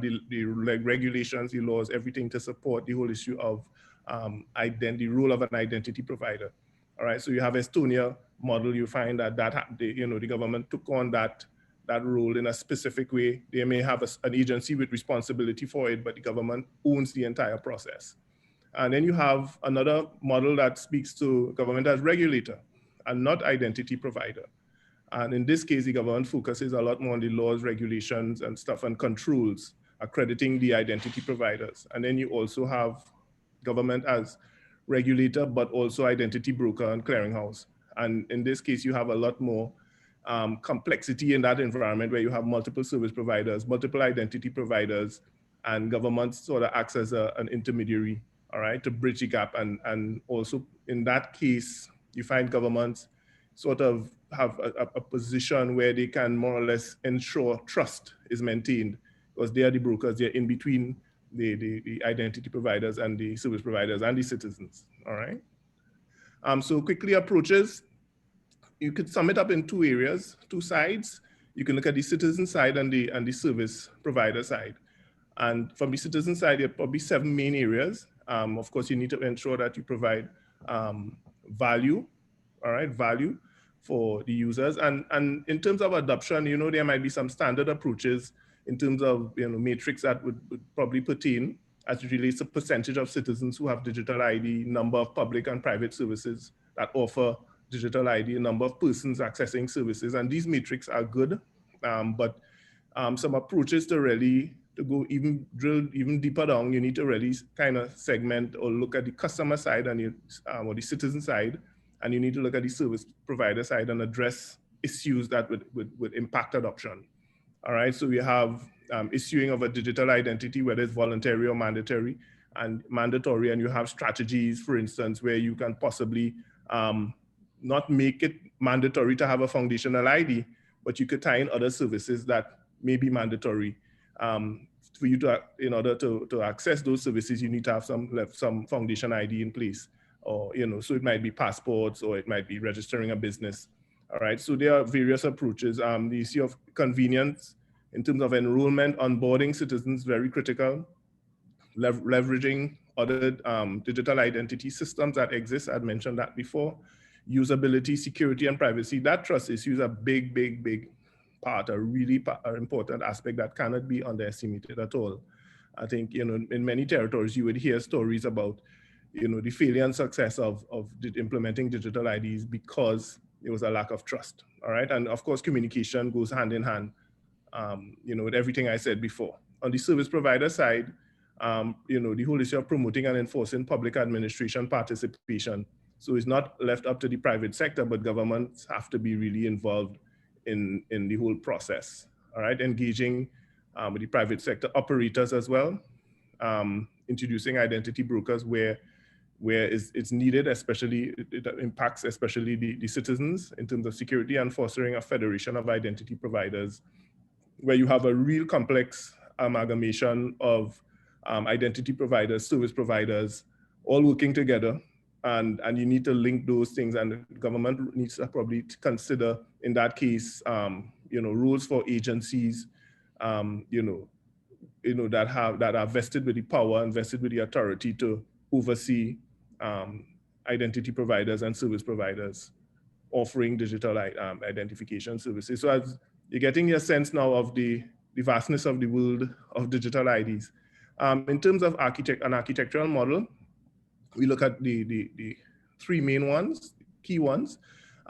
regulations, the laws, everything to support the whole issue of the role of an identity provider. All right, so you have Estonia model. You find that the government took on that role in a specific way. They may have an agency with responsibility for it, but the government owns the entire process. And then you have another model that speaks to government as regulator and not identity provider. And in this case, the government focuses a lot more on the laws, regulations, and stuff, and controls, accrediting the identity providers. And then you also have government as regulator, but also identity broker and clearinghouse. And in this case, you have a lot more complexity in that environment where you have multiple service providers, multiple identity providers, and government sort of acts as an intermediary, all right, to bridge the gap. And also in that case, you find governments sort of have a position where they can more or less ensure trust is maintained, because they are the brokers, they're in between the identity providers and the service providers and the citizens, all right? So quickly approaches, you could sum it up in two areas, two sides. You can look at the citizen side and the service provider side. And from the citizen side, there are probably 7 main areas. Of course, you need to ensure that you provide value, all right, value for the users. And in terms of adoption, there might be some standard approaches in terms of matrix that would probably pertain as it relates to percentage of citizens who have digital ID, number of public and private services that offer digital ID, number of persons accessing services. And these metrics are good, but some approaches to really to go drill even deeper down, you need to really kind of segment or look at the customer side and or the citizen side, and you need to look at the service provider side and address issues that would impact adoption. All right, so we have issuing of a digital identity, whether it's voluntary or mandatory, and mandatory, and you have strategies, for instance, where you can possibly not make it mandatory to have a foundational ID, but you could tie in other services that may be mandatory. For you to, in order to access those services, you need to have some foundation ID in place, or so it might be passports, or it might be registering a business. All right, so there are various approaches. The issue of convenience in terms of enrollment, onboarding citizens, very critical. Leveraging other digital identity systems that exist, I'd mentioned that before. Usability, security, and privacy. That trust issue is a big part, a really important aspect that cannot be underestimated at all. I think, in many territories, you would hear stories about, the failure and success of implementing digital IDs because there was a lack of trust, all right? And of course, communication goes hand in hand, with everything I said before. On the service provider side, the whole issue of promoting and enforcing public administration participation. So it's not left up to the private sector, but governments have to be really involved in the whole process, all right? Engaging with the private sector operators as well, introducing identity brokers where it's needed, especially, it impacts especially the citizens in terms of security, and fostering a federation of identity providers where you have a real complex amalgamation of identity providers, service providers, all working together. And you need to link those things, and the government needs to probably consider, in that case, rules for agencies, that are vested with the power and vested with the authority to oversee identity providers and service providers offering digital identification services. So as you're getting your sense now of the vastness of the world of digital IDs. In terms of an architectural model, we look at the 3 main ones, key ones.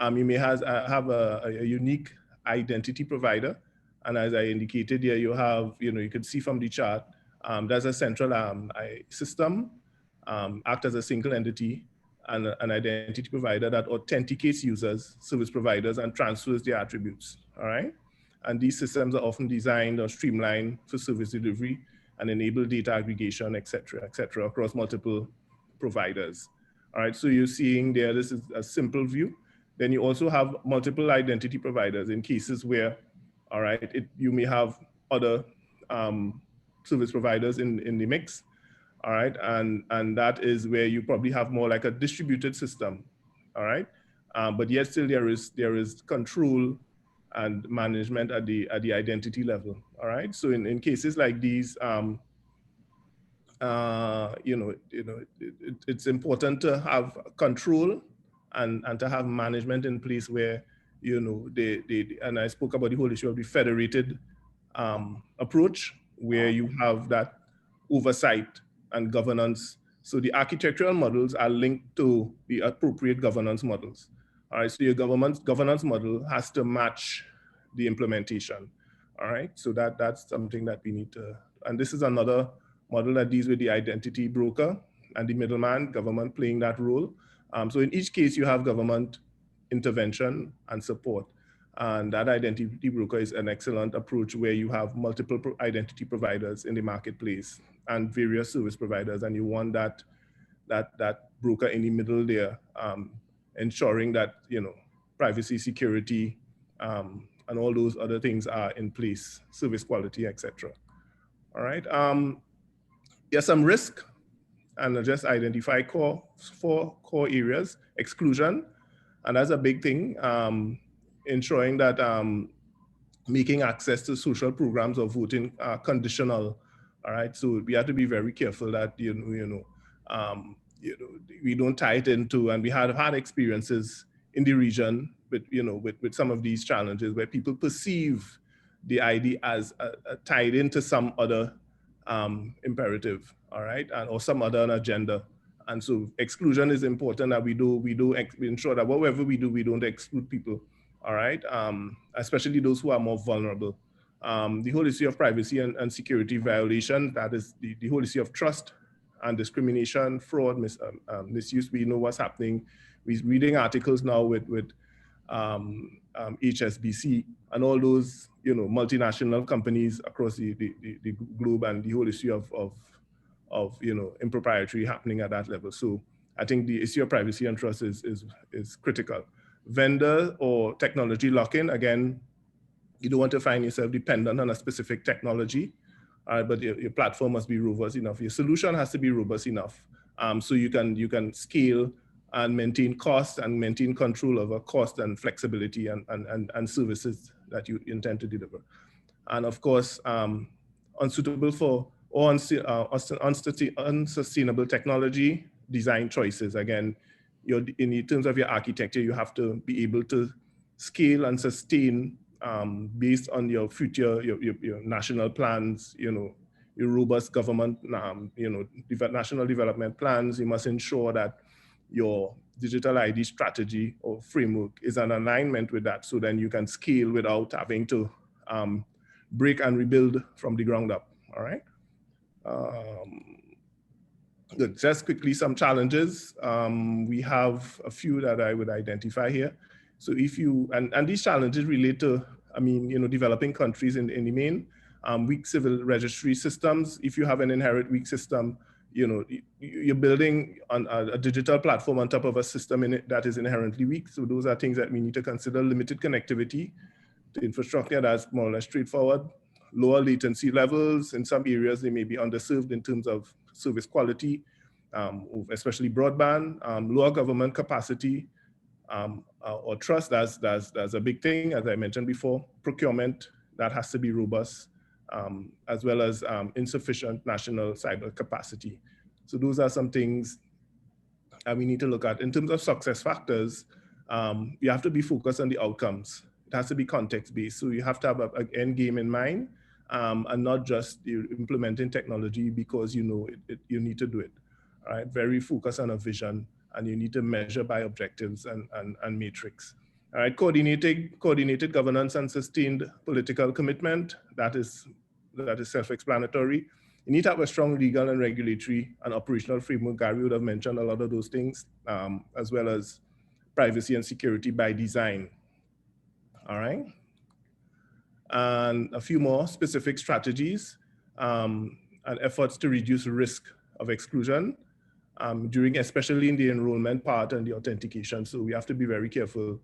You may have a unique identity provider. And as I indicated here, you have, you can see from the chart, there's a central system, act as a single entity, and an identity provider that authenticates users, service providers, and transfers their attributes, all right? And these systems are often designed or streamlined for service delivery and enable data aggregation, et cetera, across multiple providers. All right, so you're seeing there, this is a simple view. Then you also have multiple identity providers in cases where, all right, you may have other service providers in the mix, all right? And that is where you probably have more like a distributed system, all right? But yet still there is control and management at the identity level. All right. So in cases like these, it's important to have control and to have management in place where, and I spoke about the whole issue of the federated approach, where you have that oversight and governance. So the architectural models are linked to the appropriate governance models. All right, so your governance model has to match the implementation. All right, so that's something that we need to, and this is another model that deals with the identity broker and the middleman, government playing that role. So in each case, you have government intervention and support. And that identity broker is an excellent approach where you have multiple identity providers in the marketplace and various service providers, and you want that broker in the middle there, ensuring that privacy, security, and all those other things are in place, service quality, etc. All right. There's some risk, and I'll just identify four core areas: exclusion, and that's a big thing. Ensuring that making access to social programs or voting are conditional. All right, so we have to be very careful that we don't tie it into, and we have had experiences in the region with some of these challenges where people perceive the ID as tied into some other imperative, all right, or some other agenda. And so exclusion is important, that we ensure that whatever we do, we don't exclude people, all right, especially those who are more vulnerable. The whole issue of privacy and security violation, that is the whole issue of trust and discrimination, fraud, misuse. We know what's happening. We're reading articles now with HSBC and all those multinational companies across the globe, and the whole issue of impropriety happening at that level. So I think the issue of privacy and trust is critical. Vendor or technology lock-in, again, you don't want to find yourself dependent on a specific technology, but your platform must be robust enough. Your solution has to be robust enough, so you can scale and maintain cost and maintain control over cost and flexibility and services that you intend to deliver. And of course, unsuitable for or unsustainable technology design choices. Again, in terms of your architecture, you have to be able to scale and sustain based on your future, your national plans, your robust government, national development plans. You must ensure that your digital ID strategy or framework is in alignment with that, so then you can scale without having to break and rebuild from the ground up, all right? Good. Just quickly, some challenges. We have a few that I would identify here. So if you, and these challenges relate to, developing countries in the main, weak civil registry systems. If you have an inherent weak system, you're building on a digital platform on top of a system that is inherently weak. So those are things that we need to consider. Limited connectivity to infrastructure, that's more or less straightforward. Lower latency levels. In some areas, they may be underserved in terms of service quality, especially broadband. Lower government capacity or trust, that's a big thing, as I mentioned before. Procurement, that has to be robust, as well as insufficient national cyber capacity. So those are some things that we need to look at. In terms of success factors, you have to be focused on the outcomes. It has to be context-based. So you have to have an end game in mind, and not just implementing technology because you need to do it. All right, very focused on a vision, and you need to measure by objectives and metrics. All right, coordinated governance and sustained political commitment, that is self-explanatory. You need to have a strong legal and regulatory and operational framework. Gary would have mentioned a lot of those things, as well as privacy and security by design. All right. And a few more specific strategies and efforts to reduce risk of exclusion especially in the enrollment part and the authentication. So we have to be very careful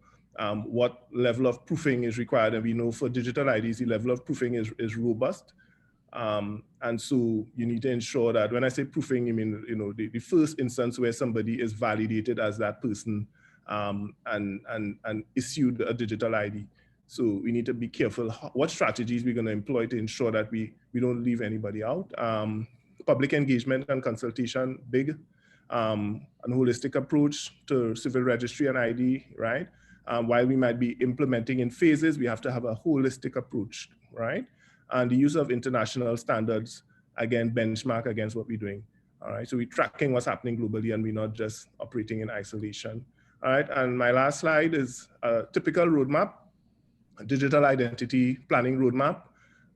what level of proofing is required. And we know for digital IDs, the level of proofing is robust. And so you need to ensure that when I say proofing, you mean, the first instance where somebody is validated as that person and issued a digital ID. So we need to be careful what strategies we're going to employ to ensure that we don't leave anybody out. Public engagement and consultation, big. An holistic approach to civil registry and ID, right? While we might be implementing in phases, we have to have a holistic approach, right? And the use of international standards, again, benchmark against what we're doing. All right, so we're tracking what's happening globally and we're not just operating in isolation. All right, and my last slide is a typical roadmap, a digital identity planning roadmap.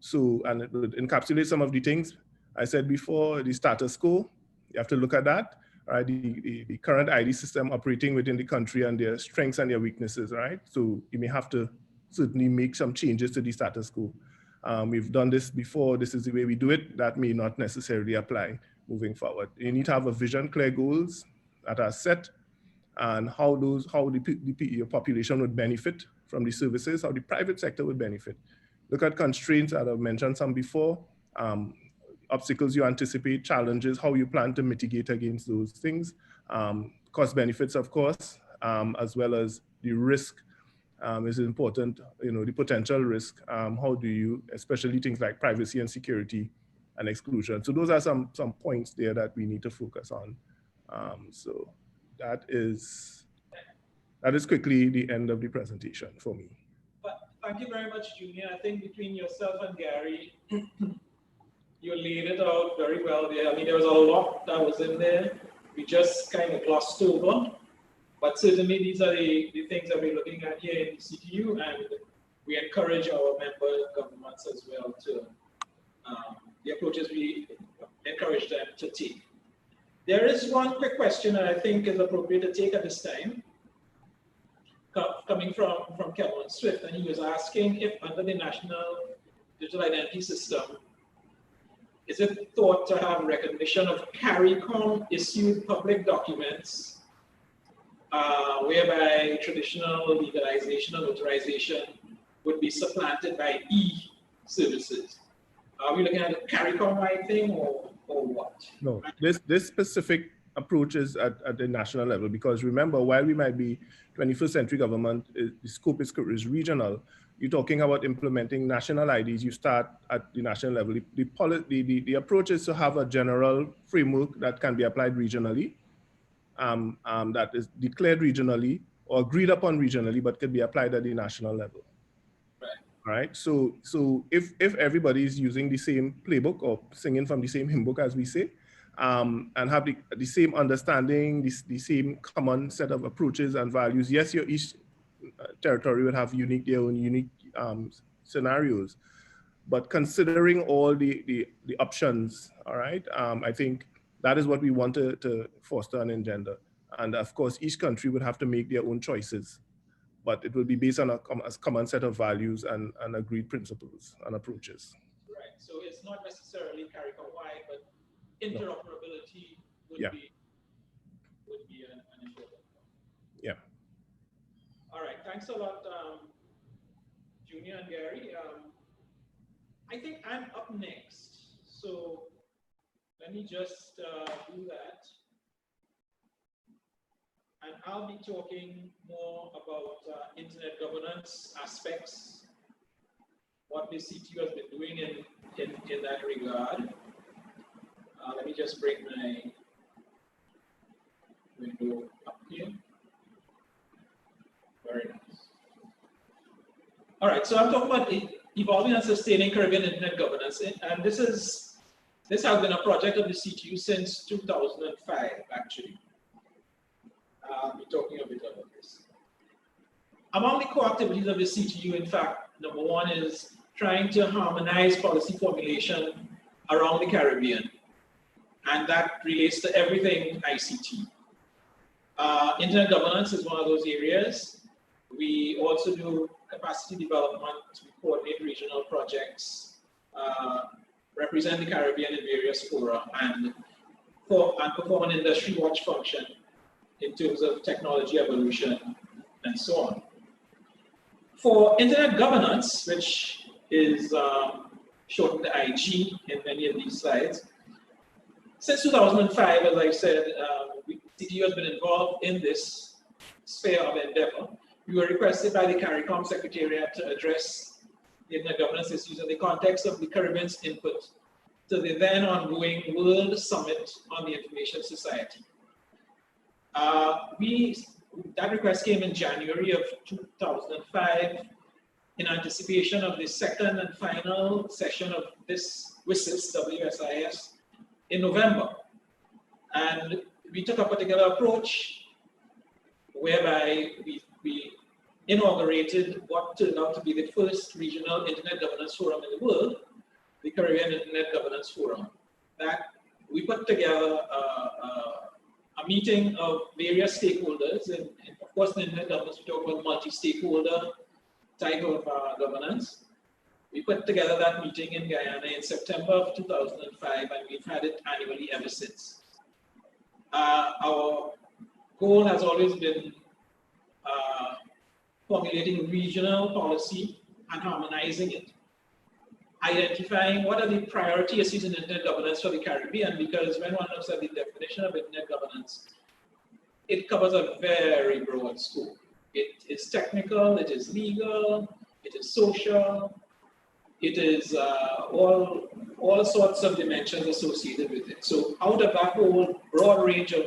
So, and it would encapsulate some of the things I said before, the status quo, you have to look at that, right? The current ID system operating within the country and their strengths and their weaknesses, right? So you may have to certainly make some changes to the status quo. We've done this before, this is the way we do it, that may not necessarily apply moving forward. You need to have a vision, clear goals that are set, and how your population would benefit from the services, how the private sector would benefit. Look at constraints that I've mentioned some before, obstacles you anticipate, challenges, how you plan to mitigate against those things, cost benefits, of course, as well as the risk is important, the potential risk, how do you, especially things like privacy and security and exclusion. So those are some points there that we need to focus on. So that is quickly the end of the presentation for me. Thank you very much, Junior. I think between yourself and Gary, you laid it out very well there. I mean, there was a lot that was in there. We just kind of glossed over, but certainly these are the things that we're looking at here in the CTU, and we encourage our member governments as well to the approaches we encourage them to take. There is one quick question that I think is appropriate to take at this time, coming from Kevin Swift, and he was asking if under the National Digital Identity System, is it thought to have recognition of CARICOM issued public documents whereby traditional legalization or notarization would be supplanted by e-services? Are we looking at a CARICOM-wide thing or what? No, this specific approach is at the national level, because remember, while we might be 21st century government, the scope is regional. You're talking about implementing national IDs, you start at the national level. The approach is to have a general framework that can be applied regionally, that is declared regionally or agreed upon regionally, but could be applied at the national level. Right. So if everybody is using the same playbook or singing from the same hymn book, as we say, and have the same understanding, the same common set of approaches and values, yes, each territory would have their own unique scenarios, but considering all the options, all right, I think that is what we want to foster and engender. And of course, each country would have to make their own choices, but it will be based on a common set of values and agreed principles and approaches. Right, so it's not necessarily CARICOM-wide, but interoperability would be an important point. Yeah. All right, thanks a lot, Junior and Gary. I think I'm up next, so let me just do that. And I'll be talking more about internet governance aspects, what the CTU has been doing in that regard. Let me just bring my window up here. Very nice. All right, so I'm talking about evolving and sustaining Caribbean internet governance, and this has been a project of the CTU since 2005, actually. I'll be talking a bit about this. Among the core activities of the CTU, in fact, number one is trying to harmonize policy formulation around the Caribbean, and that relates to everything ICT. Internet governance is one of those areas. We also do capacity development, we coordinate regional projects, represent the Caribbean in various fora, and perform an industry watch function in terms of technology evolution and so on. For internet governance, which is shortened to IG in many of these slides, since 2005, as I said, CTU has been involved in this sphere of endeavor. We were requested by the CARICOM Secretariat to address the internet governance issues in the context of the Caribbean's input to the then ongoing World Summit on the Information Society. That request came in January of 2005 in anticipation of the second and final session of this WSIS in November. And we took a particular approach whereby we inaugurated what turned out to be the first regional internet governance forum in the world, the Caribbean Internet Governance Forum. That we put together a meeting of various stakeholders, and of course in internet governance we talk about multi-stakeholder type of governance. We put together that meeting in Guyana in September of 2005, and we've had it annually ever since. Our goal has always been formulating regional policy and harmonizing it, identifying what are the priority issues in internet governance for the Caribbean, because when one looks at the definition of internet governance, it covers a very broad scope. It is technical, it is legal, it is social, it is all sorts of dimensions associated with it. So out of that whole broad range of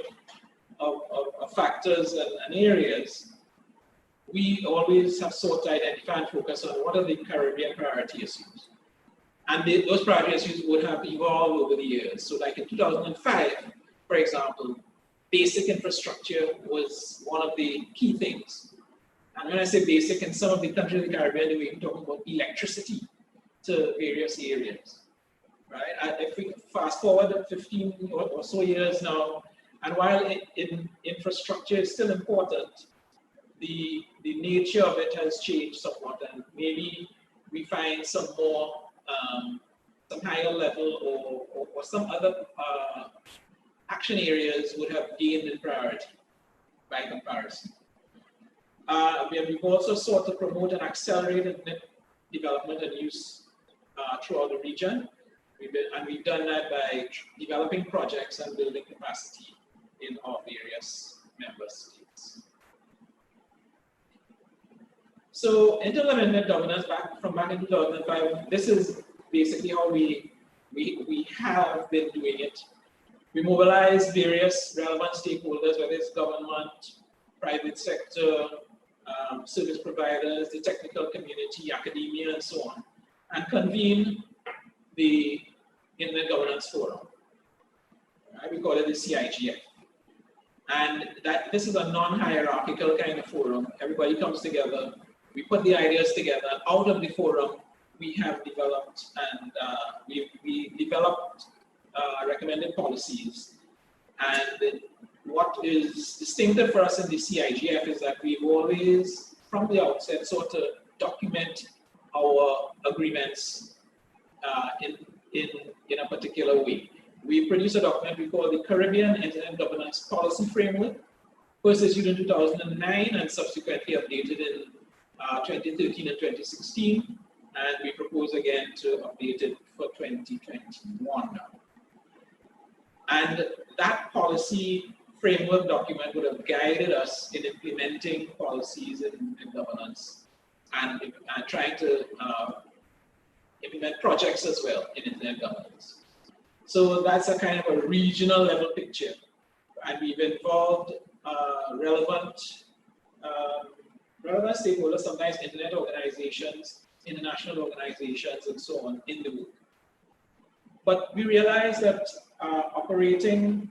factors and areas, we always have sought to identify and focus on what are the Caribbean priority issues. And those priority issues would have evolved over the years. So like in 2005, for example, basic infrastructure was one of the key things. And when I say basic, in some of the countries in the Caribbean, we're talking about electricity to various areas, right? If we fast forward 15 or so years now, and while infrastructure is still important, the nature of it has changed somewhat, and maybe we find some more, some higher level or some other action areas would have gained in priority by comparison. We've also sought to promote and accelerate internet development and use throughout the region. We've done that by developing projects and building capacity in our various member states. So in terms of internet governance, back in 2005, this is basically how we have been doing it. We mobilize various relevant stakeholders, whether it's government, private sector, service providers, the technical community, academia, and so on, and convene the Internet Governance Forum. We call it the CIGF. And this is a non-hierarchical kind of forum. Everybody comes together. We put the ideas together. Out of the forum, we have developed and we developed recommended policies. And what is distinctive for us in the CIGF is that we've always, from the outset, sought to document our agreements in a particular way. We produced a document we call the Caribbean Internet Governance Policy Framework, first issued in 2009 and subsequently updated in 2013 and 2016, and we propose again to update it for 2021 now. And that policy framework document would have guided us in implementing policies in governance and trying to implement projects as well in internet governance. So that's a kind of a regional level picture. And we've involved relevant stakeholders, sometimes internet organizations, international organizations, and so on in the work. But we realized that operating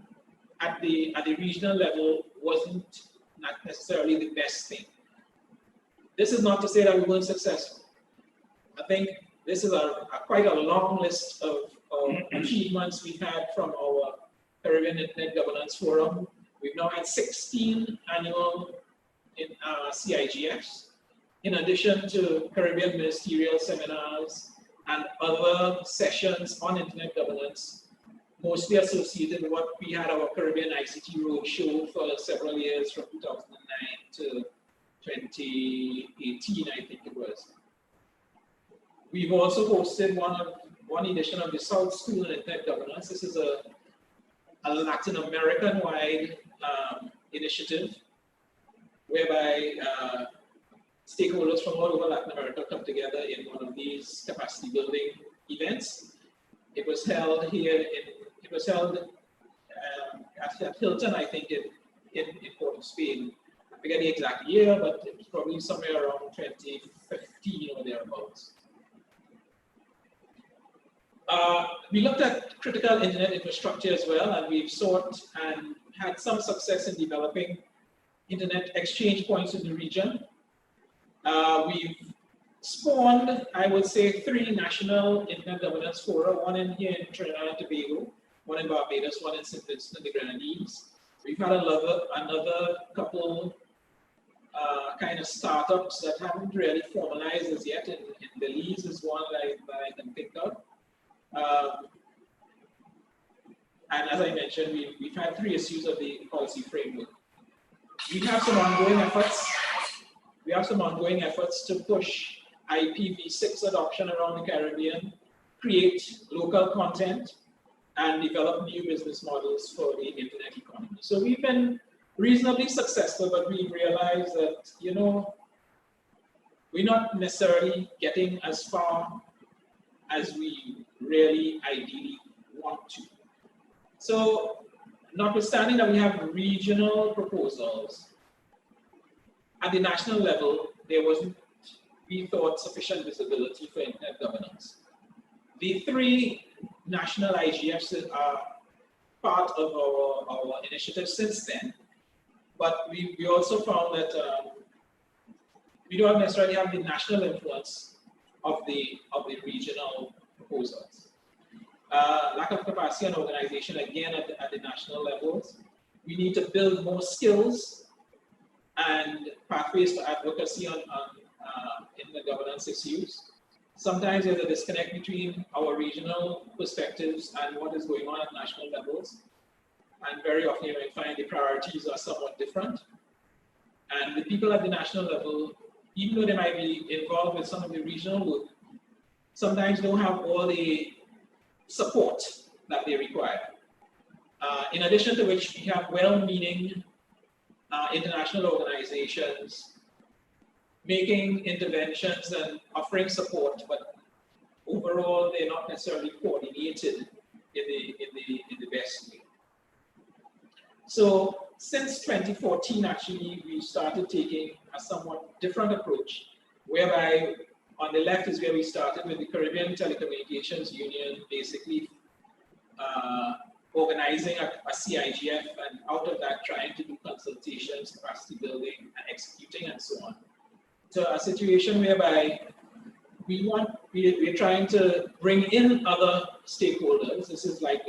at the regional level wasn't not necessarily the best thing. This is not to say that we weren't successful. I think this is quite a long list of achievements we've had from our Caribbean Internet Governance Forum. We've now had 16 annual CIGFs, in addition to Caribbean ministerial seminars and other sessions on internet governance, mostly associated with what we had our Caribbean ICT Roadshow for several years from 2009 to 2018, I think it was. We've also hosted one edition of the South School in Internet Governance. This is a Latin American-wide initiative whereby stakeholders from all over Latin America come together in one of these capacity building events. It was held here at Hilton, I think, in Port of Spain. I forget the exact year, but it was probably somewhere around 2015 or thereabouts. We looked at critical internet infrastructure as well, and we've sought and had some success in developing internet exchange points in the region. We've spawned, I would say, 3 national internet governance fora, one in here in Trinidad and Tobago, one in Barbados, one in St. Vincent and the Grenadines. We've had another couple kind of startups that haven't really formalized as yet, and Belize is one that I can think of. And as I mentioned, we've had 3 issues of the policy framework. We have some ongoing efforts. We have some ongoing efforts to push IPv6 adoption around the Caribbean, create local content, and develop new business models for the internet economy. So we've been reasonably successful, but we realized that, you know, we're not necessarily getting as far as we really ideally want to. So, notwithstanding that we have regional proposals, at the national level, there wasn't, we thought, sufficient visibility for internet governance. The 3 national IGFs are part of our initiative since then, but we also found that we don't necessarily have the national influence of the regional proposals. Lack of capacity and organization, again, at the national levels. We need to build more skills and pathways for advocacy on internet governance issues. Sometimes there's a disconnect between our regional perspectives and what is going on at national levels. And very often you might find the priorities are somewhat different. And the people at the national level, even though they might be involved with some of the regional work, sometimes don't have all the support that they require. In addition to which, we have well-meaning international organizations making interventions and offering support, but overall they're not necessarily coordinated in the best way. So since 2014, actually, we started taking a somewhat different approach, whereby on the left is where we started with the Caribbean Telecommunications Union, basically organizing a CIGF, and out of that trying to do consultations, capacity building, and executing, and so on. So a situation whereby we're trying to bring in other stakeholders. This is like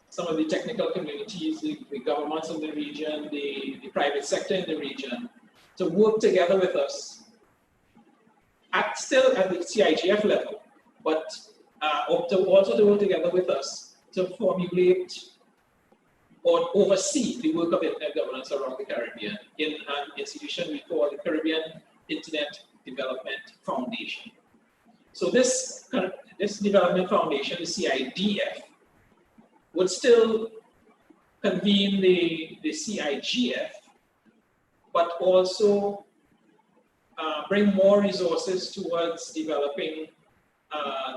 some of the technical communities, the governments of the region, the private sector in the region, to work together with us, still at the CIGF level, but also to work together with us to formulate or oversee the work of internet governance around the Caribbean in an institution we call the Caribbean Internet Development Foundation. So this development foundation, the CIDF, would still convene the CIGF, but also bring more resources towards developing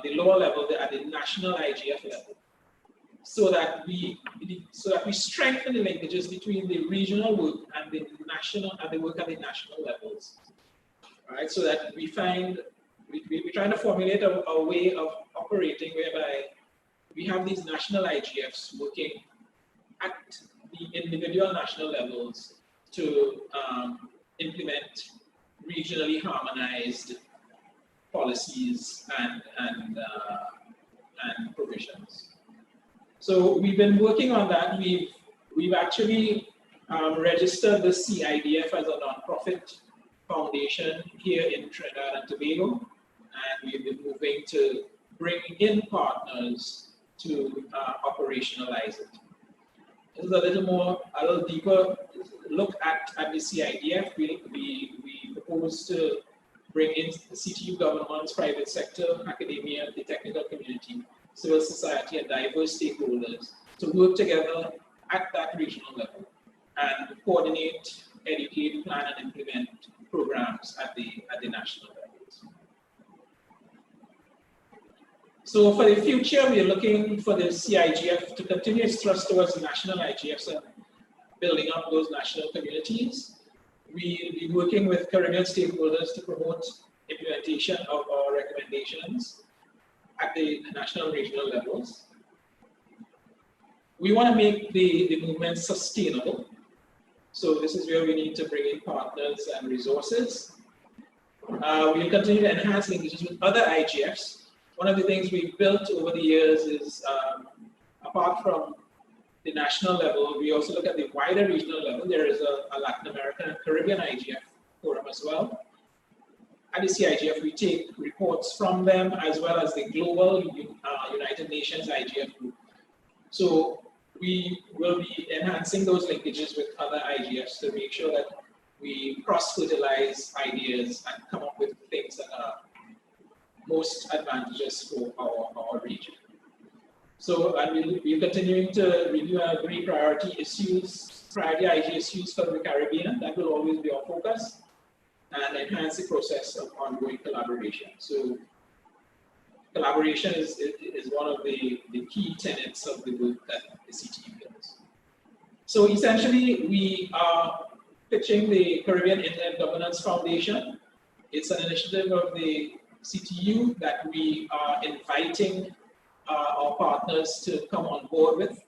the lower level at the national IGF level, so that we strengthen the linkages between the regional work and the national and the work at the national levels. All right, so that we're trying to formulate a way of operating whereby we have these national IGFs working at the individual national levels to implement regionally harmonized policies and provisions. So we've been working on that. We've actually registered the CIDF as a nonprofit foundation here in Trinidad and Tobago, and we've been moving to bring in partners to operationalize it. This is a little deeper look at the CIDF. We propose to bring in CTU governments, private sector, academia, the technical community, civil society, and diverse stakeholders to work together at that regional level and coordinate educate, plan, and implement programs at the national levels. So for the future, we are looking for the CIGF to continue its thrust towards the national IGFs and building up those national communities. We'll be working with Caribbean stakeholders to promote implementation of our recommendations at the national and regional levels. We want to make the movement sustainable. So this is where we need to bring in partners and resources. We'll continue to enhance linkages with other IGFs. One of the things we've built over the years is, apart from the national level, we also look at the wider regional level. There is a Latin American and Caribbean IGF forum as well. At the CIGF, we take reports from them as well as the global United Nations IGF group. So we will be enhancing those linkages with other IGFs to make sure that we cross-fertilize ideas and come up with things that are most advantageous for our region. So, and we'll be continuing to review and agree priority issues, priority IG issues for the Caribbean. That will always be our focus, and enhance the process of ongoing collaboration. So collaboration is one of the key tenets of the work that the CTU does. So essentially, we are pitching the Caribbean Internet Governance Foundation. It's an initiative of the CTU that we are inviting our partners to come on board with.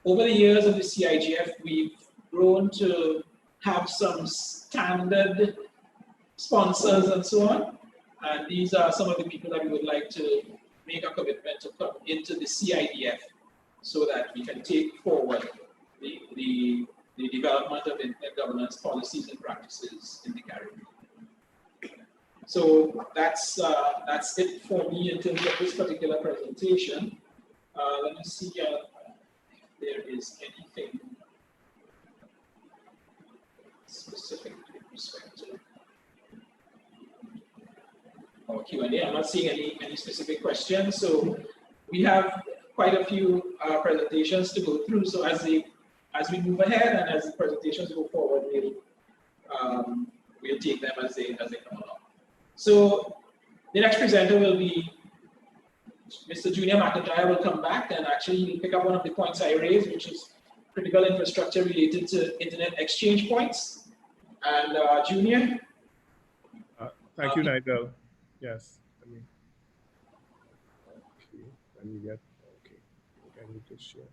Over the years of the CIGF, we've grown to have some standard sponsors and so on. And these are some of the people that we would like to make a commitment to come into the CIDF so that we can take forward the development of internet governance policies and practices in the Caribbean. So that's it for me in terms of this particular presentation. Let me see if there is anything specific with respect to our Q&A. I'm not seeing any specific questions. So we have quite a few presentations to go through. So as we move ahead and as the presentations go forward, we'll take them as they come along. So the next presenter will be Mr. Junior McIntyre. Will come back and actually he'll pick up one of the points I raised, which is critical infrastructure related to internet exchange points. And Junior. Thank you, Nigel. Yes. Let me get, okay. I need to share.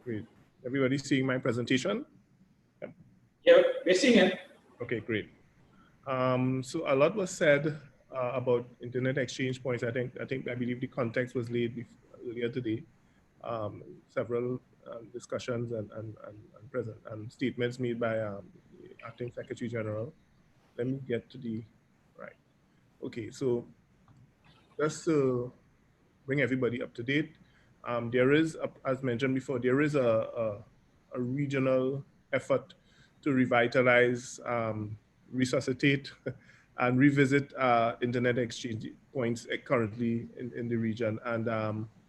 Great. Everybody seeing my presentation? Yeah, we're seeing it. Okay, great. So a lot was said about internet exchange points. I believe the context was laid earlier today. Several discussions and statements made by the Acting Secretary General. Let me get to the right. Okay, so just to bring everybody up to date, there is, as mentioned before, there is a regional effort to revitalize, resuscitate, and revisit internet exchange points currently in the region.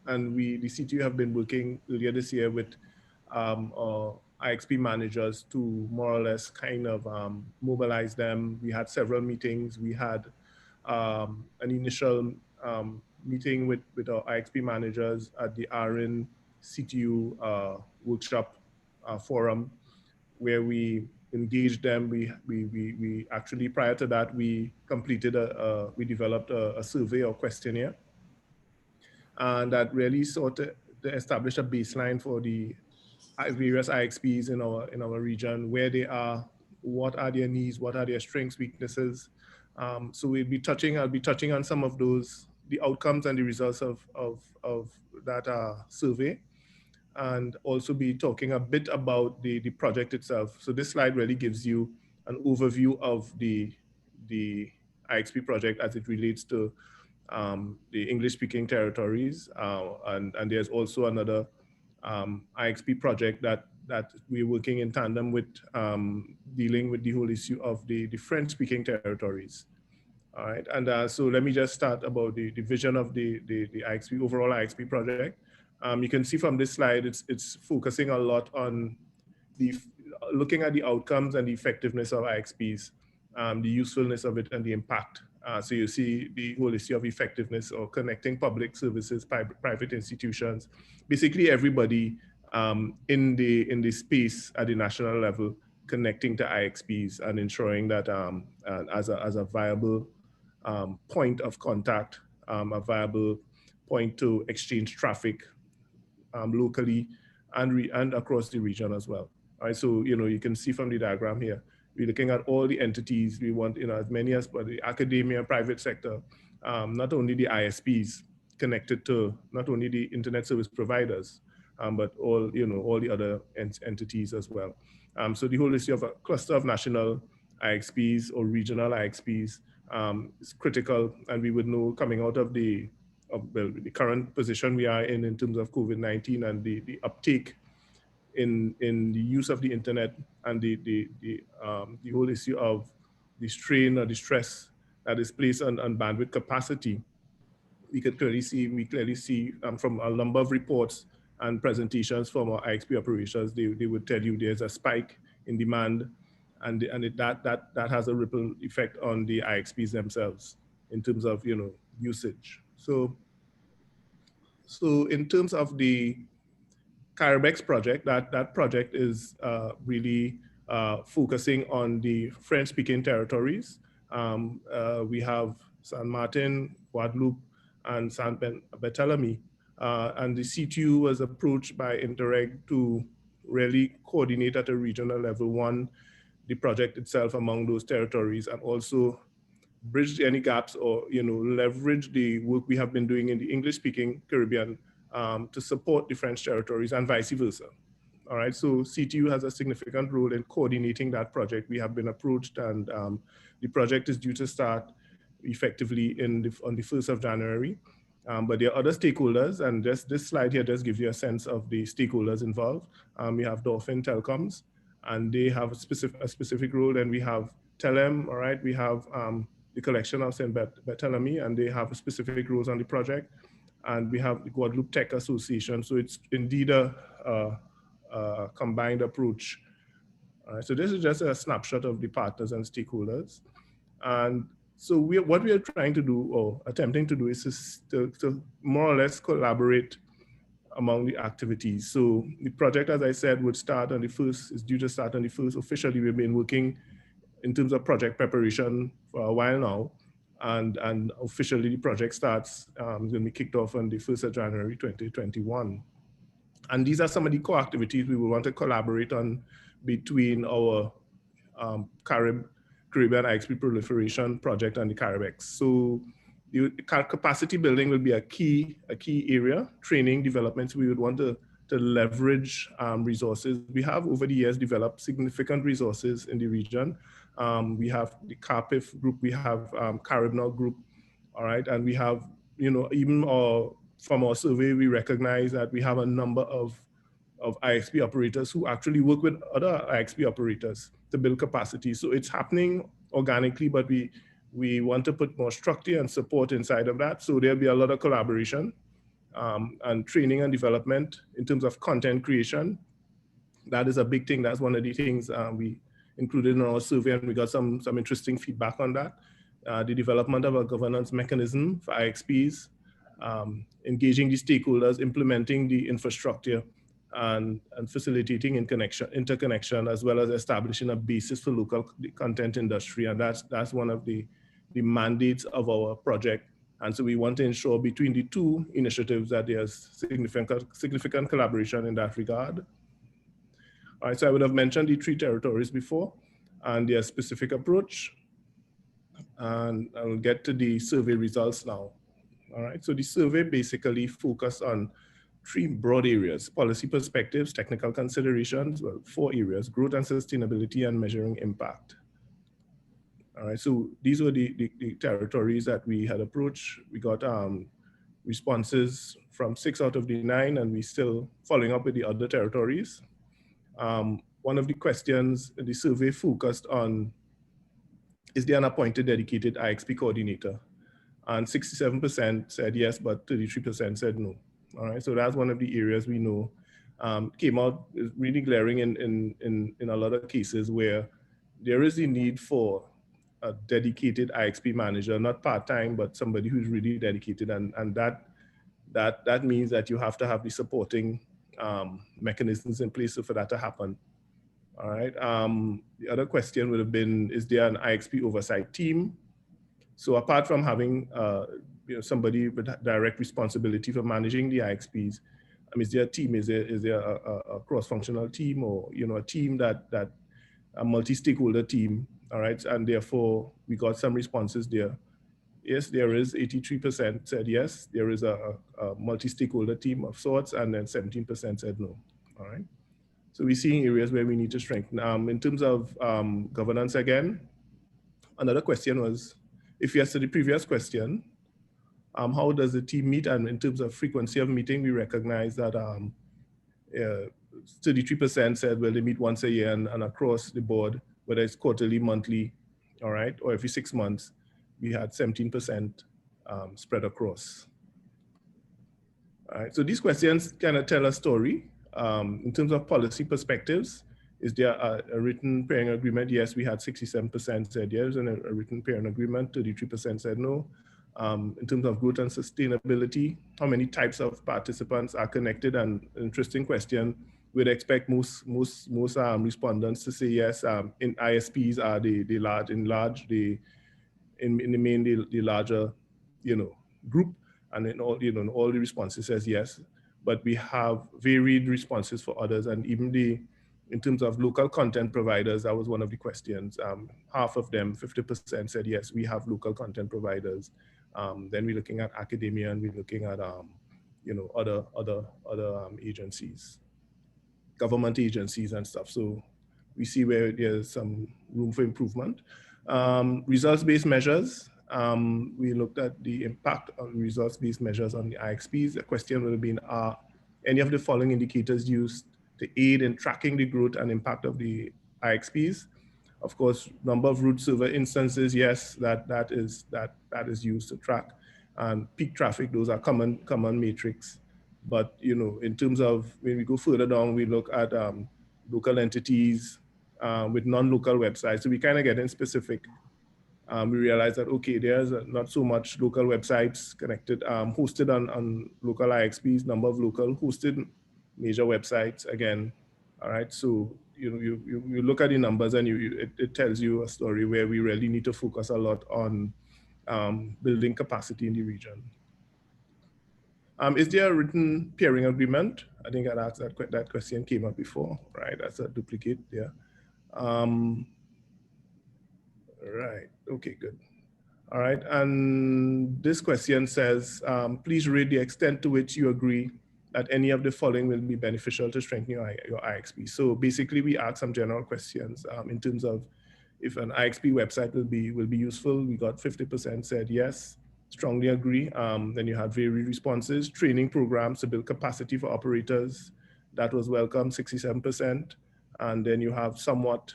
And we, the CTU, have been working earlier this year with our IXP managers to more or less kind of mobilize them. We had several meetings. We had an initial meeting with our IXP managers at the RN CTU workshop forum, where we engaged them. We actually, prior to that, we completed we developed a survey or questionnaire, and that really sought to establish a baseline for the various IXPs in our region, where they are, what are their needs, what are their strengths, weaknesses. So I'll be touching on some of those, the outcomes and the results of that survey, and also be talking a bit about the project itself. So this slide really gives you an overview of the IXP project as it relates to the English-speaking territories. And there's also another IXP project that that we're working in tandem with dealing with the whole issue of the French-speaking territories. All right, and so let me just start about the vision of the IXP, overall IXP project. You can see from this slide, it's focusing a lot on looking at the outcomes and the effectiveness of IXPs, the usefulness of it and the impact. So you see the whole issue of effectiveness or connecting public services, private institutions, basically everybody in the space at the national level connecting to IXPs and ensuring that as a viable point of contact, a viable point to exchange traffic locally and across the region as well. All right, so you can see from the diagram here, we're looking at all the entities. We want as many as the academia, private sector, not only the ISPs connected to not only the internet service providers, but all all the other entities as well. So the whole issue of a cluster of national IXPs or regional IXPs is critical, and we would know coming out of the current position we are in terms of COVID-19 and the uptake in the use of the internet and the whole issue of the strain or the stress that is placed on bandwidth capacity. We clearly see from a number of reports and presentations from our IXP operations, they would tell you there's a spike in demand, and that has a ripple effect on the IXPs themselves in terms of usage. So in terms of the Caribex project, that project is really focusing on the French-speaking territories. We have San Martin, Guadeloupe, and San Barthélemy. And the CTU was approached by Interreg to really coordinate at a regional level, one, the project itself among those territories, and also bridge any gaps or leverage the work we have been doing in the English-speaking Caribbean to support the French territories and vice versa. All right, so CTU has a significant role in coordinating that project. We have been approached, and the project is due to start effectively on the 1st of January. But there are other stakeholders, and this slide here does give you a sense of the stakeholders involved. We have Dolphin Telecoms, and they have a specific role, and we have Telem, all right, we have the collection of St. Barthélemy, and they have specific roles on the project. And we have the Guadeloupe Tech Association. So it's indeed a combined approach. So this is just a snapshot of the partners and stakeholders. And so what we are trying to do or attempting to do is to more or less collaborate among the activities. So the project, as I said, would start on the 1st, is due to start on the 1st. Officially, we've been working in terms of project preparation for a while now. And officially the project starts going to be kicked off on the 1st of January 2021. And these are some of the core activities we will want to collaborate on between our Caribbean IXP proliferation project and the Caribex. So the capacity building will be a key area. Training developments, we would want to leverage resources. We have over the years developed significant resources in the region. We have the CARPIF group, we have Caribnor group, all right, and we have, even from our survey, we recognize that we have a number of IXP operators who actually work with other IXP operators to build capacity. So it's happening organically, but we want to put more structure and support inside of that. So there'll be a lot of collaboration and training and development in terms of content creation. That is a big thing. That's one of the things we included in our survey, and we got some interesting feedback on that. The development of a governance mechanism for IXPs, engaging the stakeholders, implementing the infrastructure, and facilitating interconnection, as well as establishing a basis for local content industry. And that's one of the mandates of our project. And so we want to ensure between the two initiatives that there's significant collaboration in that regard. All right, so I would have mentioned the 3 territories before and their specific approach. And I'll get to the survey results now. All right, so the survey basically focused on 3 broad areas: policy perspectives, technical considerations, 4 areas: growth and sustainability, and measuring impact. All right, so these were the territories that we had approached. We got responses from 6 out of the 9, and we still following up with the other territories. One of the questions the survey focused on, is there an appointed dedicated IXP coordinator? And 67% said yes, but 33% said no. All right, so that's one of the areas we know came out really glaring in a lot of cases where there is a need for a dedicated IXP manager, not part-time, but somebody who's really dedicated, and that means that you have to have the supporting mechanisms in place for that to happen. All right. The other question would have been, is there an IXP oversight team? So apart from having somebody with direct responsibility for managing the IXPs, is there a team? Is there a cross-functional team, or a team that a multi-stakeholder team? All right, and therefore we got some responses there. Yes, there is. 83% said yes, there is a multi-stakeholder team of sorts, and then 17% said no. All right. So we're seeing areas where we need to strengthen. In terms of governance again, another question was, if yes to the previous question, how does the team meet? And in terms of frequency of meeting, we recognize that 33% said, well, they meet once a year and across the board, whether it's quarterly, monthly, all right, or every 6 months, we had 17% spread across. All right, so these questions kind of tell a story. In terms of policy perspectives, is there a written pairing agreement? Yes, we had 67% said yes, and a written pairing agreement, 33% said no. In terms of growth and sustainability, how many types of participants are connected? And interesting question, we'd expect most respondents to say yes. In ISPs are the large, in the main, the larger, group, and in all, all the responses says yes, but we have varied responses for others. And even in terms of local content providers, that was one of the questions. Half of them, 50% said yes, we have local content providers. Then we're looking at academia, and we're looking at other agencies, government agencies and stuff. So we see where there's some room for improvement. Results-based measures. We looked at the impact of results-based measures on the IXPs. The question would have been, are any of the following indicators used to aid in tracking the growth and impact of the IXPs? Of course, number of root server instances, yes, that is used to track. And peak traffic, those are common metrics. But in terms of when we go further down, we look at local entities with non-local websites. So we kind of get in specific. We realize that, okay, there's not so much local websites connected, hosted on local IXPs, number of local hosted major websites again. All right, so you look at the numbers, and it tells you a story where we really need to focus a lot on building capacity in the region. Is there a written peering agreement? I think I'd asked that question came up before, right? That's a duplicate there. Right, okay, good. All right, and this question says, please rate the extent to which you agree that any of the following will be beneficial to strengthen your IXP. So basically we ask some general questions in terms of if an IXP website will be useful. We got 50% said yes, strongly agree. Then you had varied responses. Training programs to build capacity for operators, that was welcome, 67%. And then you have somewhat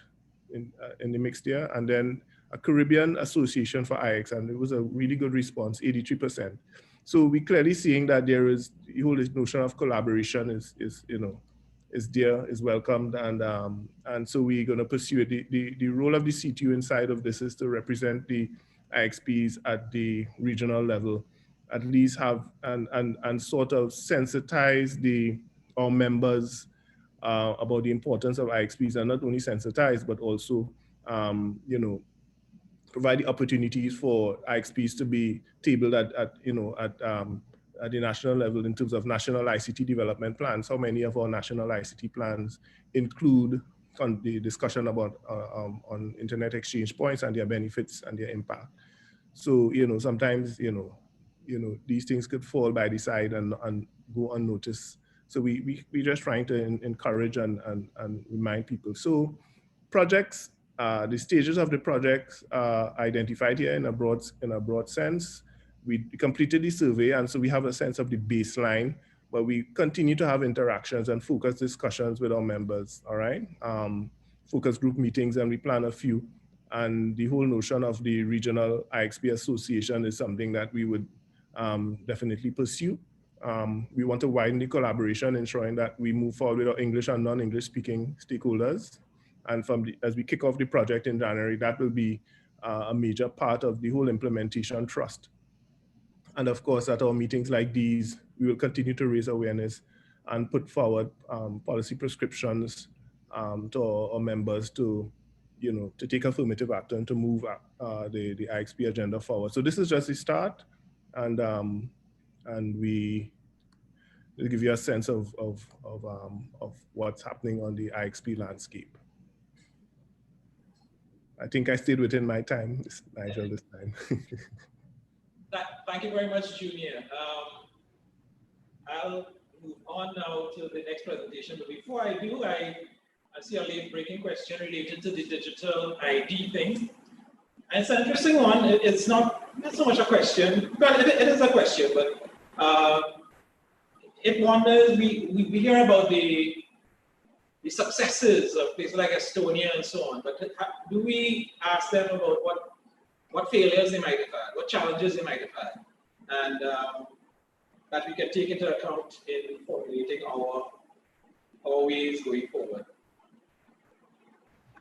in the mix there. And then a Caribbean Association for IX, and it was a really good response, 83%. So we're clearly seeing that there is the whole notion of collaboration is there, is welcomed, and so we're going to pursue it. The role of the CTU inside of this is to represent the IXPs at the regional level, at least have and sort of sensitize our members about the importance of IXPs, and not only sensitize, but also provide the opportunities for IXPs to be tabled at the national level in terms of national ICT development plans. How many of our national ICT plans include the discussion about on internet exchange points and their benefits and their impact? So sometimes these things could fall by the side and go unnoticed. So we're just trying to encourage and remind people. So projects. The stages of the projects are identified here in a broad sense. We completed the survey, and so we have a sense of the baseline. but we continue to have interactions and focus discussions with our members, all right? Focus group meetings, and we plan a few. And the whole notion of the regional IXP association is something that we would definitely pursue. We want to widen the collaboration, ensuring that we move forward with our English and non-English speaking stakeholders. And as we kick off the project in January, that will be a major part of the whole implementation trust. And of course, at our meetings like these, we will continue to raise awareness and put forward policy prescriptions to our members to, to take affirmative action to move the IXP agenda forward. So this is just the start, and we will give you a sense of what's happening on the IXP landscape. I think I stayed within my time, Nigel, this time. Thank you very much, Junior. I'll move on now to the next presentation. But before I do, I see a late-breaking question related to the digital ID thing. And it's an interesting one. It's not so much a question. Well, it is a question, but it wonders. We hear about the successes of places like Estonia and so on, but do we ask them about what failures they might have had, what challenges they might have had, and that we can take into account in formulating our ways going forward?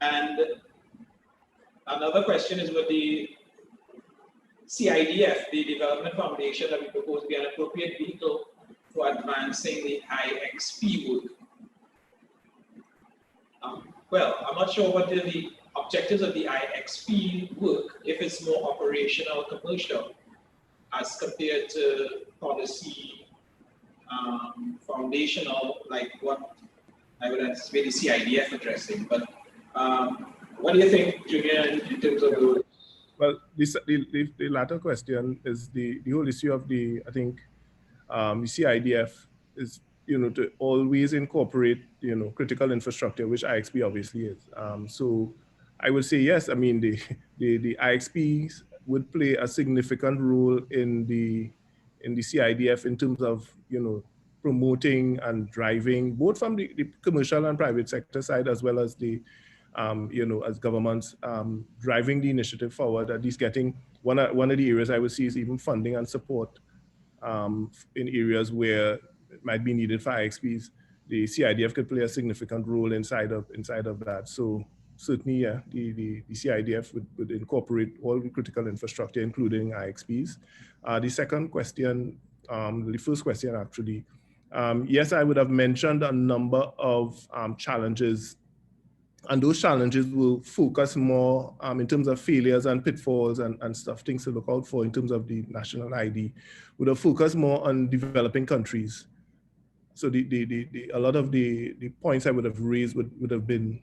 And another question is, with the CIDF, the Development Foundation that we propose to be an appropriate vehicle for advancing the IXP work. Well, I'm not sure what the objectives of the IXP work, if it's more operational, commercial, as compared to policy, foundational, like what I would anticipate the CIDF addressing. But what do you think, Junior, in terms of those? Well, the latter question is the whole issue of I think the CIDF is, to always incorporate, critical infrastructure, which IXP obviously is. So I would say yes. I mean, the IXPs would play a significant role in the CIDF in terms of, promoting and driving, both from the commercial and private sector side, as well as the, as governments driving the initiative forward. At least getting one of the areas I would see is even funding and support in areas where it might be needed for IXPs. The CIDF could play a significant role inside of that. So certainly, yeah, the CIDF would incorporate all the critical infrastructure, including IXPs. The second question, the first question actually, yes, I would have mentioned a number of challenges, and those challenges will focus more in terms of failures and pitfalls and stuff, things to look out for in terms of the national ID, would have focused more on developing countries. So a lot of the points I would have raised would have been,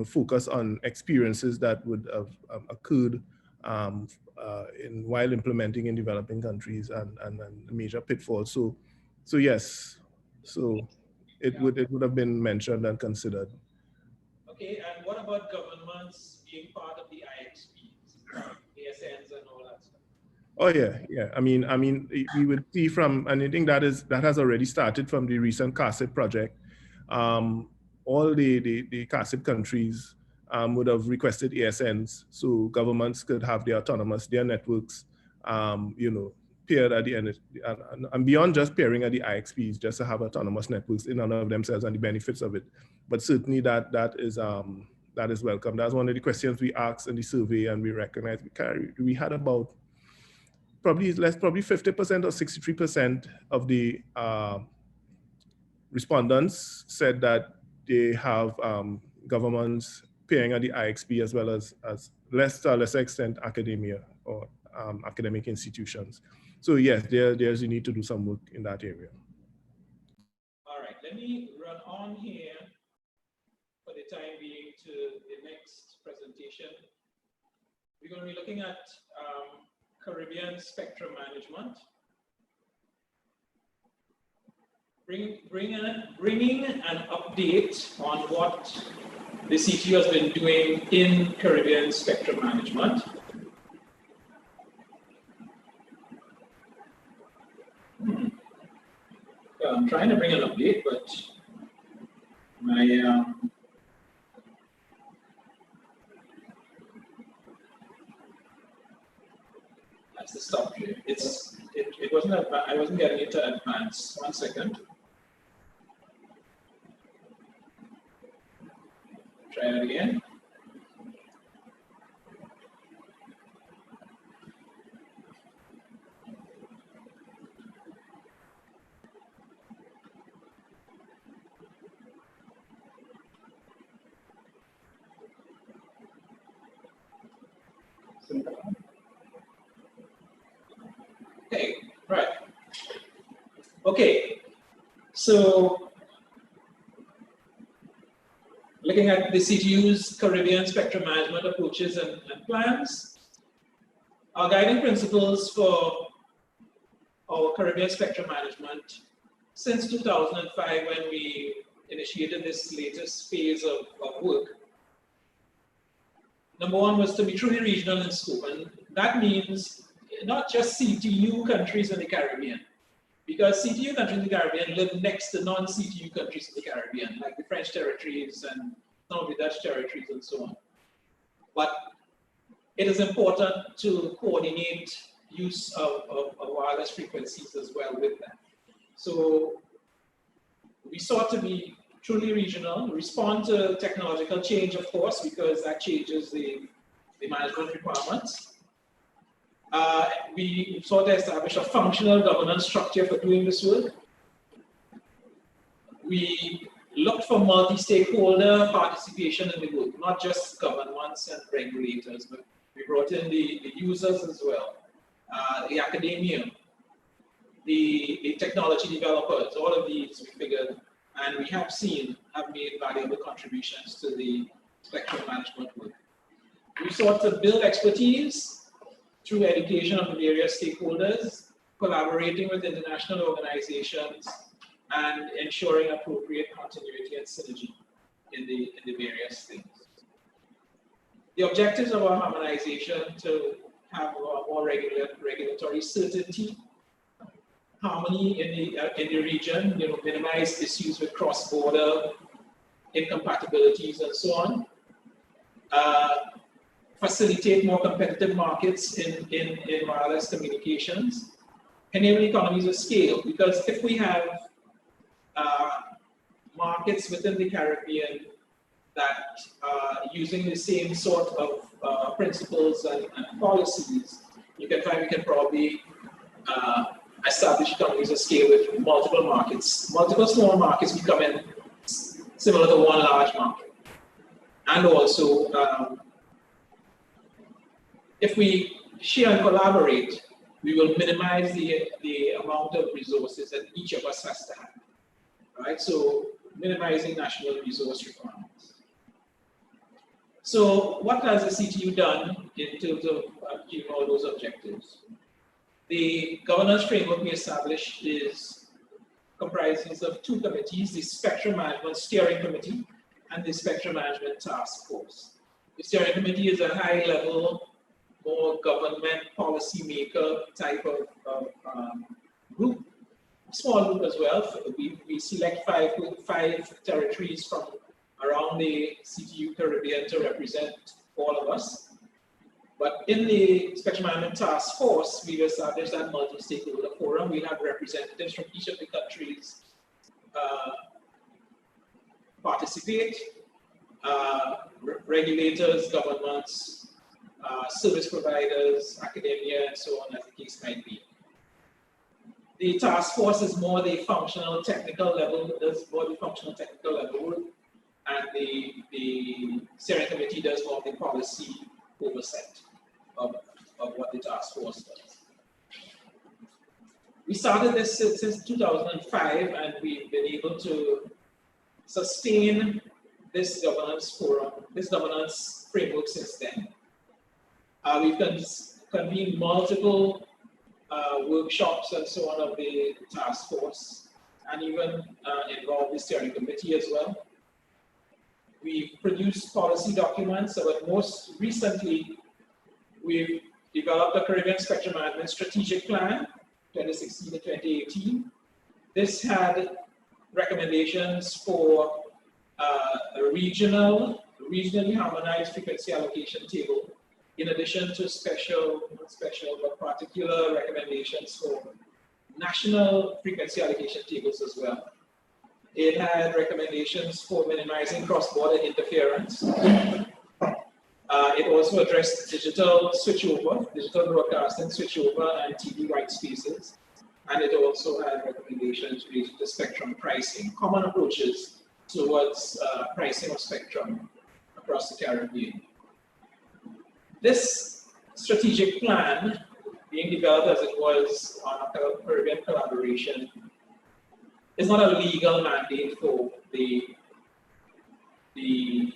focus on experiences that would have occurred while implementing in developing countries and major pitfalls. So yes, so it would have been mentioned and considered. Okay, and what about governments being part of the IXPs, ASNs and all that stuff? Oh yeah. I mean, we would see from, and I think that has already started from the recent CACIP project. All the CACIP countries would have requested ASNs, so governments could have their networks, paired at the end, and beyond just pairing at the IXPs, just to have autonomous networks in and of themselves and the benefits of it. But certainly that is welcome. That's one of the questions we asked in the survey, and we recognize we had about probably 50% or 63% of the respondents said that they have governments paying at the IXP, as well as lesser extent academia or academic institutions. So yes, there's a need to do some work in that area. All right, let me run on here for the time being to the next presentation. We're going to be looking at Caribbean spectrum management. Bringing an update on what the CTU has been doing in Caribbean spectrum management. Well, I'm trying to bring an update, but my that's the stop here. It wasn't I wasn't getting it to advance. 1 second. Try it again. Okay, right. Okay, so looking at the CTU's Caribbean spectrum management approaches and plans, our guiding principles for our Caribbean spectrum management since 2005, when we initiated this latest phase of work. Number one was to be truly regional in scope, and that means not just CTU countries in the Caribbean, because CTU countries in the Caribbean live next to non-CTU countries in the Caribbean, like the French territories and some of the Dutch territories and so on. But it is important to coordinate use of wireless frequencies as well with that. So we sought to be truly regional, respond to technological change, of course, because that changes the management requirements. We sought to establish a functional governance structure for doing this work. We looked for multi-stakeholder participation in the work, not just governments and regulators, but we brought in the users as well, the academia, the technology developers, all of these we figured, and we have made valuable contributions to the spectrum management work. We sought to build expertise through education of the various stakeholders, collaborating with international organizations, and ensuring appropriate continuity and synergy in the various things. The objectives of our harmonization to have more regulatory certainty, harmony in the region, minimize issues with cross-border incompatibilities and so on, facilitate more competitive markets in wireless communications, enable economies of scale, because if we have markets within the Caribbean that are using the same sort of principles and policies, you can find we can probably establish economies of scale with multiple markets. Multiple small markets becoming similar to one large market. And also, if we share and collaborate, we will minimize the amount of resources that each of us has to have, right? So minimizing national resource requirements. So what has the CTU done in terms of achieving all those objectives? The governance framework we established comprises of two committees, the Spectrum Management Steering Committee and the Spectrum Management Task Force. The Steering Committee is a high-level, more government policy-maker type of group, small group as well. We select five territories from around the CTU Caribbean to represent all of us. But in the Spectrum Management Task Force, we've established that multi-stakeholder forum. We have representatives from each of the countries participate, regulators, governments, service providers, academia, and so on, as the case might be. The task force is more the functional technical level, work, and the steering committee does more of the policy oversight of what the task force does. We started this since 2005, and we've been able to sustain this governance forum, this governance framework since then. We've convened multiple workshops and so on of the task force, and even involved the steering committee as well. We've produced policy documents, but most recently, we've developed a Caribbean Spectrum Management Strategic Plan, 2016 to 2018, This had recommendations for a regionally harmonized frequency allocation table, in addition to not particular recommendations for national frequency allocation tables as well. It had recommendations for minimizing cross-border interference. It also addressed digital switchover, digital broadcasting switchover, and TV white spaces. And it also had recommendations related to spectrum pricing, common approaches towards pricing of spectrum across the Caribbean. This strategic plan, being developed as it was on a Caribbean collaboration, is not a legal mandate for the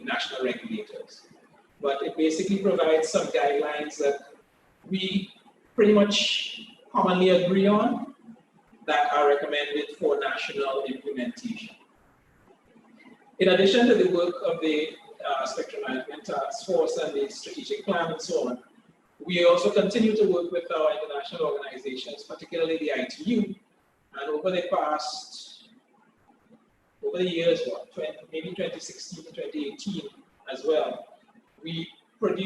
national regulators, but it basically provides some guidelines that we pretty much commonly agree on that are recommended for national implementation. In addition to the work of the Spectrum Management Task Force and the strategic plan and so on, we also continue to work with our international organizations, particularly the ITU, and over the years, maybe 2016 to 2018 as well, we worked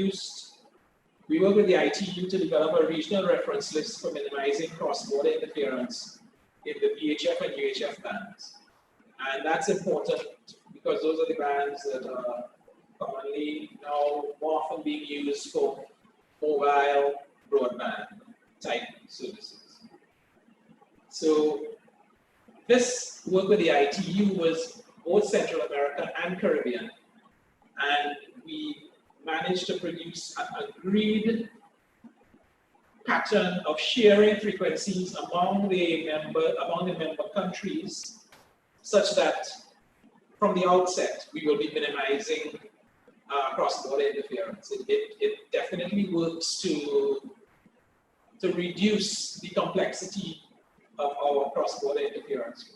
with the ITU to develop a regional reference list for minimizing cross-border interference in the VHF and UHF bands. And that's important because those are the bands that are commonly now more often being used for mobile broadband type services. So this work with the ITU was both Central America and Caribbean, and we managed to produce an agreed pattern of sharing frequencies among the member countries, such that from the outset we will be minimizing cross-border interference. It definitely works to reduce the complexity of our cross-border interference.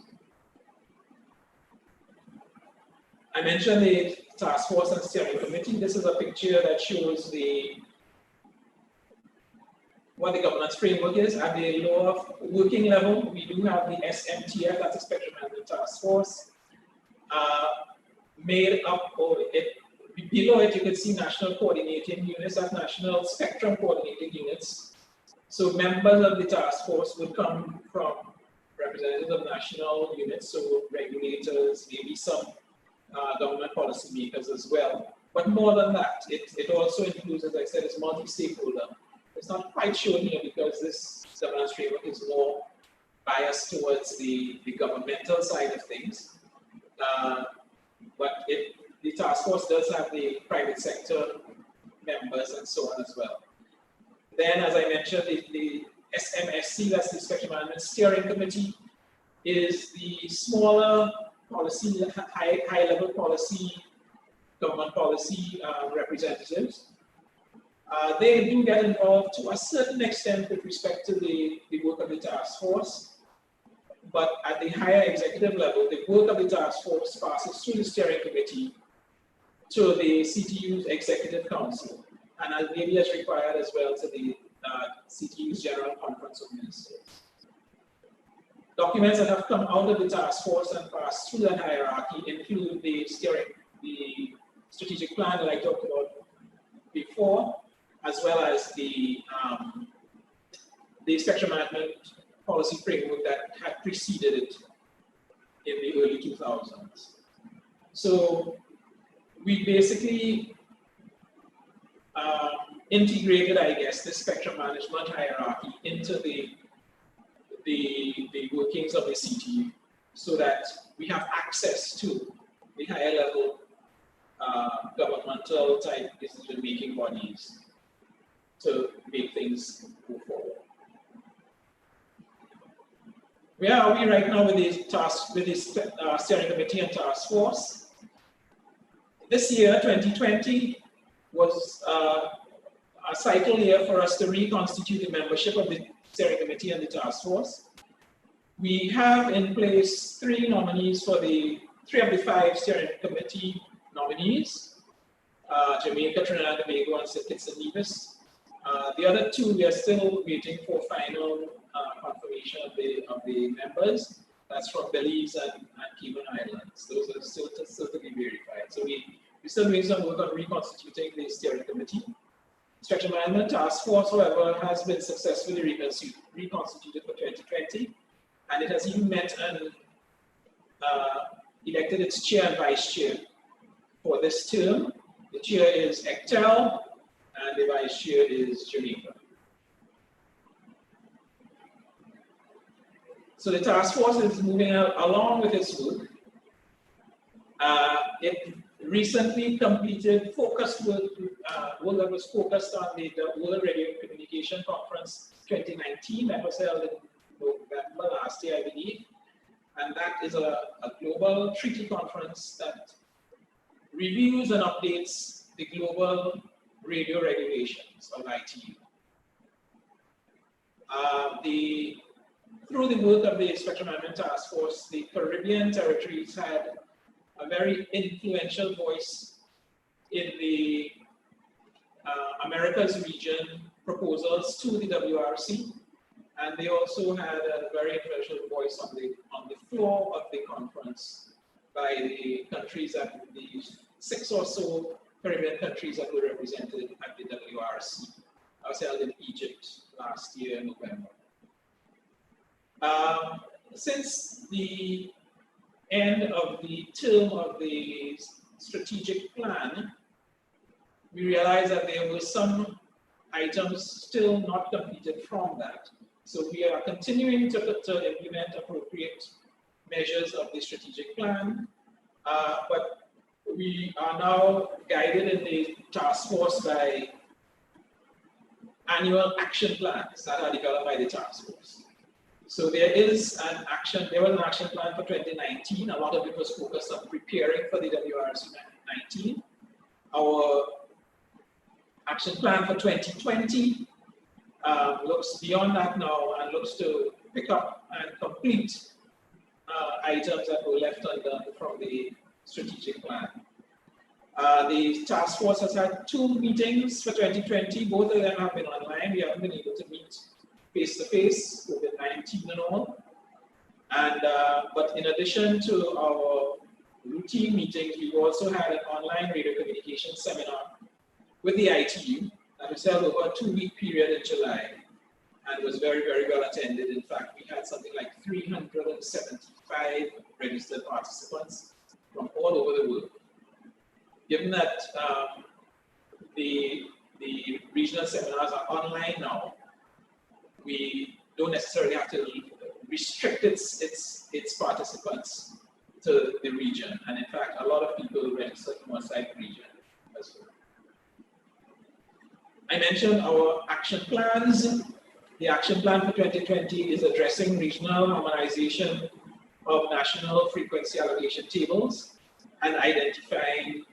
I mentioned the task force and steering committee. This is a picture that shows what the governance framework is. At the lower working level, we do have the SMTF, that's the Spectrum Management Task Force, made up of it. Below it, you can see national coordinating units, that's national spectrum coordinating units. So members of the task force would come from representatives of national units, so regulators, maybe some government policymakers as well. But more than that, it also includes, as I said, it's multi-stakeholder. It's not quite shown here because this governance framework is more biased towards the governmental side of things. But the task force does have the private sector members and so on as well. Then, as I mentioned, the SMSC, that's the Spectrum Management Steering Committee, is the smaller policy, high-level policy, government policy representatives. They do get involved to a certain extent with respect to the work of the task force. But at the higher executive level, the work of the task force passes through the steering committee to the CTU's executive council, and as maybe as required as well to the CTU's General Conference of Ministers. Documents that have come out of the task force and passed through that hierarchy include the strategic plan that I talked about before, as well as the spectrum management policy framework that had preceded it in the early 2000s. So we basically integrated, I guess, the spectrum management hierarchy into the workings of the CTU, so that we have access to the higher level governmental type decision-making bodies to make things go forward. Where are we right now with the steering committee and task force? This year, 2020, was a cycle year for us to reconstitute the membership of the steering committee and the task force. We have in place three nominees for three of the five steering committee nominees, Jamaica, Trinidad and Tobago, and St. Kitts and Nevis. The other two, we are still waiting for final confirmation of the members. That's from Belize and Cayman Islands. Those are still to be verified. So we're still doing some work on reconstituting the steering committee. Spectrum Management Task Force, however, has been successfully reconstituted for 2020, and it has even met and elected its chair and vice chair for this term. The chair is Ixps, and the vice chair is Jeanette. So the task force is moving along with its work. It recently completed focused work that was focused on the World Radio Communication Conference 2019 that was held in November last year, I believe. And that is a global treaty conference that reviews and updates the global radio regulations of ITU. Through the work of the Spectrum Management Task Force, the Caribbean territories had a very influential voice in the Americas region proposals to the WRC, and they also had a very influential voice on the floor of the conference by the countries that the 6 or so Caribbean countries that were represented at the WRC. I was held in Egypt last year in November. Since the end of the term of the strategic plan, we realized that there were some items still not completed from that. So we are continuing to implement appropriate measures of the strategic plan, but we are now guided in the task force by annual action plans that are developed by the task force. So there was an action plan for 2019. A lot of it was focused on preparing for the WRC 19. Our action plan for 2020 looks beyond that now and looks to pick up and complete items that were left undone from the strategic plan. The task force has had 2 meetings for 2020. Both of them have been online. We haven't been able to meet face-to-face, COVID-19 and all. And, but in addition to our routine meetings, we've also had an online radio communication seminar with the ITU that was held over a 2-week period in July and was very, very well attended. In fact, we had something like 375 registered participants from all over the world. Given that the regional seminars are online now, we don't necessarily have to restrict its participants to the region. And in fact, a lot of people register from outside the region as well. I mentioned our action plans. The action plan for 2020 is addressing regional harmonization of national frequency allocation tables and identifying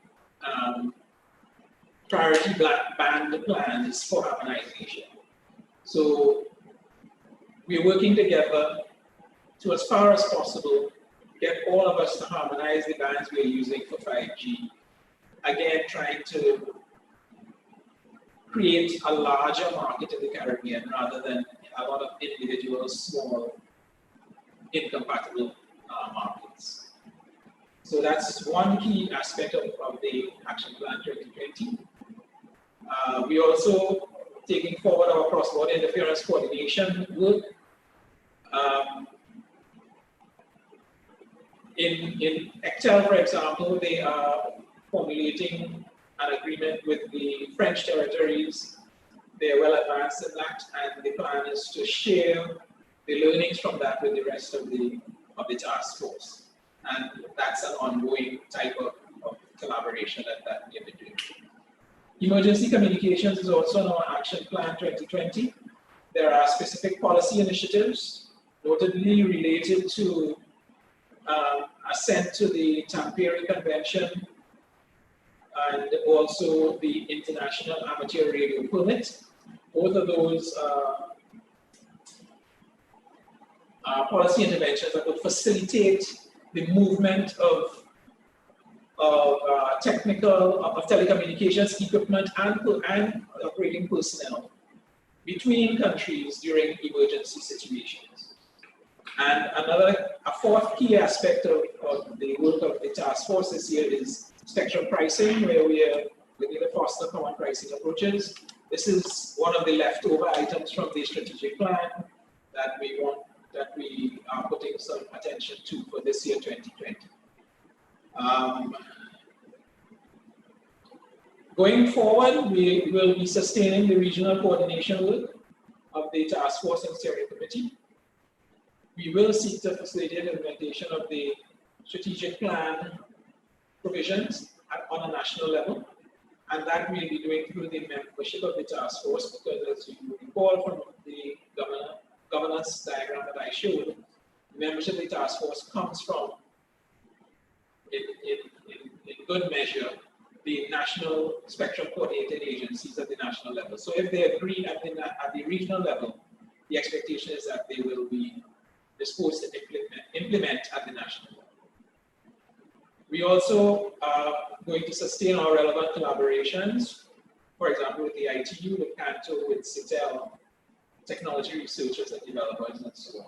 priority band plans for harmonization. So we're working together to, as far as possible, get all of us to harmonize the bands we're using for 5G. Again, trying to create a larger market in the Caribbean rather than a lot of individual, small, incompatible markets. So that's one key aspect of the Action Plan 2020. We're also taking forward our cross-border interference coordination work. In Ixps, for example, they are formulating an agreement with the French territories. They're well advanced in that, and the plan is to share the learnings from that with the rest of the task force. And that's an ongoing type of collaboration that we have been doing. Emergency communications is also in our Action Plan 2020. There are specific policy initiatives, notably related to assent to the Tampere Convention and also the International Amateur Radio Permit. Both of those policy interventions that would facilitate the movement of telecommunications equipment and operating personnel between countries during emergency situations. And a fourth key aspect of the work of the task force this year is spectrum pricing, where we are looking to foster common pricing approaches. This is one of the leftover items from the strategic plan that we are putting some attention to for this year, 2020. Going forward, we will be sustaining the regional coordination work of the task force and steering committee. We will seek to facilitate implementation of the strategic plan provisions on a national level, and that we'll be doing through the membership of the task force, because as you recall from the governance diagram that I showed, the membership of the task force comes from, in good measure, the national spectrum coordinated agencies at the national level. So if they agree at the regional level, the expectation is that they will be disposed to implement at the national level. We also are going to sustain our relevant collaborations, for example, with the ITU, with Canto, with CITEL, technology researchers and developers, and so on.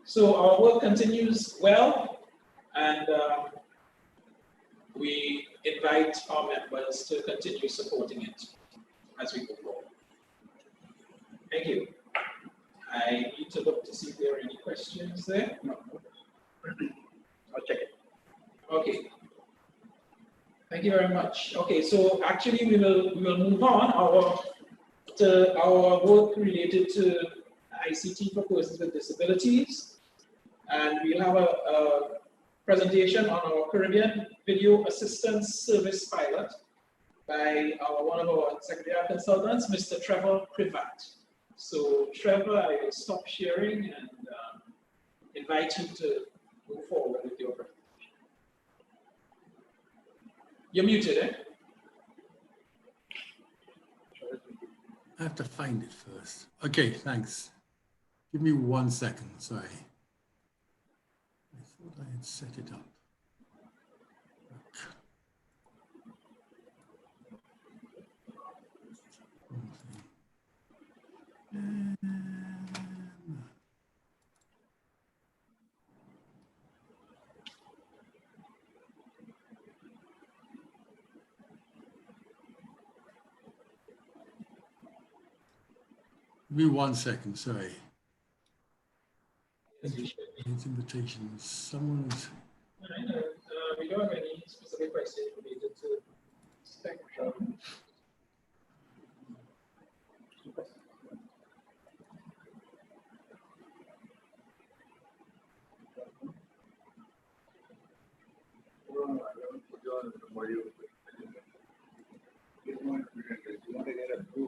So our work continues well, and we invite our members to continue supporting it as we go forward. Thank you. I need to look to see if there are any questions there. No. I'll check it. Okay. Thank you very much. Okay, so actually we will move on to our work related to ICT for persons with disabilities, and we'll have a presentation on our Caribbean Video Assistance Service pilot by one of our secretarial consultants, Mr. Trevor Privat. So Trevor, I will stop sharing and invite you to move forward with your presentation. You're muted, eh? I have to find it first. Okay, thanks. Give me 1 second, sorry. I thought I had set it up. Give me 1 second, sorry. Invitations. Someone's. We don't have any specific questions related to spectrum.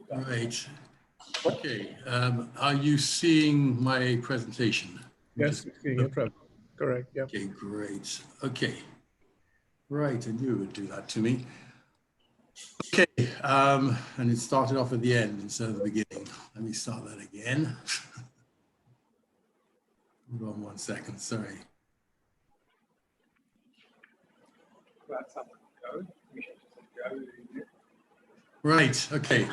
Right. Okay. Are you seeing my presentation? Yes, we're seeing it, Trevor. Correct. Yeah. Okay, great. Okay. Right, and you would do that to me. Okay, and it started off at the end instead of the beginning. Let me start that again. Hold on 1 second, sorry. Right, okay.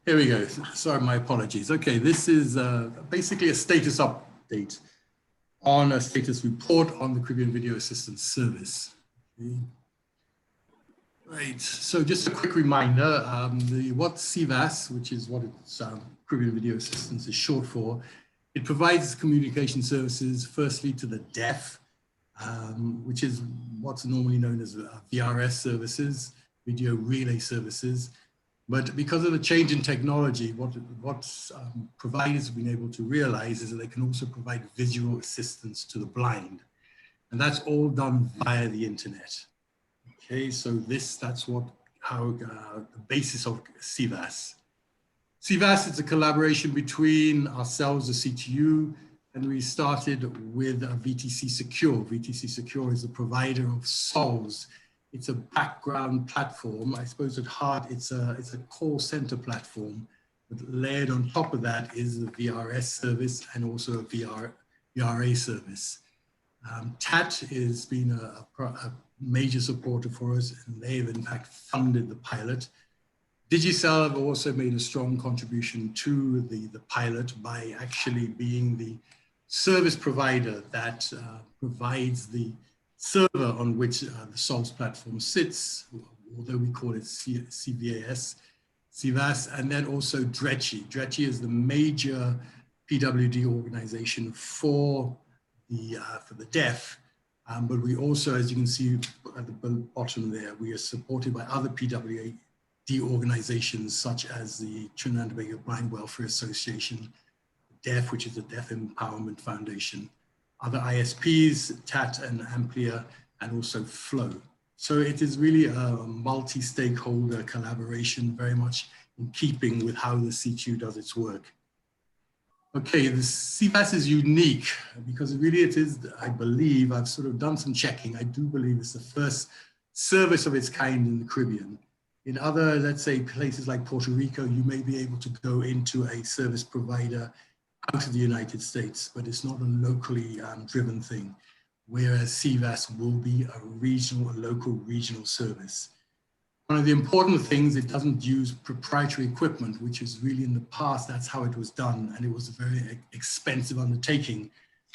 Here we go. Sorry, my apologies. Okay, this is basically a status update on a status report on the Caribbean Video Assistance Service. Okay. Right, so just a quick reminder, what CVAS, which is what it's, Caribbean Video Assistance is short for, it provides communication services firstly to the deaf, which is what's normally known as VRS services, video relay services. But because of the change in technology, what providers have been able to realize is that they can also provide visual assistance to the blind. And that's all done via the internet. Okay, so that's how the basis of CVAS. CVAS is a collaboration between ourselves, the CTU, and we started with VTC Secure. VTC Secure is a provider of SOLVs. It's a background platform. I suppose at heart, it's a call center platform, but layered on top of that is the VRS service and also a VRA service. TAT has been a major supporter for us, and they've in fact funded the pilot. Digicel have also made a strong contribution to the pilot by actually being service provider that provides the server on which the SOLVS platform sits, although we call it CVAS, and then also DRECI. DRECI is the major PWD organization for the deaf, but we also, as you can see at the bottom there, we are supported by other PWD organizations such as the Trinidad and Tobago Blind Welfare Association, DEF, which is the Deaf Empowerment Foundation, other ISPs, TAT and Amplia, and also FLOW. So it is really a multi-stakeholder collaboration, very much in keeping with how the CTU does its work. Okay, the CVAS is unique because really it is, I believe, I've sort of done some checking. I do believe it's the first service of its kind in the Caribbean. In other, let's say, places like Puerto Rico, you may be able to go into a service provider out of the United States, but it's not a locally driven thing, whereas CVAS will be a local regional service. One of the important things, it doesn't use proprietary equipment, which is really in the past, that's how it was done, and it was a very expensive undertaking.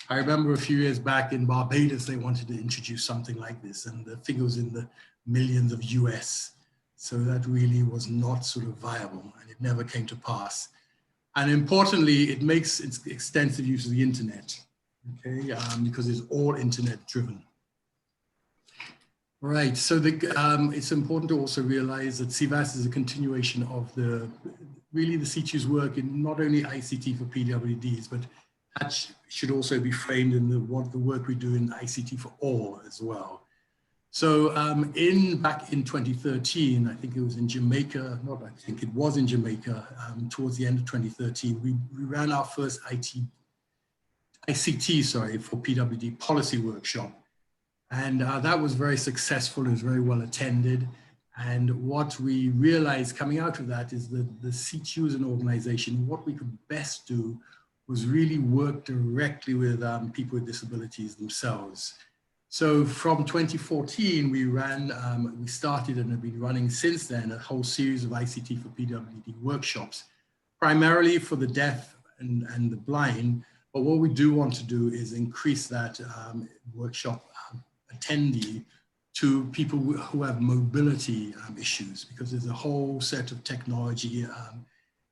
I remember a few years back in Barbados, they wanted to introduce something like this, and the figure was in the millions of US. So that really was not sort of viable, and it never came to pass. And importantly, it makes extensive use of the internet, okay, because it's all internet driven. Right, so it's important to also realize that CVAS is a continuation of really the CTU's work in not only ICT for PWDs, but that should also be framed in the work we do in ICT for all as well. So back in 2013, I think it was in Jamaica, towards the end of 2013, we ran our first ICT for PWD policy workshop. And that was very successful, it was very well attended. And what we realized coming out of that is that the CTU as an organization, what we could best do was really work directly with people with disabilities themselves. So from 2014, we started and have been running since then a whole series of ICT for PWD workshops, primarily for the deaf and the blind. But what we do want to do is increase that workshop attendee to people who have mobility issues, because there's a whole set of technology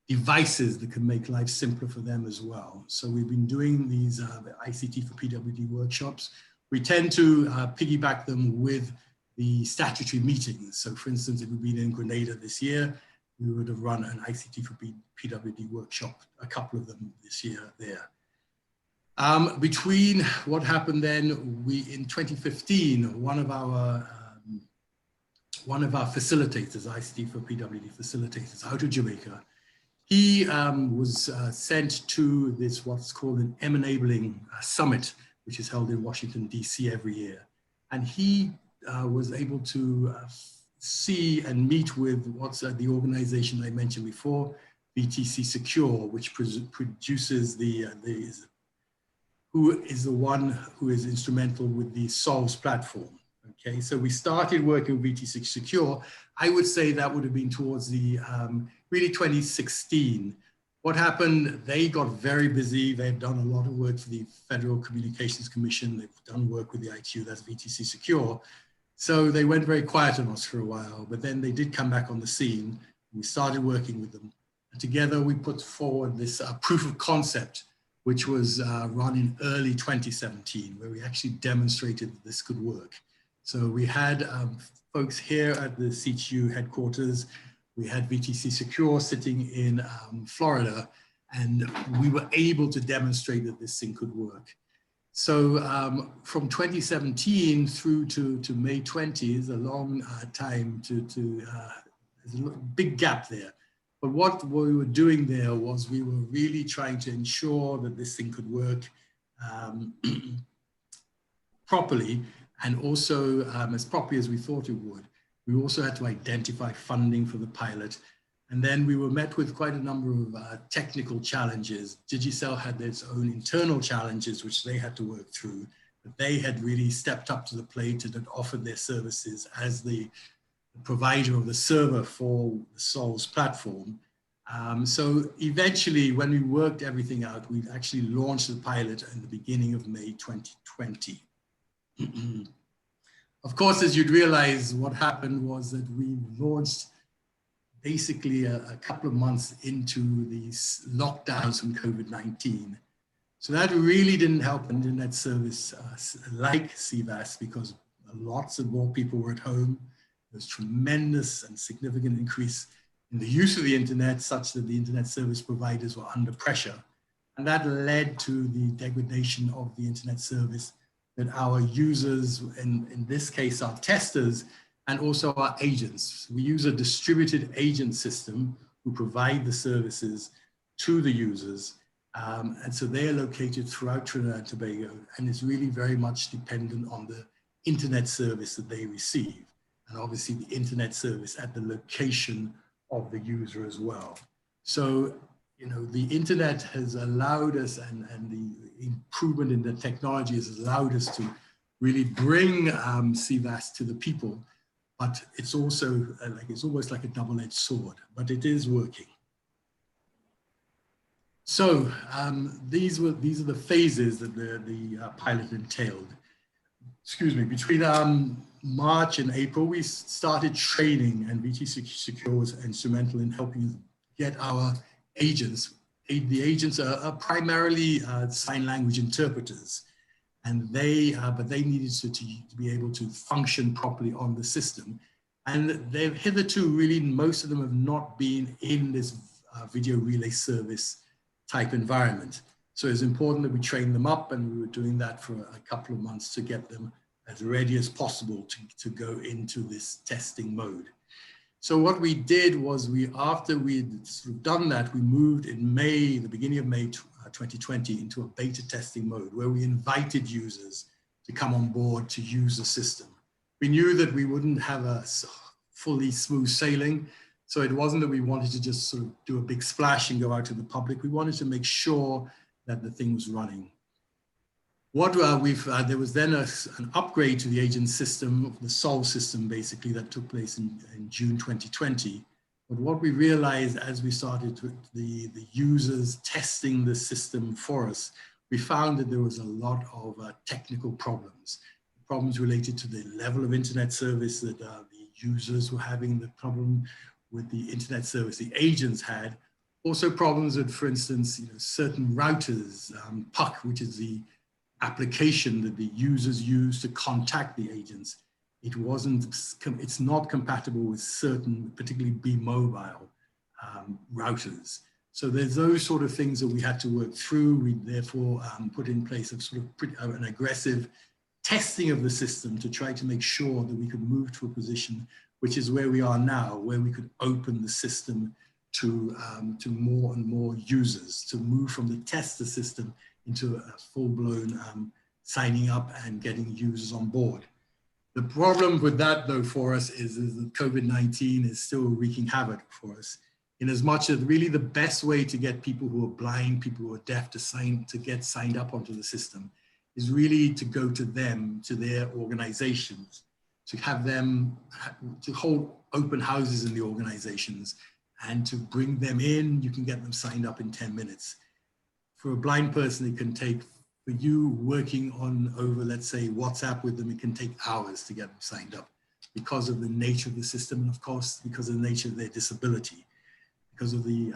devices that can make life simpler for them as well. So we've been doing these ICT for PWD workshops. We tend to piggyback them with the statutory meetings. So for instance, if we've been in Grenada this year, we would have run an ICT for PWD workshop, a couple of them this year there. Between what happened then, in 2015, one of our facilitators, ICT for PWD facilitators out of Jamaica, he was sent to this what's called an M-Enabling Summit, which is held in Washington, DC every year. And he was able to see and meet with what's the organization I mentioned before, VTC Secure, which produces who is the one who is instrumental with the SOLVS platform. Okay, so we started working with VTC Secure. I would say that would have been towards the really 2016. What happened, they got very busy. They've done a lot of work for the Federal Communications Commission. They've done work with the ITU, that's VTC Secure. So they went very quiet on us for a while, but then they did come back on the scene. And we started working with them. And together we put forward this proof of concept, which was run in early 2017, where we actually demonstrated that this could work. So we had folks here at the CTU headquarters. We had VTC Secure sitting in Florida, and we were able to demonstrate that this thing could work. So from 2017 through to May 20 is a long time there's a big gap there. But what we were doing there was we were really trying to ensure that this thing could work properly, and also as properly as we thought it would. We also had to identify funding for the pilot. And then we were met with quite a number of technical challenges. Digicel had its own internal challenges, which they had to work through. But they had really stepped up to the plate and had offered their services as the provider of the server for the SOLVS platform. So eventually, when we worked everything out, we actually launched the pilot in the beginning of May 2020. Of course, as you'd realize, what happened was that we launched basically a couple of months into these lockdowns from COVID-19. So that really didn't help an internet service like CVAS, because lots of more people were at home. There was tremendous and significant increase in the use of the internet, such that the internet service providers were under pressure. And that led to the degradation of the internet service that our users, in this case, our testers, and also our agents. We use a distributed agent system who provide the services to the users. And so they are located throughout Trinidad and Tobago, and it's really very much dependent on the internet service that they receive. And obviously the internet service at the location of the user as well. So, you know, the internet has allowed us, and the improvement in the technology has allowed us to really bring CVAS to the people. But it's also it's almost like a double-edged sword, but it is working. So these are the phases that the pilot entailed. Excuse me. Between March and April, we started training, and VT Secure was instrumental in helping get our agents. The agents are primarily sign language interpreters, and but they needed to be able to function properly on the system. And they've hitherto, really, most of them have not been in this video relay service type environment. So it's important that we train them up, and we were doing that for a couple of months to get them as ready as possible to go into this testing mode. So what we did was, after we'd sort of done that, we moved in May, the beginning of May 2020, into a beta testing mode where we invited users to come on board to use the system. We knew that we wouldn't have a fully smooth sailing. So it wasn't that we wanted to just sort of do a big splash and go out to the public. We wanted to make sure that the thing was running. There was then an upgrade to the agent system, the Solve system, basically, that took place in June 2020. But what we realized as we started with the users testing the system for us, we found that there was a lot of technical problems related to the level of internet service that the users were having, the problem with the internet service the agents had. Also problems with, for instance, certain routers, PUC, which is the application that the users use to contact the agents. It's not compatible with certain, particularly B-Mobile routers. So there's those sort of things that we had to work through. We therefore put in place an aggressive testing of the system to try to make sure that we could move to a position, which is where we are now, where we could open the system to more and more users, to move from the tester system into a full-blown signing up and getting users on board. The problem with that, though, for us is that COVID-19 is still wreaking havoc for us, in as much as really the best way to get people who are blind, people who are deaf to get signed up onto the system is really to go to them, to their organizations, to have them, to hold open houses in the organizations and to bring them in. You can get them signed up in 10 minutes. For a blind person, it can take, for you working over, let's say, WhatsApp with them, it can take hours to get them signed up because of the nature of the system, and of course, because of the nature of their disability, because of the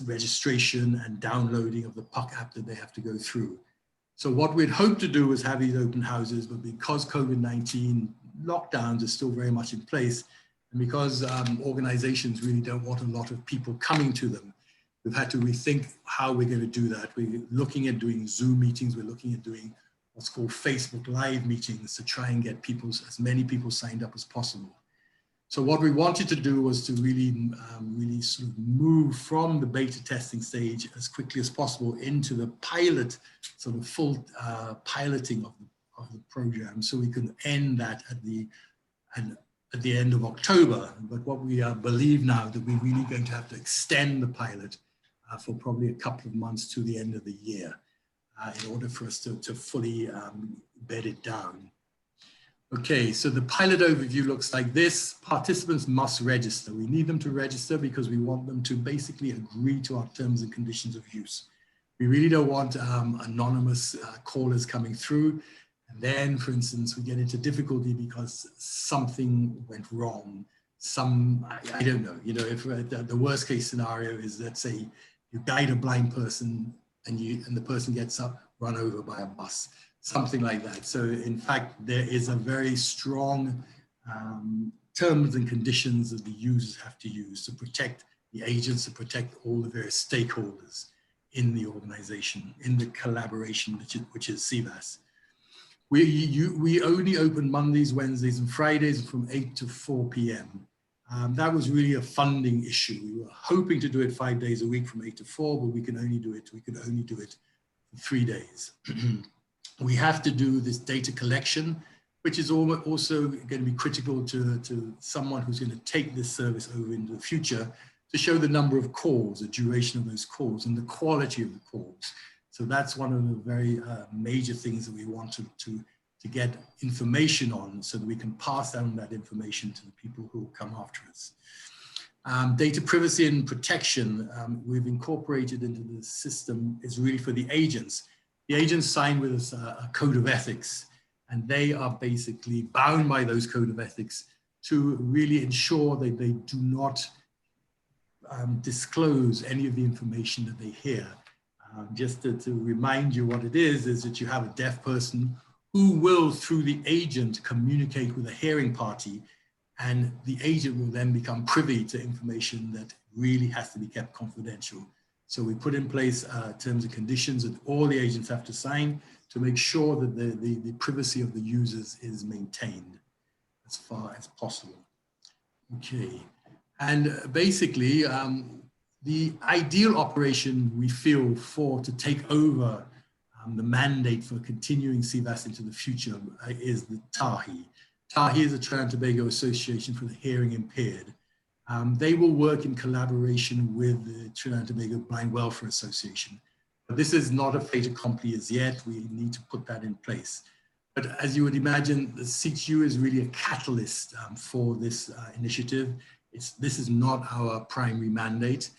registration and downloading of the PUC app that they have to go through. So what we'd hoped to do was have these open houses, but because COVID-19 lockdowns are still very much in place, and because organizations really don't want a lot of people coming to them, we've had to rethink how we're going to do that. We're looking at doing Zoom meetings. We're looking at doing what's called Facebook Live meetings to try and get as many people signed up as possible. So what we wanted to do was to really sort of move from the beta testing stage as quickly as possible into the pilot, sort of full piloting of the program, so we could end that at the end of October. But what we believe now that we're really going to have to extend the pilot for probably a couple of months to the end of the year in order for us to fully bed it down. Okay, so the pilot overview looks like this. Participants must register. We need them to register because we want them to basically agree to our terms and conditions of use. We really don't want anonymous callers coming through. And then, for instance, we get into difficulty because something went wrong. I don't know, you know, if the worst case scenario is, let's say you guide a blind person and the person gets up, run over by a bus, something like that. So in fact, there is a very strong terms and conditions that the users have to use to protect the agents, to protect all the various stakeholders in the organization, in the collaboration, which is CVAS. We only open Mondays, Wednesdays, and Fridays from 8 to 4 p.m. That was really a funding issue. We were hoping to do it 5 days a week from 8 to 4, but we could only do it for 3 days. We have to do this data collection, which is also going to be critical to someone who's going to take this service over into the future, to show the number of calls, the duration of those calls, and the quality of the calls. So that's one of the very major things that we want to get information on, so that we can pass down that information to the people who will come after us. Data privacy and protection, we've incorporated into the system, is really for the agents. The agents sign with us a code of ethics, and they are basically bound by those code of ethics to really ensure that they do not disclose any of the information that they hear. Just to remind you what it is that you have a deaf person who will, through the agent, communicate with a hearing party, and the agent will then become privy to information that really has to be kept confidential. So we put in place terms and conditions that all the agents have to sign to make sure that the privacy of the users is maintained as far as possible. Okay, and basically, the ideal operation we feel to take over the mandate for continuing CVAS into the future is the TAHI. TAHI is the Trinidad and Tobago Association for the Hearing Impaired. They will work in collaboration with the Trinidad and Tobago Blind Welfare Association. But this is not a fait accompli as yet. We need to put that in place. But as you would imagine, the CTU is really a catalyst for this initiative. This is not our primary mandate.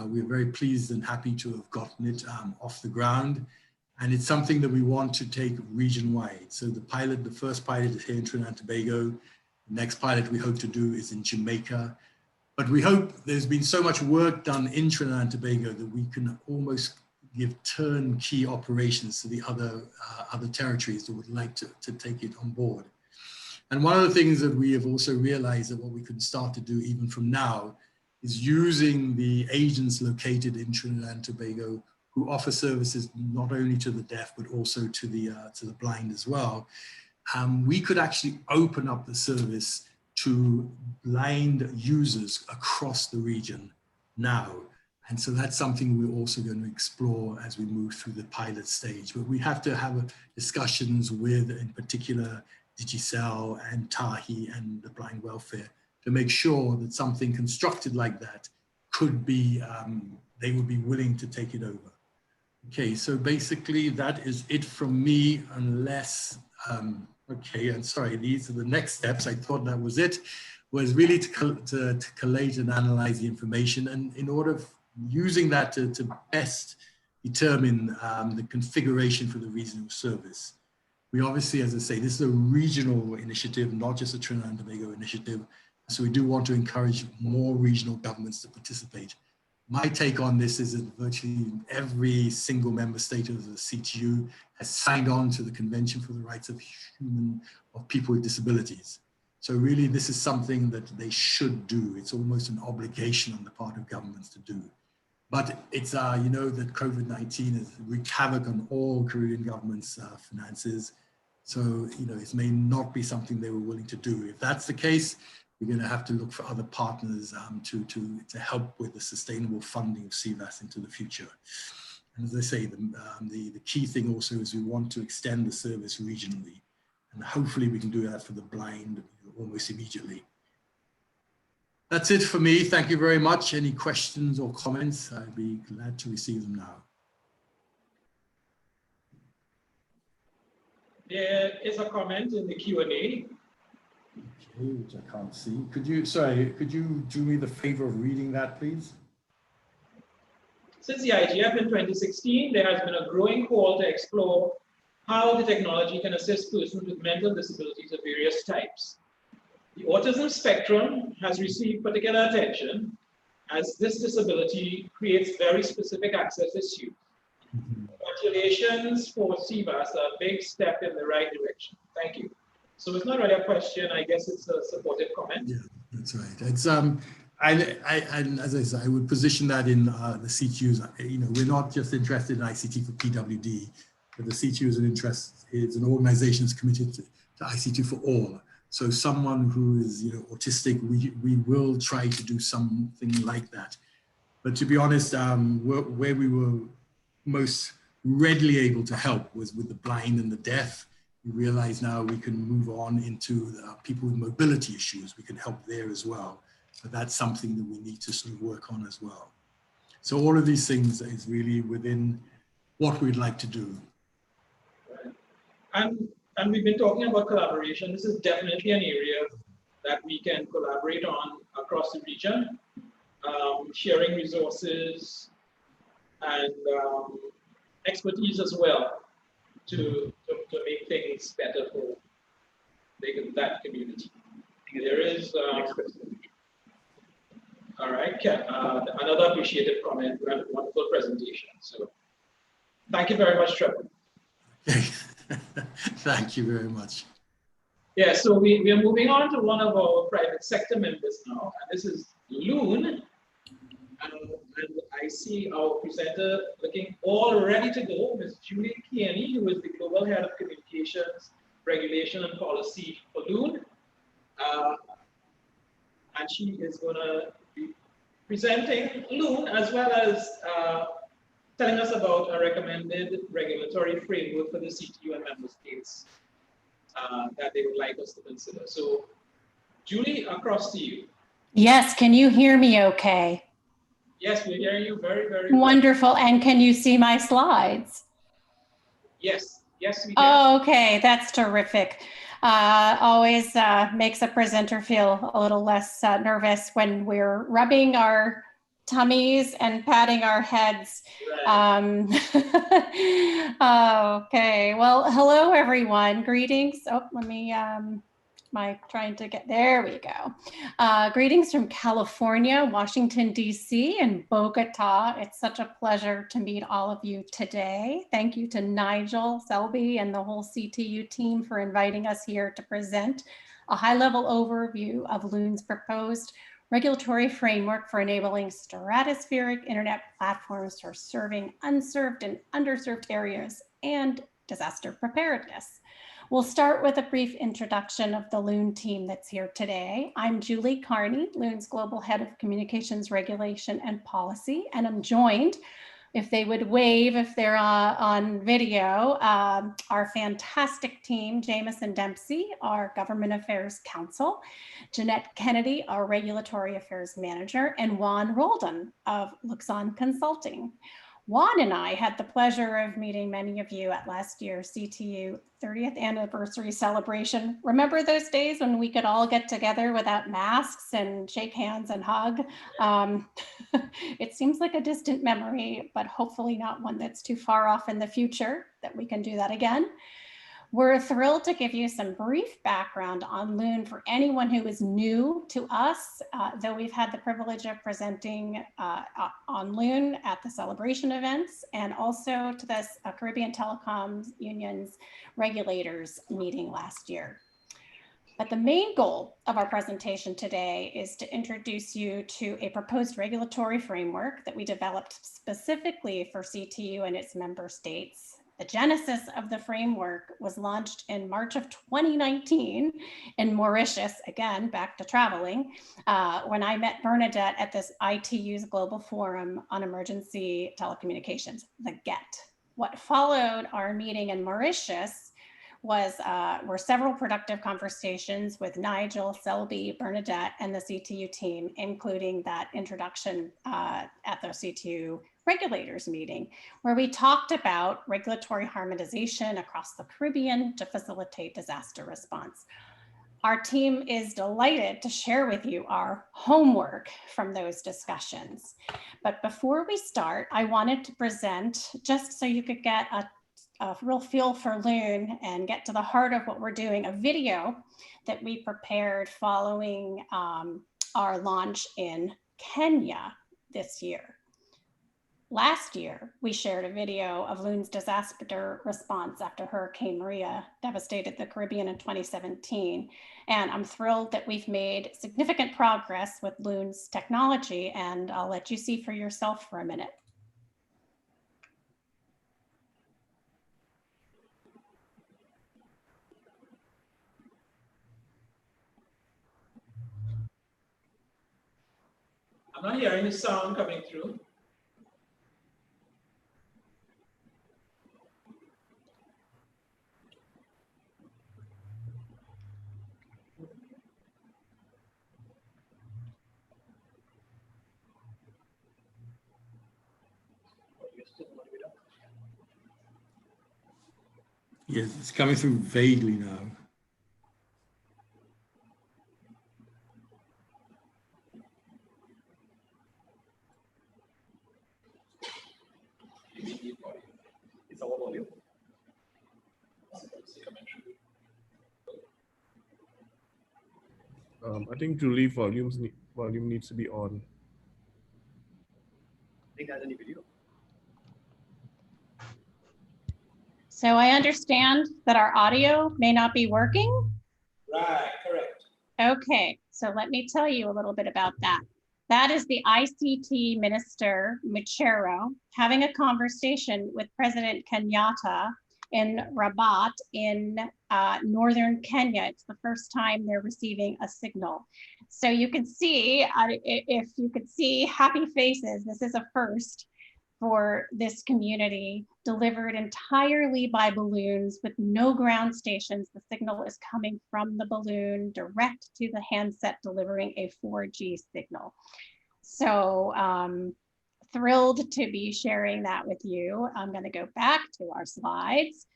We're very pleased and happy to have gotten it off the ground. And it's something that we want to take region-wide. So the first pilot is here in Trinidad and Tobago. The next pilot we hope to do is in Jamaica. But we hope, there's been so much work done in Trinidad and Tobago that we can almost give turnkey operations to the other territories that would like to take it on board. And one of the things that we have also realized that what we can start to do even from now is using the agents located in Trinidad and Tobago who offer services not only to the deaf, but also to the blind as well. We could actually open up the service to blind users across the region now. And so that's something we're also going to explore as we move through the pilot stage. But we have to have discussions with, in particular, Digicel and TAHI and the blind welfare to make sure that something constructed like that could be, they would be willing to take it over. Okay, so basically that is it from me, unless, okay, and sorry, these are the next steps. I thought that was it, was really to collate and analyze the information, and in order of using that to best determine the configuration for the regional service. We obviously, as I say, this is a regional initiative, not just a Trinidad and Tobago initiative. So we do want to encourage more regional governments to participate. My take on this is that virtually every single member state of the CTU has signed on to the Convention for the Rights of People with Disabilities. So really, this is something that they should do. It's almost an obligation on the part of governments to do. But it's, you know, that COVID-19 has wreaked havoc on all Caribbean governments' finances. So, you know, it may not be something they were willing to do. If that's the case, we're going to have to look for other partners to help with the sustainable funding of CVAS into the future. And as I say, the key thing also is we want to extend the service regionally. And hopefully we can do that for the blind almost immediately. That's it for me. Thank you very much. Any questions or comments? I'd be glad to receive them now. There is a comment in the Q&A which I can't see. Could you do me the favor of reading that, please? Since the IGF in 2016, there has been a growing call to explore how the technology can assist persons with mental disabilities of various types. The autism spectrum has received particular attention as this disability creates very specific access issues. Congratulations for CVAS, a big step in the right direction. Thank you. So it's not really a question, I guess it's a supportive comment. Yeah, that's right. It's and as I said, I would position that in the CTUs. You know, we're not just interested in ICT for PWD, but the CTU is an organization that's committed to ICT for all. So someone who is, you know, autistic, we will try to do something like that. But to be honest, where we were most readily able to help was with the blind and the deaf. We realize now we can move on into people with mobility issues. We can help there as well. But that's something that we need to sort of work on as well. So all of these things is really within what we'd like to do. Right. And we've been talking about collaboration. This is definitely an area that we can collaborate on across the region, sharing resources and expertise as well to make things better for that community. There is, all right, another appreciative comment, wonderful presentation. So thank you very much, Trevor. Thank you very much. Yeah, so we are moving on to one of our private sector members now, and this is Loon. And I see our presenter looking all ready to go, Ms. Jeanette Kennedy, who is the Global Head of Communications, Regulation and Policy for Loon. And she is going to be presenting Loon as well as telling us about a recommended regulatory framework for the CTU and member states that they would like us to consider. So, Julie, across to you. Yes, can you hear me okay? Yes, we hear you very, very well. Wonderful. And can you see my slides? Yes, yes, we can. Oh, okay, that's terrific. Always makes a presenter feel a little less nervous when we're rubbing our tummies and patting our heads. Right. Okay, well, hello everyone. Greetings. Oh, let me, trying to get, there we go. Greetings from California, Washington, DC, and Bogota. It's such a pleasure to meet all of you today. Thank you to Nigel, Selby, and the whole CTU team for inviting us here to present a high-level overview of Loon's proposed regulatory framework for enabling stratospheric internet platforms for serving unserved and underserved areas and disaster preparedness. We'll start with a brief introduction of the Loon team that's here today. I'm Julie Carney, Loon's Global Head of Communications Regulation and Policy, and I'm joined, if they would wave if they're on video, our fantastic team, Jamison Dempsey, our Government Affairs Counsel, Jeanette Kennedy, our Regulatory Affairs Manager, and Juan Roldan of Luxon Consulting. Juan and I had the pleasure of meeting many of you at last year's CTU 30th anniversary celebration. Remember those days when we could all get together without masks and shake hands and hug? It seems like a distant memory, but hopefully not one that's too far off in the future that we can do that again. We're thrilled to give you some brief background on Loon for anyone who is new to us, though we've had the privilege of presenting on Loon at the celebration events and also to this Caribbean Telecoms Union's regulators meeting last year. But the main goal of our presentation today is to introduce you to a proposed regulatory framework that we developed specifically for CTU and its member states. The genesis of the framework was launched in March of 2019 in Mauritius, again, back to traveling, when I met Bernadette at this ITU's Global Forum on Emergency Telecommunications, the GET. What followed our meeting in Mauritius were several productive conversations with Nigel, Selby, Bernadette, and the CTU team, including that introduction at the CTU regulators meeting, where we talked about regulatory harmonization across the Caribbean to facilitate disaster response. Our team is delighted to share with you our homework from those discussions. But before we start, I wanted to present, just so you could get a real feel for Loon and get to the heart of what we're doing, a video that we prepared following our launch in Kenya this year. Last year, we shared a video of Loon's disaster response after Hurricane Maria devastated the Caribbean in 2017. And I'm thrilled that we've made significant progress with Loon's technology, and I'll let you see for yourself for a minute. I'm not hearing the sound coming through. Yes, it's coming through vaguely now. It's our volume. I think Julie volume needs to be on. I think that's any video. So I understand that our audio may not be working. Right, correct. Okay, so let me tell you a little bit about that. That is the ICT Minister, Muchero, having a conversation with President Kenyatta in Rabat in northern Kenya. It's the first time they're receiving a signal. So you can see, if you could see happy faces, this is a first for this community, delivered entirely by balloons with no ground stations. The signal is coming from the balloon direct to the handset, delivering a 4G signal. So thrilled to be sharing that with you. I'm going to go back to our slides.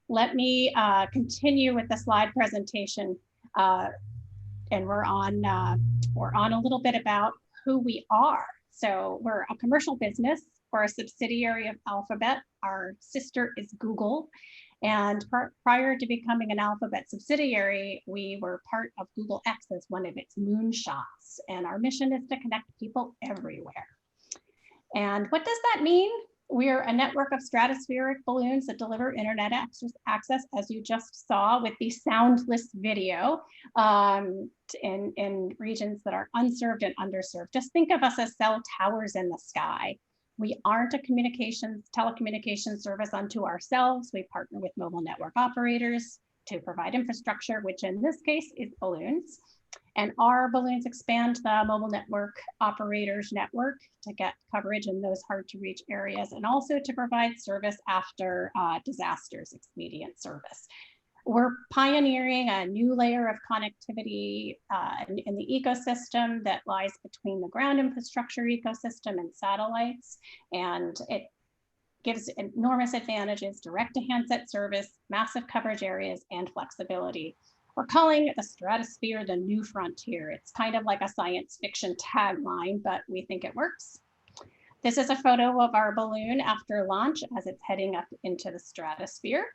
Let me continue with the slide presentation, and we're on a little bit about who we are. So we're a commercial business. We're a subsidiary of Alphabet. Our sister is Google. And prior to becoming an Alphabet subsidiary, we were part of Google Ixps as one of its moonshots. And our mission is to connect people everywhere. And what does that mean? We're a network of stratospheric balloons that deliver internet access, as you just saw with the soundless video, in regions that are unserved and underserved. Just think of us as cell towers in the sky. We aren't a telecommunications service unto ourselves. We partner with mobile network operators to provide infrastructure, which in this case is balloons. And our balloons expand the mobile network operators network to get coverage in those hard to reach areas, and also to provide service after disasters, expedient service. We're pioneering a new layer of connectivity in the ecosystem that lies between the ground infrastructure ecosystem and satellites. And it gives enormous advantages: direct to handset service, massive coverage areas, and flexibility. We're calling the stratosphere the new frontier. It's kind of like a science fiction tagline, but we think it works. This is a photo of our balloon after launch as it's heading up into the stratosphere.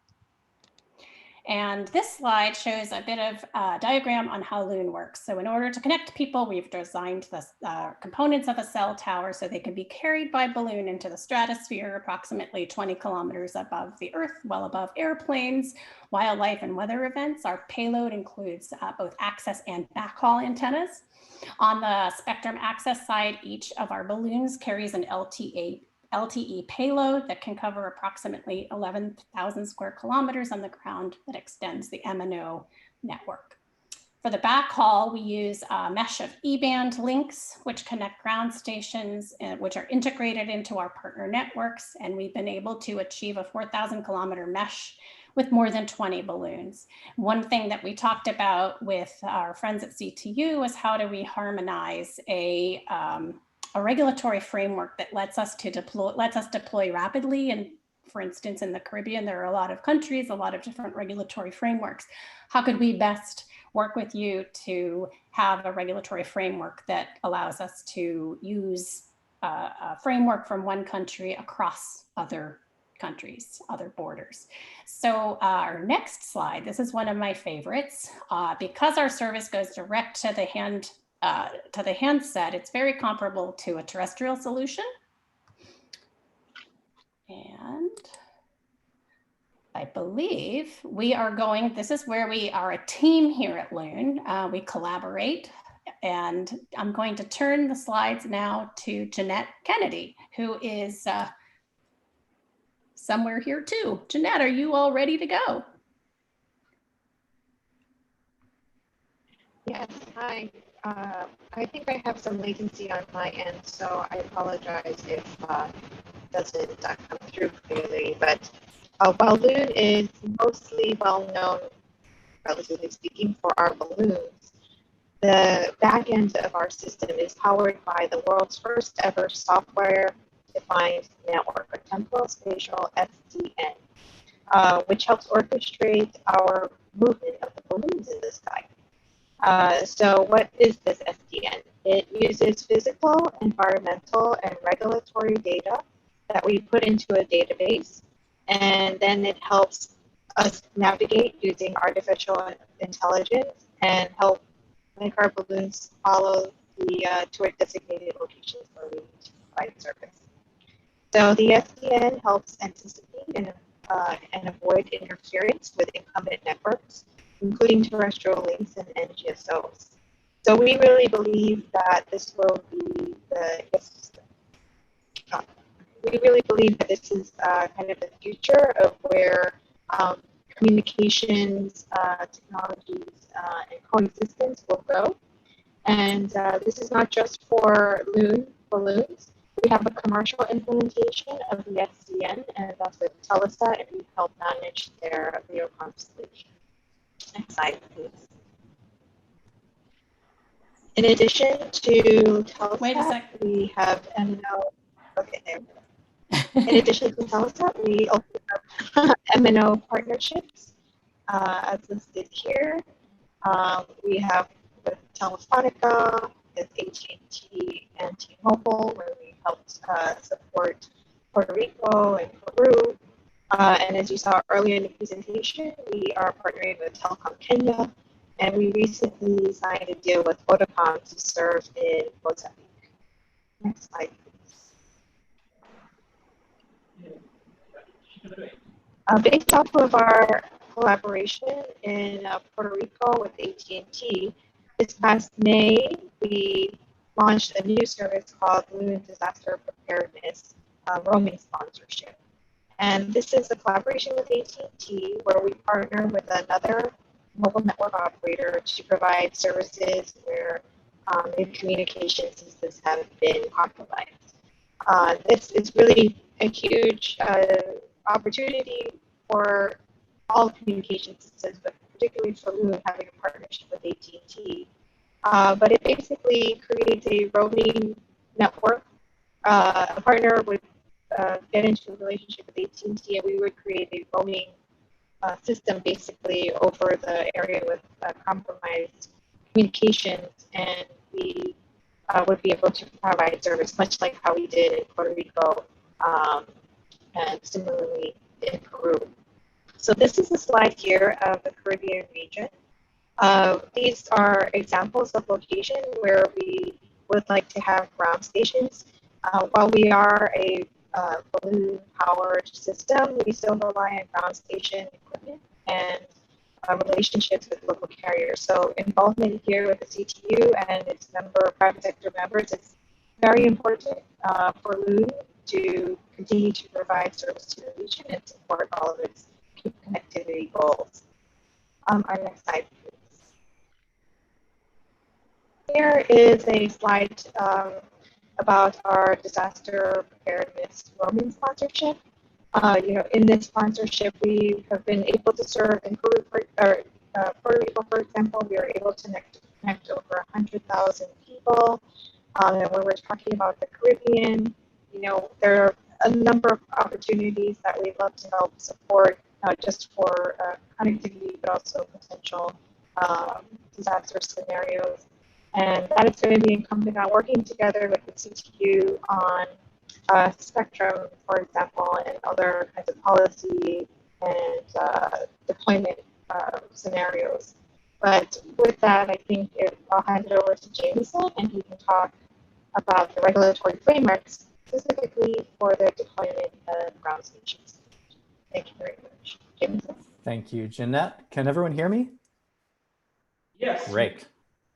And this slide shows a bit of a diagram on how Loon works. So in order to connect people, we've designed the components of a cell tower so they can be carried by balloon into the stratosphere, approximately 20 kilometers above the Earth, well above airplanes, wildlife, and weather events. Our payload includes both access and backhaul antennas. On the spectrum access side, each of our balloons carries an LTE payload that can cover approximately 11,000 square kilometers on the ground that extends the MNO network. For the backhaul, we use a mesh of E-band links, which connect ground stations, which are integrated into our partner networks. And we've been able to achieve a 4,000 kilometer mesh with more than 20 balloons. One thing that we talked about with our friends at CTU is how do we harmonize a regulatory framework that lets us deploy rapidly. And for instance, in the Caribbean, there are a lot of countries, a lot of different regulatory frameworks. How could we best work with you to have a regulatory framework that allows us to use a framework from one country across other countries, other borders. So our next slide, this is one of my favorites. Because our service goes direct to the handset, it's very comparable to a terrestrial solution. And I believe we are going, this is where we are a team here at Loon. We collaborate, and I'm going to turn the slides now to Jeanette Kennedy, who is somewhere here too. Jeanette, are you all ready to go? Yes, hi. I think I have some latency on my end, so I apologize if it doesn't come through clearly. But while Loon is mostly well known, relatively speaking, for our balloons, the back end of our system is powered by the world's first ever software-defined network, or temporal spatial SDN, which helps orchestrate our movement of the balloons in the sky. So what is this SDN? It uses physical, environmental, and regulatory data that we put into a database, and then it helps us navigate using artificial intelligence and help make our balloons follow the toward designated locations where we need to provide service. So the SDN helps anticipate and avoid interference with incumbent networks, including terrestrial links and NGSOs. So we really believe that this will be we really believe that this is kind of the future of where communications, technologies, and coexistence will go. And this is not just for Loon balloons. We have a commercial implementation of the SDN, and that's with Telesat, and we help manage their LEO constellation. Next slide, please. In addition to Telesat, we have MNO. Okay, there we go. In addition to Telesat, we also have MNO partnerships, as listed here. We have with Telefonica, with AT&T and T-Mobile, where we helped support Puerto Rico and Peru. And as you saw earlier in the presentation, we are partnering with Telecom Kenya, and we recently signed a deal with Vodacom to serve in Mozambique. Next slide, please. Based off of our collaboration in Puerto Rico with AT&T, this past May, we launched a new service called Loon Disaster Preparedness Roaming Sponsorship. And this is a collaboration with AT&T where we partner with another mobile network operator to provide services where maybe communication systems have been compromised. This is really a huge opportunity for all communication systems, but particularly for Loon having a partnership with AT&T. But it basically creates a roaming network. A partner would get into a relationship with AT&T, and we would create a roaming system basically over the area with compromised communications, and we would be able to provide service much like how we did in Puerto Rico and similarly in Peru. So this is a slide here of the Caribbean region. These are examples of locations where we would like to have ground stations. While we are a balloon-powered system, we still rely on ground station equipment and relationships with local carriers. So involvement here with the CTU and its private sector members is very important for Loon to continue to provide service to the region and support all of its connectivity goals. Our next slide, please. Here is a slide about our disaster preparedness roaming sponsorship. In this sponsorship, we have been able to serve in Peru, Puerto Rico, for example. We are able to connect over 100,000 people. And when we're talking about the Caribbean, there are a number of opportunities that we'd love to help support, not just for connectivity, but also potential disaster scenarios. And that is going to be incumbent on working together with the CTU on spectrum, for example, and other kinds of policy and deployment scenarios. But with that, I think I'll hand it over to Jameson, and he can talk about the regulatory frameworks specifically for the deployment of ground stations. Thank you very much. Jameson. Thank you, Jeanette. Can everyone hear me? Yes. Great.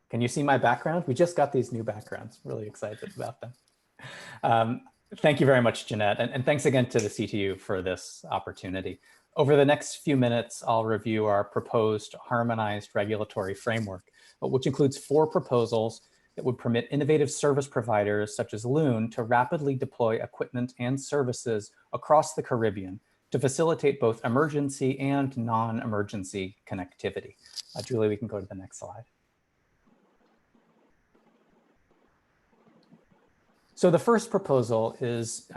Can you see my background? We just got these new backgrounds. Really excited about them. Thank you very much, Jeanette. And thanks again to the CTU for this opportunity. Over the next few minutes, I'll review our proposed harmonized regulatory framework, which includes 4 proposals that would permit innovative service providers such as Loon to rapidly deploy equipment and services across the Caribbean to facilitate both emergency and non-emergency connectivity. Julie, we can go to the next slide. So the first proposal is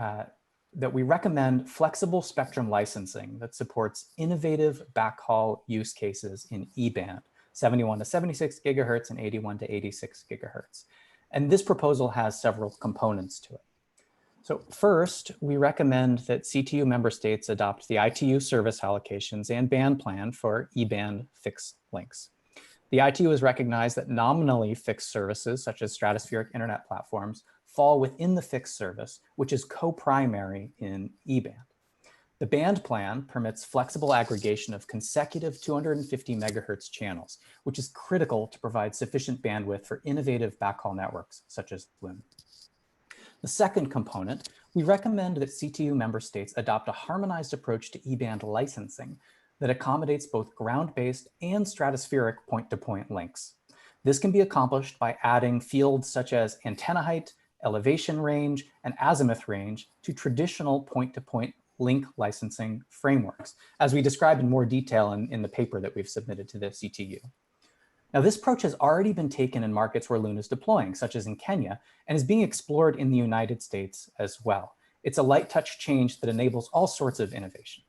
that we recommend flexible spectrum licensing that supports innovative backhaul use cases in E-band, 71 to 76 gigahertz and 81 to 86 gigahertz. And this proposal has several components to it. So first, we recommend that CTU member states adopt the ITU service allocations and band plan for E-band fixed links. The ITU has recognized that nominally fixed services, such as stratospheric internet platforms, fall within the fixed service, which is co-primary in E-band. The band plan permits flexible aggregation of consecutive 250 megahertz channels, which is critical to provide sufficient bandwidth for innovative backhaul networks, such as Loon. The second component, we recommend that CTU member states adopt a harmonized approach to E-band licensing that accommodates both ground-based and stratospheric point-to-point links. This can be accomplished by adding fields such as antenna height, elevation range, and azimuth range to traditional point-to-point link licensing frameworks, as we describe in more detail in the paper that we've submitted to the CTU. Now, this approach has already been taken in markets where Loon is deploying, such as in Kenya, and is being explored in the United States as well. It's a light touch change that enables all sorts of innovations.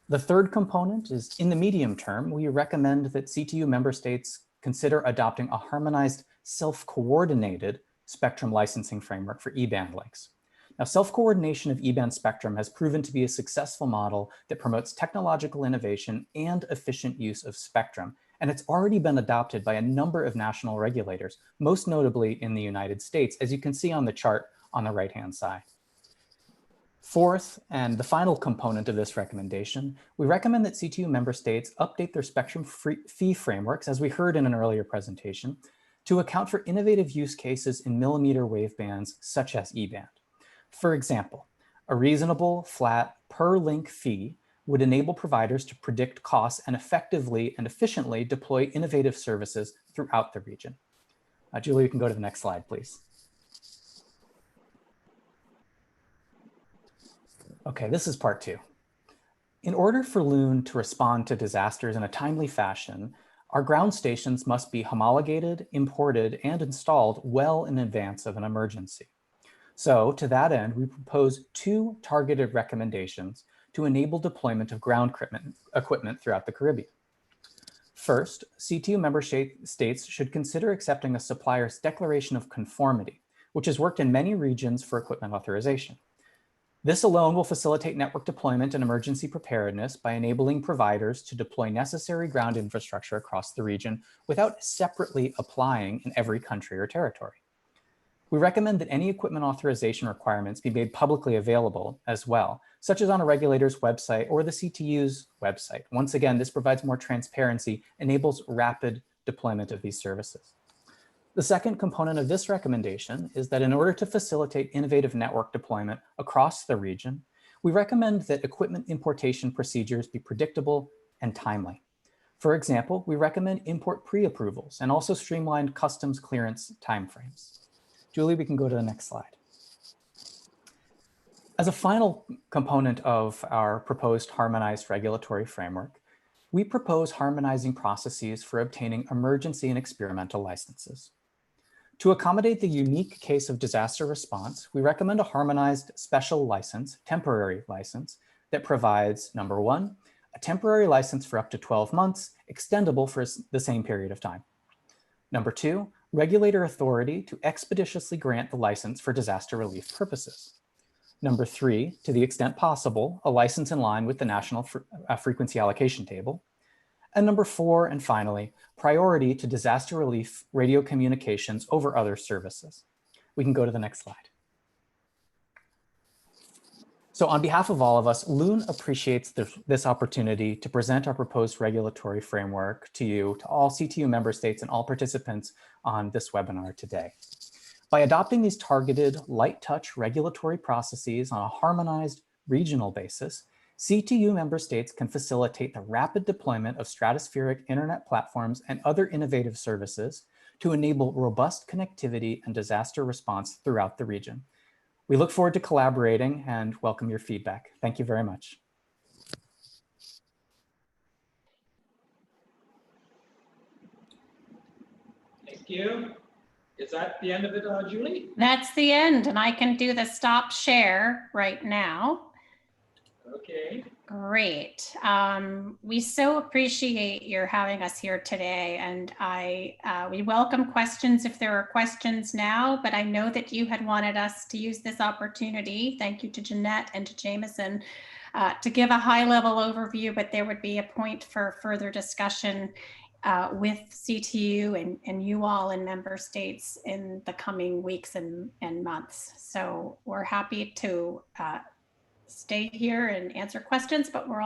The third component is, in the medium term, we recommend that CTU member states consider adopting a harmonized self-coordinated spectrum licensing framework for E-band links. Now, self-coordination of E-band spectrum has proven to be a successful model that promotes technological innovation and efficient use of spectrum, and it's already been adopted by a number of national regulators, most notably in the United States, as you can see on the chart on the right-hand side. Fourth, and the final component of this recommendation, we recommend that CTU member states update their spectrum fee frameworks, as we heard in an earlier presentation, to account for innovative use cases in millimeter wave bands such as E-band. For example, a reasonable, flat, per-link fee would enable providers to predict costs and effectively and efficiently deploy innovative services throughout the region. Julie, you can go to the next slide, please. Okay, this is part 2. In order for Loon to respond to disasters in a timely fashion, our ground stations must be homologated, imported, and installed well in advance of an emergency. So to that end, we propose 2 targeted recommendations to enable deployment of ground equipment throughout the Caribbean. First, CTU member states should consider accepting a supplier's declaration of conformity, which has worked in many regions for equipment authorization. This alone will facilitate network deployment and emergency preparedness by enabling providers to deploy necessary ground infrastructure across the region without separately applying in every country or territory. We recommend that any equipment authorization requirements be made publicly available as well, such as on a regulator's website or the CTU's website. Once again, this provides more transparency, enables rapid deployment of these services. The second component of this recommendation is that in order to facilitate innovative network deployment across the region, we recommend that equipment importation procedures be predictable and timely. For example, we recommend import pre-approvals and also streamlined customs clearance timeframes. Julie, we can go to the next slide. As a final component of our proposed harmonized regulatory framework, we propose harmonizing processes for obtaining emergency and experimental licenses. To accommodate the unique case of disaster response, we recommend a harmonized special license, temporary license, that provides, number 1, a temporary license for up to 12 months, extendable for the same period of time. Number 2, regulator authority to expeditiously grant the license for disaster relief purposes. Number 3, to the extent possible, a license in line with the National Frequency Allocation Table. And number 4, and finally, priority to disaster relief radio communications over other services. We can go to the next slide. So on behalf of all of us, Loon appreciates this opportunity to present our proposed regulatory framework to you, to all CTU member states and all participants on this webinar today. By adopting these targeted light touch regulatory processes on a harmonized regional basis, CTU member states can facilitate the rapid deployment of stratospheric internet platforms and other innovative services to enable robust connectivity and disaster response throughout the region. We look forward to collaborating and welcome your feedback. Thank you very much. Thank you. Is that the end of it, Julie? That's the end, and I can do the stop share right now. Okay. Great. We so appreciate your having us here today, and we welcome questions if there are questions now, but I know that you had wanted us to use this opportunity. Thank you to Jeanette and to Jameson to give a high-level overview, but there would be a point for further discussion with CTU and you all in member states in the coming weeks and months. So we're happy to stay here and answer questions, but we're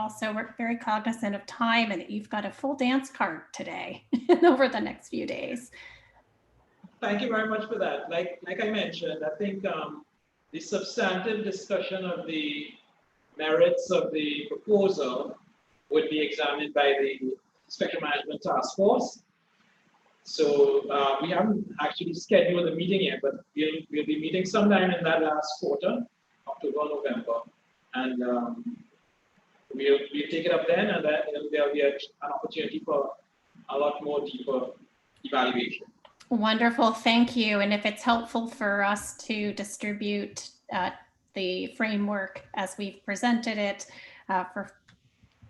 very cognizant of time and that you've got a full dance card today and over the next few days. Thank you very much for that. Like I mentioned, I think the substantive discussion of the merits of the proposal would be examined by the Spectrum Management Task Force. So we haven't actually scheduled a meeting yet, but we'll be meeting sometime in that last quarter, October, November. And we'll take it up then, and then there'll be an opportunity for a lot more deeper evaluation. Wonderful, thank you. And if it's helpful for us to distribute the framework as we've presented it for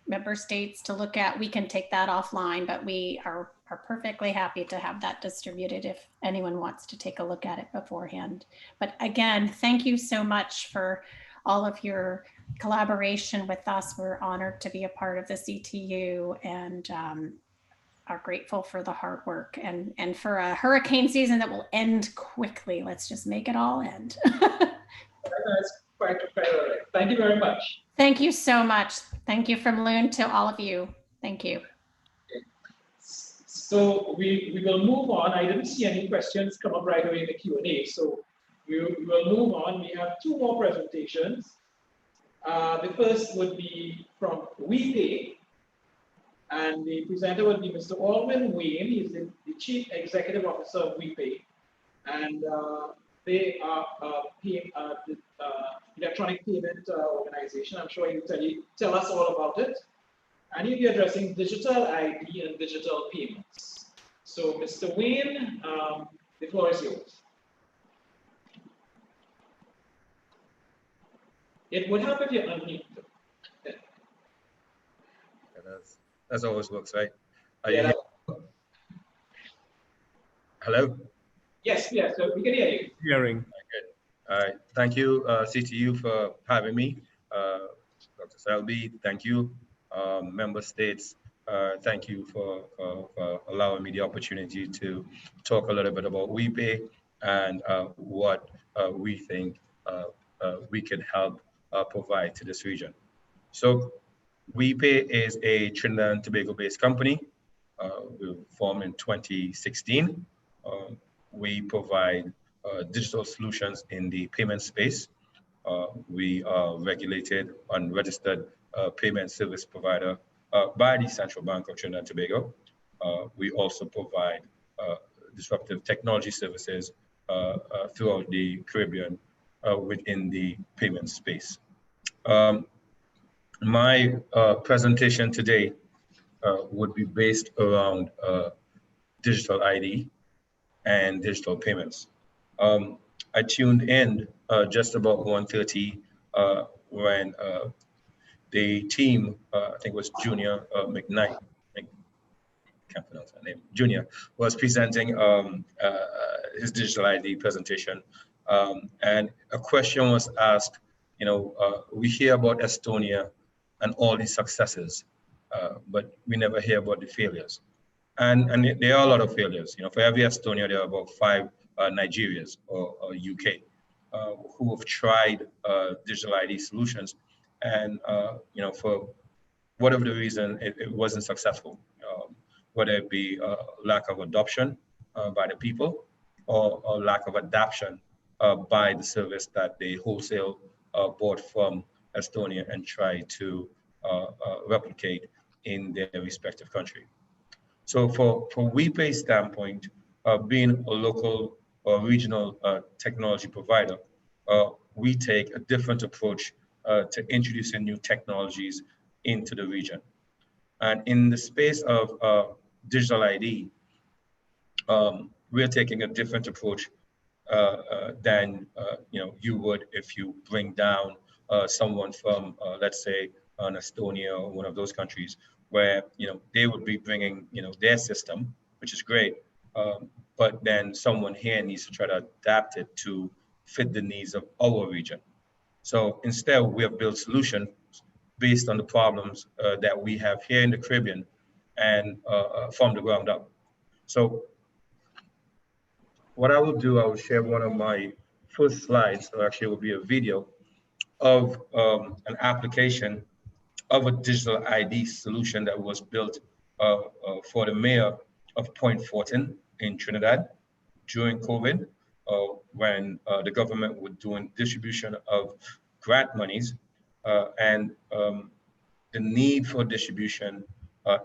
member states to look at, we can take that offline, but we are perfectly happy to have that distributed if anyone wants to take a look at it beforehand. But again, thank you so much for all of your collaboration with us. We're honored to be a part of the CTU and are grateful for the hard work and for a hurricane season that will end quickly. Let's just make it all end. That's quite fair. Thank you very much. Thank you so much. Thank you from Loon to all of you. Thank you. Okay. So we will move on. I didn't see any questions come up right away in the Q&A. So we will move on. We have two more presentations. The first would be from WePay, and the presenter would be Mr. Alwyn Wayne. He's the Chief Executive Officer of WePay, and they are the electronic payment organization. I'm sure he'll tell us all about it, and he'll be addressing digital ID and digital payments. So, Mr. Wayne, the floor is yours. It would help if you unmute. Yeah. That's always works, right? Yeah. Hello? Yes, so we can hear you. Hearing. Good. All right. Thank you, CTU, for having me. Dr. Selby, thank you. Member states, thank you for allowing me the opportunity to talk a little bit about WePay and what we think we can help provide to this region. So WePay is a Trinidad and Tobago based company. We were formed in 2016. We provide digital solutions in the payment space. We are regulated and registered payment service provider by the Central Bank of Trinidad and Tobago. We also provide disruptive technology services throughout the Caribbean within the payment space. My presentation today would be based around digital ID and digital payments. I tuned in just about 1:30 when the team, I think it was Junior McKnight, I can't pronounce her name, Junior, was presenting his digital ID presentation. And a question was asked, you know, we hear about Estonia and all these successes, but we never hear about the failures. And there are a lot of failures. You know, for every Estonia, there are about 5 Nigerias or UK who have tried digital ID solutions. And, you know, for whatever the reason, it wasn't successful, whether it be lack of adoption by the people or lack of adoption by the service that they wholesale bought from Estonia and tried to replicate in their respective country. So for WePay's standpoint, being a local or regional technology provider, we take a different approach to introducing new technologies into the region. And in the space of digital ID, we're taking a different approach than you know, you would if you bring down someone from, let's say, an Estonia or one of those countries, where, you know, they would be bringing, you know, their system, which is great, but then someone here needs to try to adapt it to fit the needs of our region. So instead, we have built solutions based on the problems that we have here in the Caribbean and from the ground up. So what I will do, I will share one of my first slides, or actually it will be a video of an application of a digital ID solution that was built for the mayor of Point Fortin in Trinidad during COVID, when the government was doing distribution of grant monies, and the need for distribution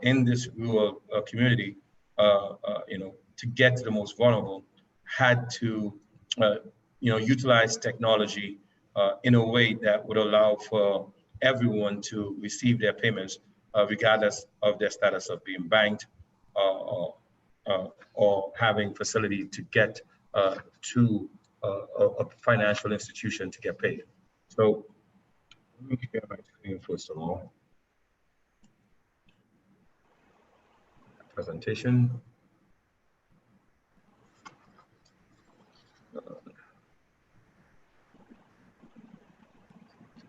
in this rural community, you know, to get to the most vulnerable, had to, you know, utilize technology in a way that would allow for everyone to receive their payments, regardless of their status of being banked or having facility to get to a financial institution to get paid. So let me share my screen first of all. Presentation.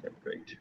Okay, great.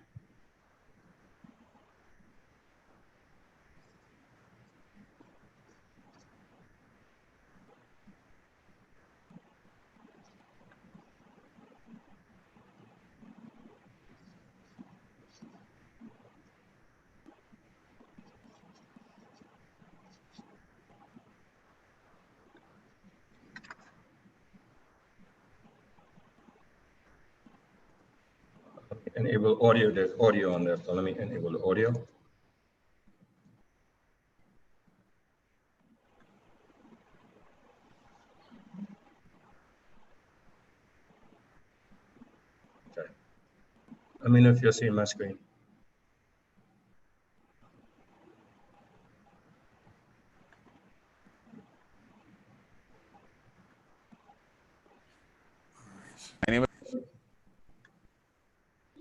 Enable audio, there's audio on there, so let me enable the audio. Okay. Let me know if you're seeing my screen. My name is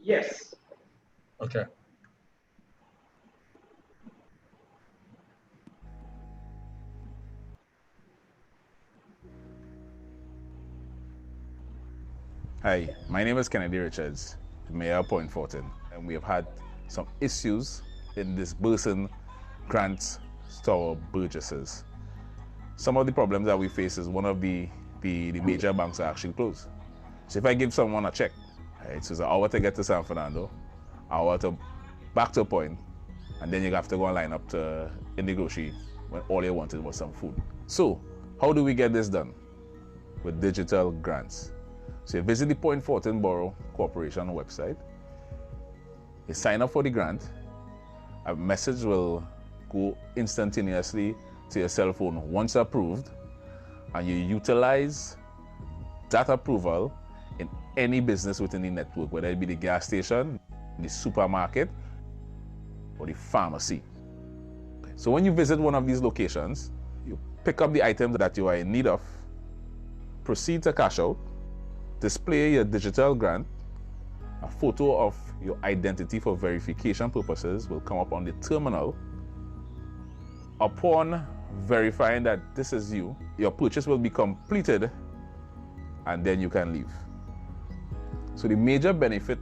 Yes. Okay. Hi, my name is Kennedy Richards, the Mayor of Point Fortin, and we have had some issues in disbursing grants to our burgesses. Some of the problems that we face is one of the major banks are actually closed. So if I give someone a check, right, so it's an hour to get to San Fernando, hour to back to a point, and then you have to go and line up to in the grocery when all you wanted was some food. So how do we get this done? With digital grants. So you visit the Point Fortin Borough Corporation website, you sign up for the grant, a message will go instantaneously to your cell phone once approved, and you utilize that approval in any business within the network, whether it be the gas station, the supermarket, or the pharmacy. So when you visit one of these locations, you pick up the items that you are in need of, proceed to cash out, display your digital grant, A photo of your identity for verification purposes will come up on the terminal. Upon verifying that this is you, your purchase will be completed and then you can leave. So the major benefit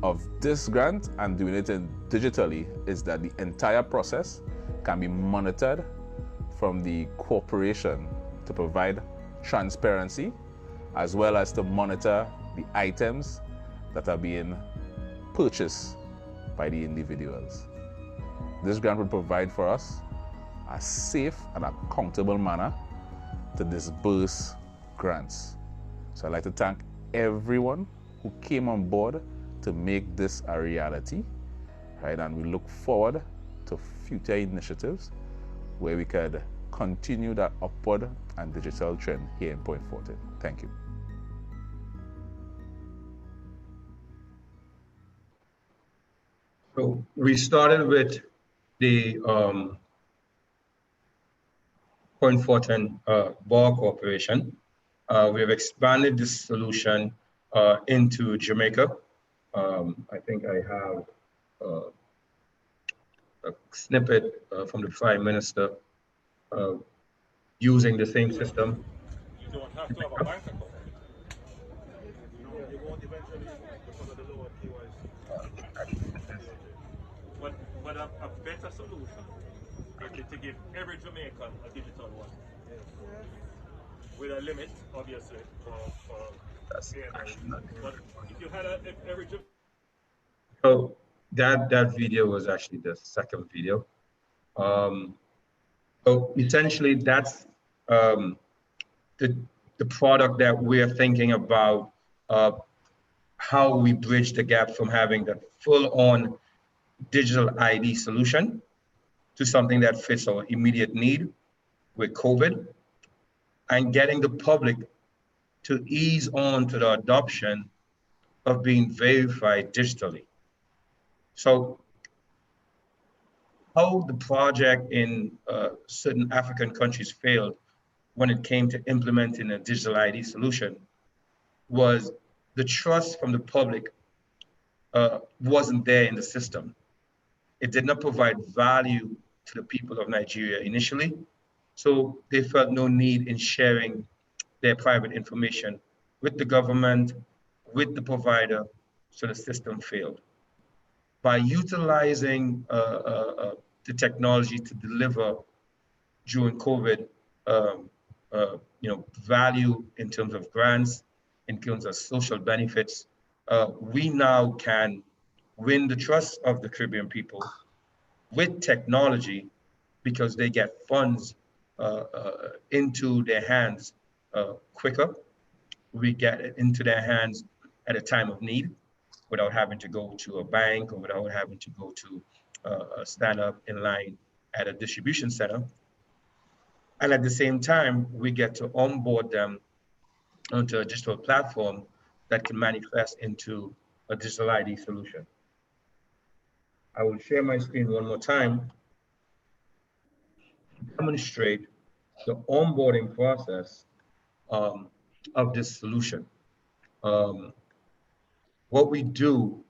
of this grant and doing it digitally is that the entire process can be monitored from the corporation to provide transparency, as well as to monitor the items that are being purchased by the individuals. This grant will provide for us a safe and accountable manner to disburse grants. So I'd like to thank everyone who came on board to make this a reality, right? And we look forward to future initiatives where we could continue that upward and digital trend here in Point Fortin. Thank you. So we started with the Point Fortin Bar Corporation. We have expanded this solution into Jamaica. I think I have a snippet from the Prime Minister using the same system. You don't have to have a bank account. You won't eventually because of the lower KYC. But a better solution is to give every Jamaican a digital one. With a limit, obviously, for That's actually not but if you had every Jamaican. So that video was actually the second video. So essentially, that's the product that we're thinking about, how we bridge the gap from having that full-on digital ID solution to something that fits our immediate need with COVID, and getting the public to ease on to the adoption of being verified digitally. So how the project in certain African countries failed when it came to implementing a digital ID solution was the trust from the public wasn't there in the system. It did not provide value to the people of Nigeria initially, so they felt no need in sharing their private information with the government, with the provider, so the system failed. By utilizing the technology to deliver during COVID, value in terms of grants, in terms of social benefits, we now can win the trust of the Caribbean people with technology because they get funds into their hands quicker. We get it into their hands at a time of need without having to go to a bank or without having to go to stand up in line at a distribution center. And at the same time, we get to onboard them onto a digital platform that can manifest into a digital ID solution. I will share my screen one more time to demonstrate the onboarding process of this solution. What we do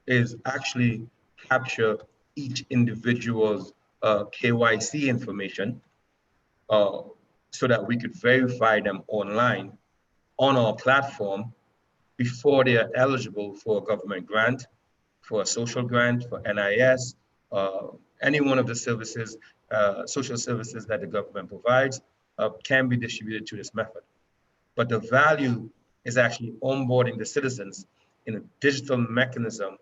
is actually capture each individual's KYC information so that we could verify them online on our platform before they are eligible for a government grant, for a social grant, for NIS, any one of the services, social services that the government provides can be distributed through this method. But the value is actually onboarding the citizens in a digital mechanism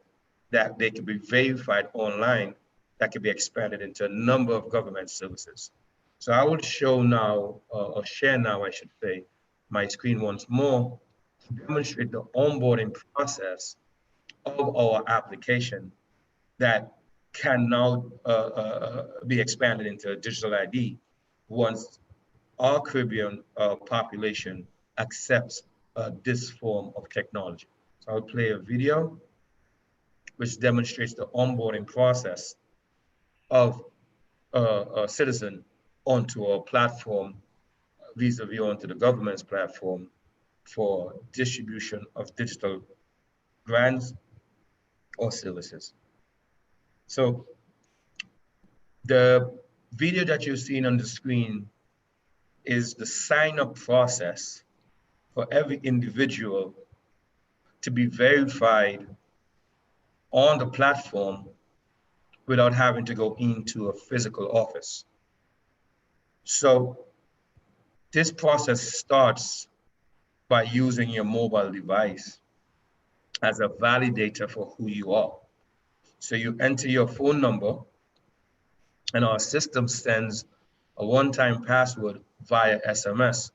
that they can be verified online that can be expanded into a number of government services. So I will show now, or share now, I should say, my screen once more to demonstrate the onboarding process of our application that can now be expanded into a digital ID once our Caribbean population accepts this form of technology. So I'll play a video which demonstrates the onboarding process of a citizen onto our platform, vis-a-vis onto the government's platform for distribution of digital grants or services. So the video that you're seeing on the screen is the sign-up process for every individual to be verified on the platform without having to go into a physical office. So this process starts by using your mobile device as a validator for who you are. So you enter your phone number and our system sends a one-time password via SMS,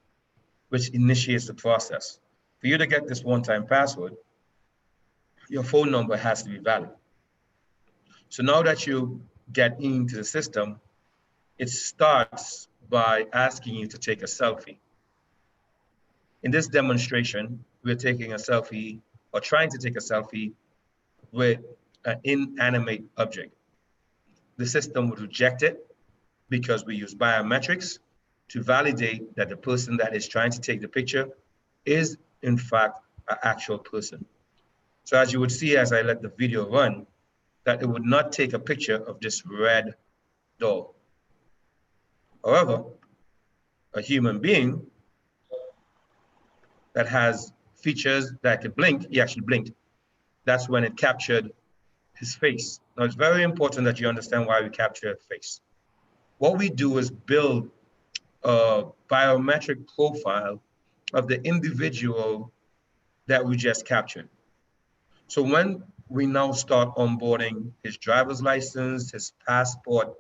which initiates the process. For you to get this one-time password, your phone number has to be valid. So now that you get into the system, it starts by asking you to take a selfie. In this demonstration, we're taking a selfie or trying to take a selfie with an inanimate object. The system would reject it because we use biometrics to validate that the person that is trying to take the picture is in fact an actual person. So as you would see as I let the video run, that it would not take a picture of this red doll. However, a human being that has features that could blink, he actually blinked. That's when it captured his face. Now it's very important that you understand why we capture a face. What we do is build a biometric profile of the individual that we just captured. So when we now start onboarding his driver's license, his passport,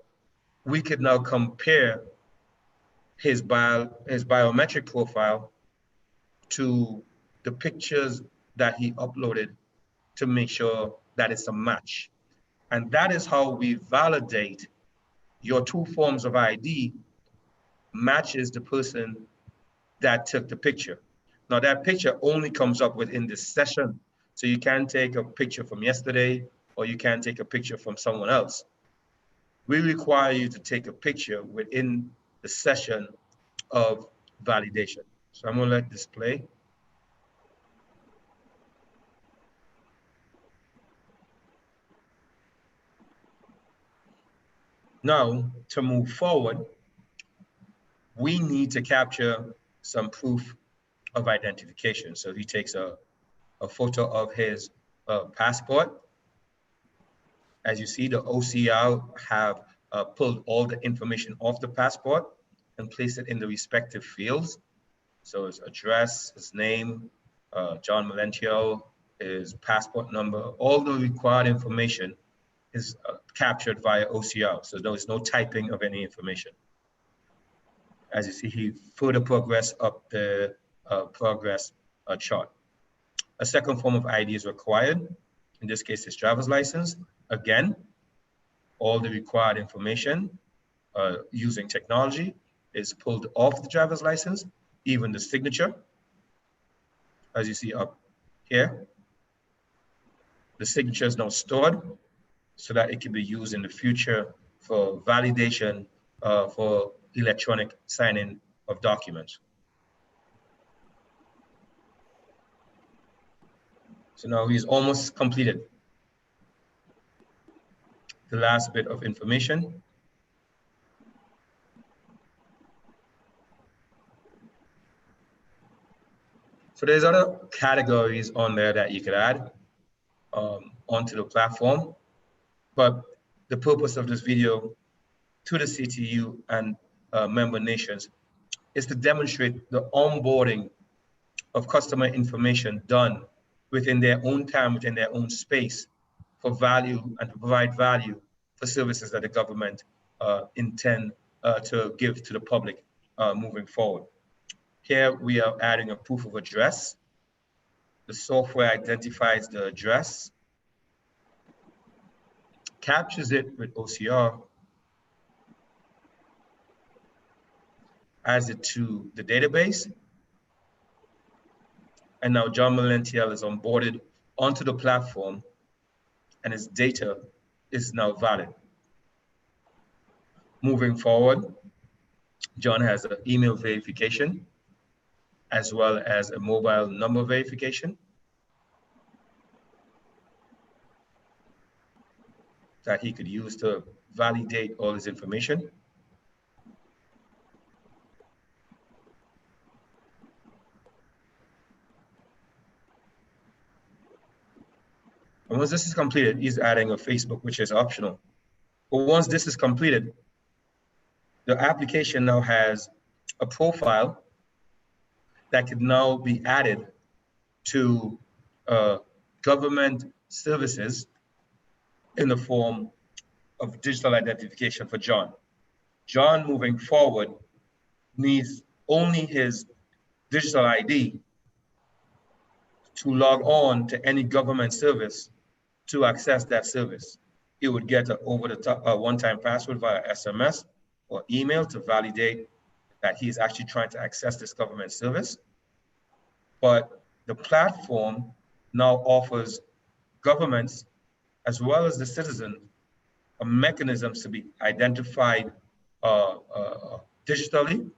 we could now compare his biometric profile to the pictures that he uploaded to make sure that it's a match. And that is how we validate your two forms of ID matches the person that took the picture. Now that picture only comes up within this session. So you can take a picture from yesterday or you can take a picture from someone else. We require you to take a picture within the session of validation. So I'm gonna let this play. Now, to move forward, we need to capture some proof of identification. So he takes a photo of his passport. As you see, the OCR have pulled all the information off the passport and placed it in the respective fields. So his address, his name, John Malentio, his passport number, all the required information is captured via OCR. So there is no typing of any information. As you see, he further progressed up the progress chart. A second form of ID is required. In this case, his driver's license. Again, all the required information using technology is pulled off the driver's license, even the signature. As you see up here, the signature is now stored so that it can be used in the future for validation for electronic signing of documents. So now he's almost completed the last bit of information. So there's other categories on there that you could add onto the platform. But the purpose of this video to the CTU and member nations is to demonstrate the onboarding of customer information done within their own time, within their own space for value and to provide value for services that the government intend to give to the public moving forward. Here we are adding a proof of address. The software identifies the address, captures it with OCR, adds it to the database, and now John Malentiel is onboarded onto the platform and his data is now valid. Moving forward, John has an email verification as well as a mobile number verification. that he could use to validate all his information. And once this is completed, he's adding a Facebook, which is optional. But once this is completed, the application now has a profile that could now be added to government services in the form of digital identification for John. John, moving forward, needs only his digital ID to log on to any government service to access that service. He would get an over-the-top one-time password via SMS or email to validate that he's actually trying to access this government service. But the platform now offers governments as well as the citizen a mechanism to be identified digitally,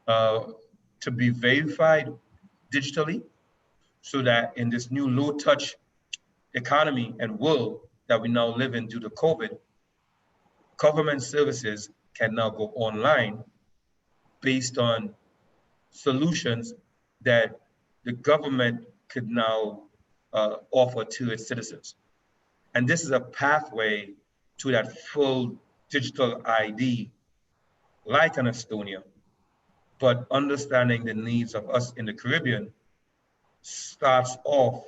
to be verified digitally, so that in this new low-touch economy and world that we now live in due to COVID, government services can now go online based on solutions that the government could now offer to its citizens. And this is a pathway to that full digital ID, like in Estonia, but understanding the needs of us in the Caribbean starts off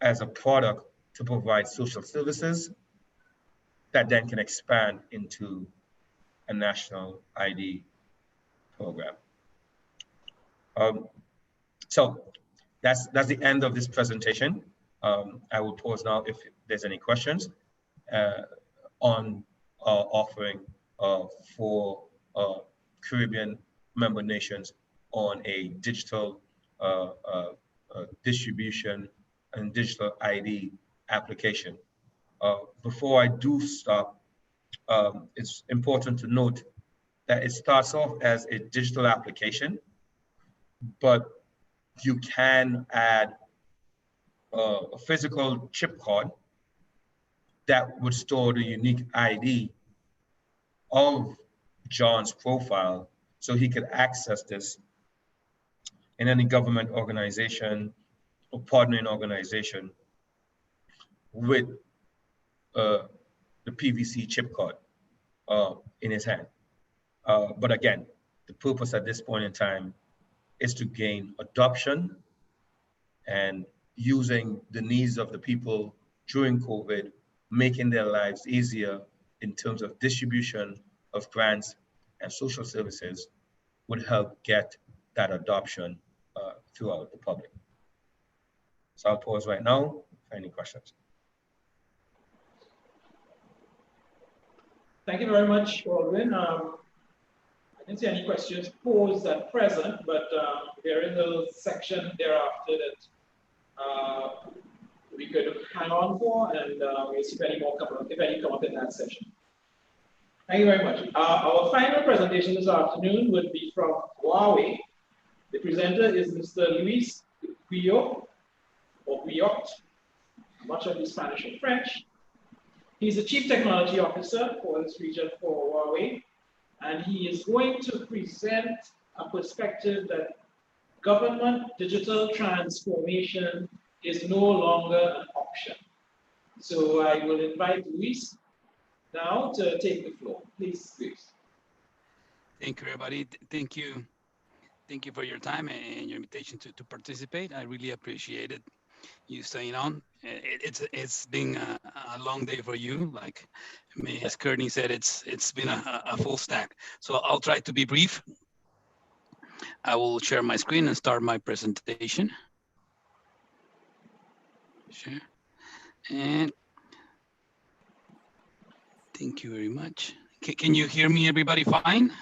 as a product to provide social services that then can expand into a national ID program. So that's the end of this presentation. I will pause now if there's any questions on our offering for Caribbean member nations on a digital distribution and digital ID application. Before I do stop, it's important to note that it starts off as a digital application, but you can add a physical chip card that would store the unique ID of John's profile, so he could access this in any government organization or partnering organization with the PVC chip card in his hand. But again, the purpose at this point in time is to gain adoption and using the needs of the people during COVID, making their lives easier in terms of distribution of grants and social services would help get that adoption throughout the public. So I'll pause right now for any questions. Thank you very much, Baldwin. I didn't see any questions posed at present, but there is a section thereafter that we could hang on for, and we'll see if any more come up, in that session. Thank you very much. Our final presentation this afternoon would be from Huawei. The presenter is Mr. Luis Guyot, or Guyot. I'm not sure if he's Spanish or French. He's the Chief Technology Officer for this region for Huawei, and he is going to present a perspective that government digital transformation is no longer an option. So I will invite Luis now to take the floor. Please, Luis. Thank you, everybody. Thank you. Thank you for your time and your invitation to participate. I really appreciate it. You staying on. It's been a long day for you. Like Ms. Kearney said, it's been a full stack. So I'll try to be brief. I will share my screen and start my presentation. Share. And thank you very much. Can you hear me, everybody, fine?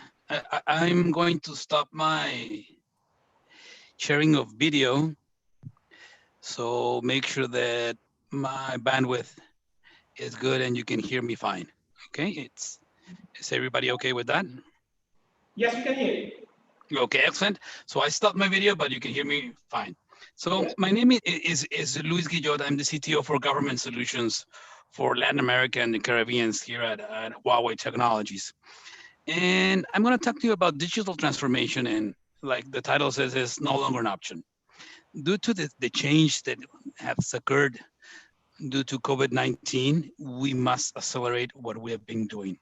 I'm going to stop my sharing of video. So make sure that my bandwidth is good and you can hear me fine. Okay, is everybody okay with that? Yes, we can hear you. Okay, excellent. So I stopped my video, but you can hear me fine. So my name is Luis Guyot. I'm the CTO for Government Solutions for Latin America and the Caribbean here at Huawei Technologies. And I'm going to talk to you about digital transformation, and like the title says, is no longer an option. Due to the change that has occurred due to COVID-19, we must accelerate what we have been doing.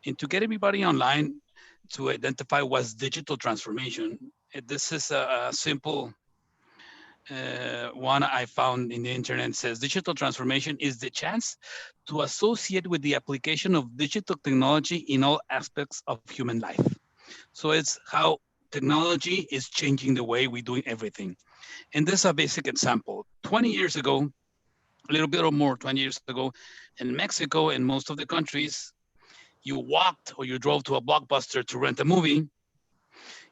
And to get everybody online to identify what's digital transformation, this is a simple one I found in the internet. Says digital transformation is the chance to associate with the application of digital technology in all aspects of human life. So it's how technology is changing the way we're doing everything. And this is a basic example. 20 years ago, a little bit or more, 20 years ago, in Mexico and most of the countries, you walked or you drove to a Blockbuster to rent a movie.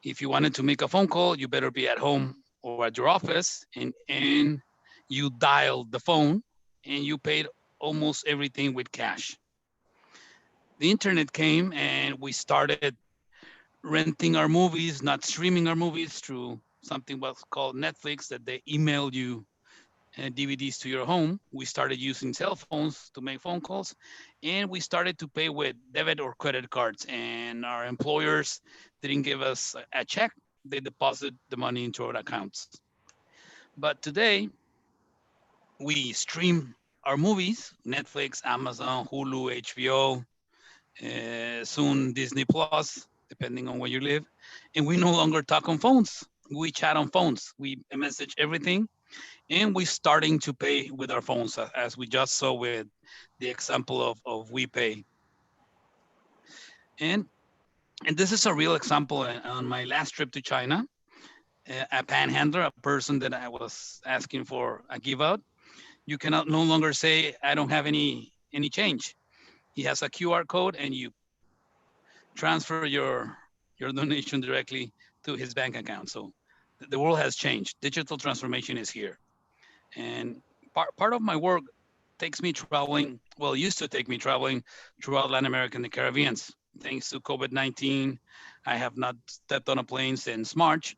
If you wanted to make a phone call, you better be at home or at your office, and you dialed the phone and you paid almost everything with cash. The internet came and we started renting our movies, not streaming our movies through something what's called Netflix, that they email you DVDs to your home. We started using cell phones to make phone calls, and we started to pay with debit or credit cards, and our employers didn't give us a check. They deposit the money into our accounts. But today, we stream our movies, Netflix, Amazon, Hulu, HBO, soon Disney Plus, depending on where you live. And we no longer talk on phones. We chat on phones. We message everything. And we're starting to pay with our phones, as we just saw with the example of WePay. And this is a real example. On my last trip to China, a panhandler, a person that I was asking for a give out, you cannot no longer say, I don't have any change. He has a QR code and you transfer your donation directly to his bank account. So the world has changed. Digital transformation is here. And part of my work takes me traveling, well, used to take me traveling throughout Latin America and the Caribbean. Thanks to COVID-19, I have not stepped on a plane since March.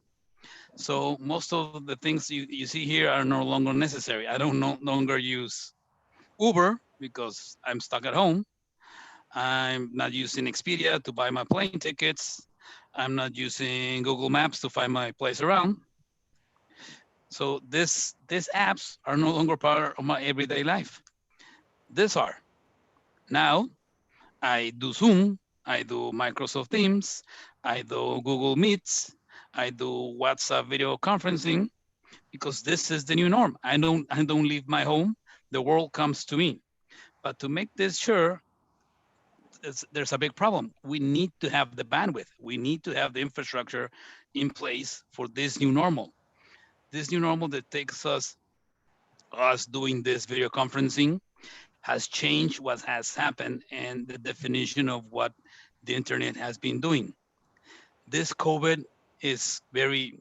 So most of the things you see here are no longer necessary. I don't no longer use Uber because I'm stuck at home. I'm not using Expedia to buy my plane tickets. I'm not using Google Maps to find my place around. So these apps are no longer part of my everyday life. These are. Now, I do Zoom, I do Microsoft Teams, I do Google Meets, I do WhatsApp video conferencing, because this is the new norm. I don't leave my home. The world comes to me. But to make this sure, there's a big problem. We need to have the bandwidth. We need to have the infrastructure in place for this new normal. This new normal that takes us doing this video conferencing has changed what has happened and the definition of what the internet has been doing. This COVID is very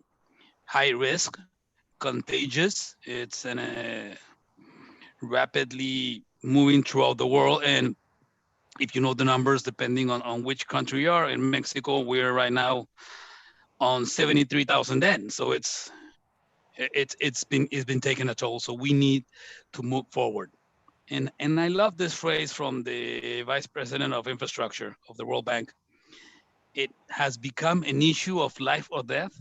high risk, contagious. It's rapidly moving throughout the world. And if you know the numbers, depending on which country you are, in Mexico, we're right now on 73,000 dead. So it's been taking a toll. So we need to move forward. And I love this phrase from the Vice President of Infrastructure of the World Bank. It has become an issue of life or death.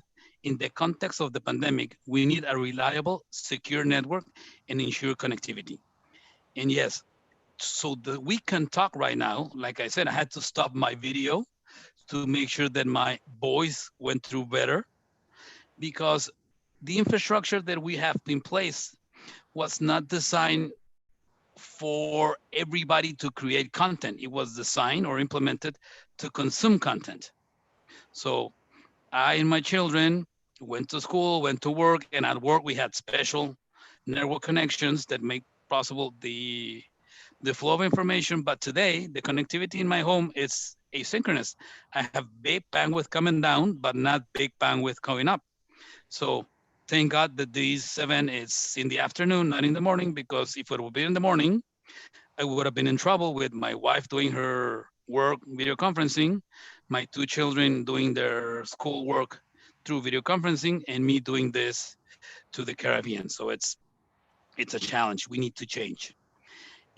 In the context of the pandemic, we need a reliable, secure network and ensure connectivity. And yes, so that we can talk right now, like I said, I had to stop my video to make sure that my voice went through better, because the infrastructure that we have in place was not designed for everybody to create content. It was designed or implemented to consume content. So I and my children went to school, went to work, and at work we had special network connections that make possible the flow of information. But today, the connectivity in my home is asynchronous. I have big bandwidth coming down, but not big bandwidth going up. So thank God that these 7 is in the afternoon, not in the morning, because if it would be in the morning, I would have been in trouble with my wife doing her work video conferencing, my 2 children doing their school work through video conferencing, and me doing this to the Caribbean. So it's a challenge. We need to change.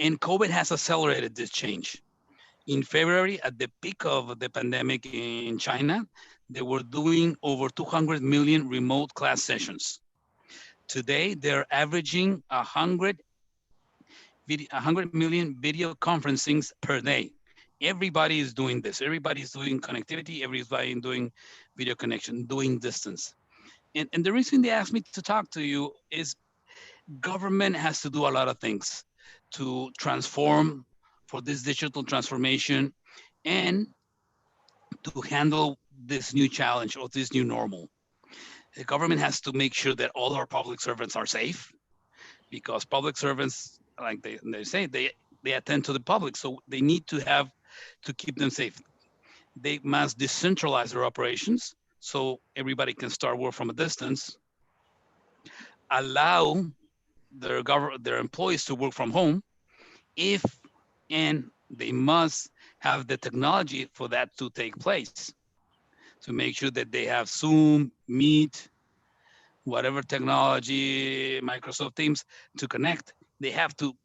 And COVID has accelerated this change. In February, at the peak of the pandemic in China, they were doing over 200 million remote class sessions. Today, they're averaging 100 million video conferencings per day. Everybody is doing this. Everybody's doing connectivity. Everybody doing video connection, doing distance. And the reason they asked me to talk to you is government has to do a lot of things to transform for this digital transformation and to handle this new challenge or this new normal. The government has to make sure that all our public servants are safe, because public servants, like they say, they attend to the public, so they need to have to keep them safe. They must decentralize their operations so everybody can start work from a distance, allow their employees to work from home and they must have the technology for that to take place. To make sure that they have Zoom, Meet, whatever technology, Microsoft Teams to connect. They have to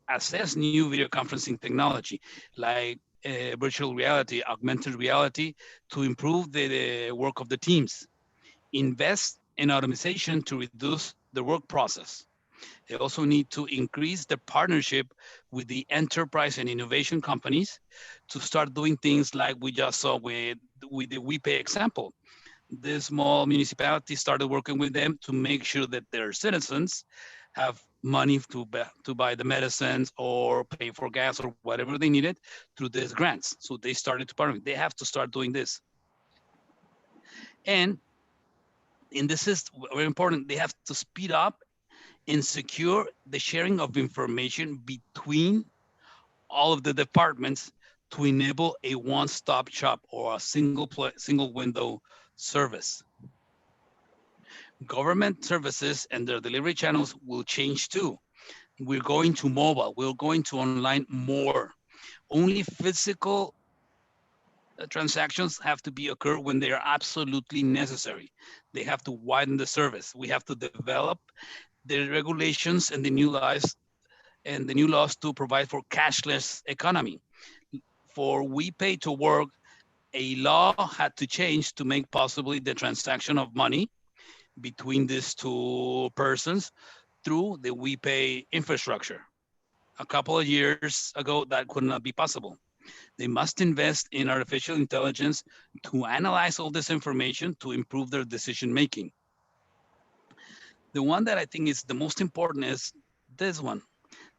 assess new video conferencing technology like virtual reality, augmented reality to improve the work of the teams. Invest in automation to reduce the work process. They also need to increase the partnership with the enterprise and innovation companies to start doing things like we just saw with the WePay example. This small municipality started working with them to make sure that their citizens have money to buy the medicines or pay for gas or whatever they needed through these grants. So they started to partner. They have to start doing this. And this is very important. They have to speed up and secure the sharing of information between all of the departments to enable a one-stop shop or a single window service. Government services and their delivery channels will change too. We're going to mobile, we're going to online more. Only physical transactions have to be occur when they are absolutely necessary. They have to widen the service. We have to develop the regulations and the new laws to provide for cashless economy. For WePay to work, a law had to change to make possibly the transaction of money between these two persons through the WePay infrastructure. A couple of years ago, that could not be possible. They must invest in artificial intelligence to analyze all this information to improve their decision making. The one that I think is the most important is this one,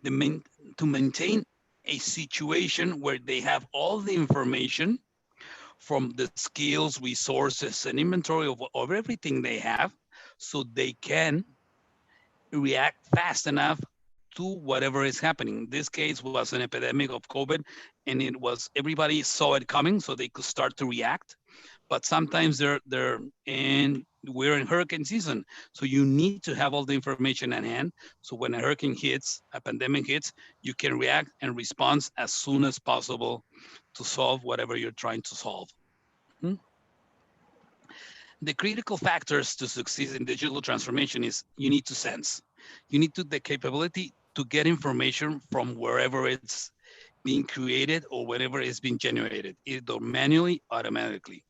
to maintain a situation where they have all the information from the skills, resources, and inventory of everything they have, so they can react fast enough to whatever is happening. This case was an epidemic of COVID, and everybody saw it coming, so they could start to react. But sometimes we're in hurricane season, so you need to have all the information at hand. So when a hurricane hits, a pandemic hits, you can react and respond as soon as possible to solve whatever you're trying to solve. The critical factors to succeed in digital transformation is you need to sense. You need the capability to get information from wherever it's being created or wherever it's being generated, either manually, automatically.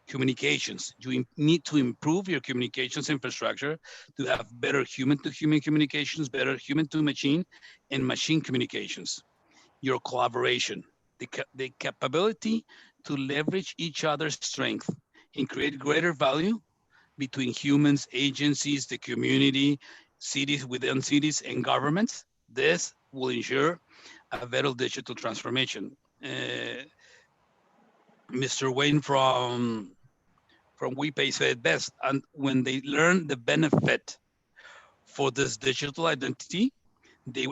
Communications, you need to improve your communications infrastructure to have better human-to-human communications, better human-to-machine, and machine communications. Your collaboration, the capability to leverage each other's strength and create greater value between humans, agencies, the community, cities within cities, and governments. This will ensure a better digital transformation. Mr. Wayne from WePay said best, and when they learn the benefit for this digital identity,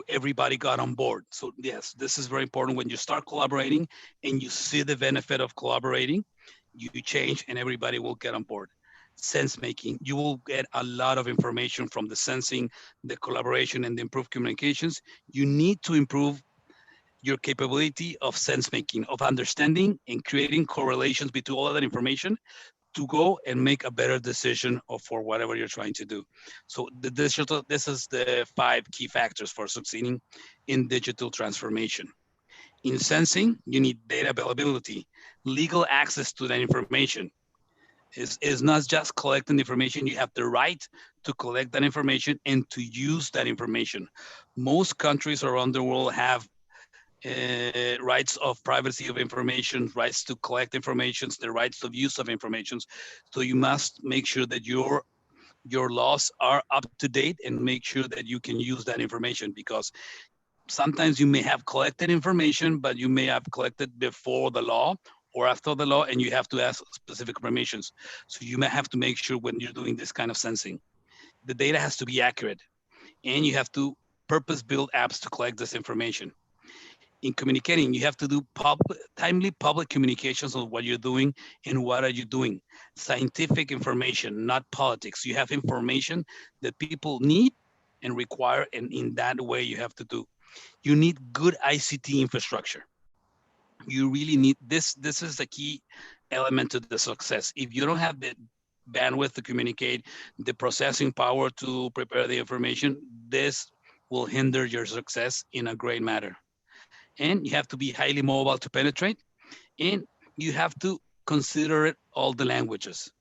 everybody got on board. So yes, this is very important. When you start collaborating and you see the benefit of collaborating, you change and everybody will get on board. Sense making, you will get a lot of information from the sensing, the collaboration, and the improved communications. You need to improve your capability of sense making, of understanding and creating correlations between all of that information to go and make a better decision for whatever you're trying to do. So this is the 5 key factors for succeeding in digital transformation. In sensing, you need data availability, legal access to that information. Is not just collecting information, you have the right to collect that information and to use that information. Most countries around the world have rights of privacy of information, rights to collect information, the rights of use of information. So you must make sure that your laws are up to date and make sure that you can use that information, because sometimes you may have collected information, but you may have collected before the law or after the law, and you have to ask specific permissions. So you may have to make sure when you're doing this kind of sensing, the data has to be accurate, and you have to purpose-build apps to collect this information. In communicating, you have to do timely public communications on what you're doing and what are you doing. Scientific information, not politics. You have information that people need and require, and in that way you have to do. You need good ICT infrastructure. You really need this. This is the key element to the success. If you don't have the bandwidth to communicate, the processing power to prepare the information, this will hinder your success in a great manner. And you have to be highly mobile to penetrate, and you have to consider all the languages.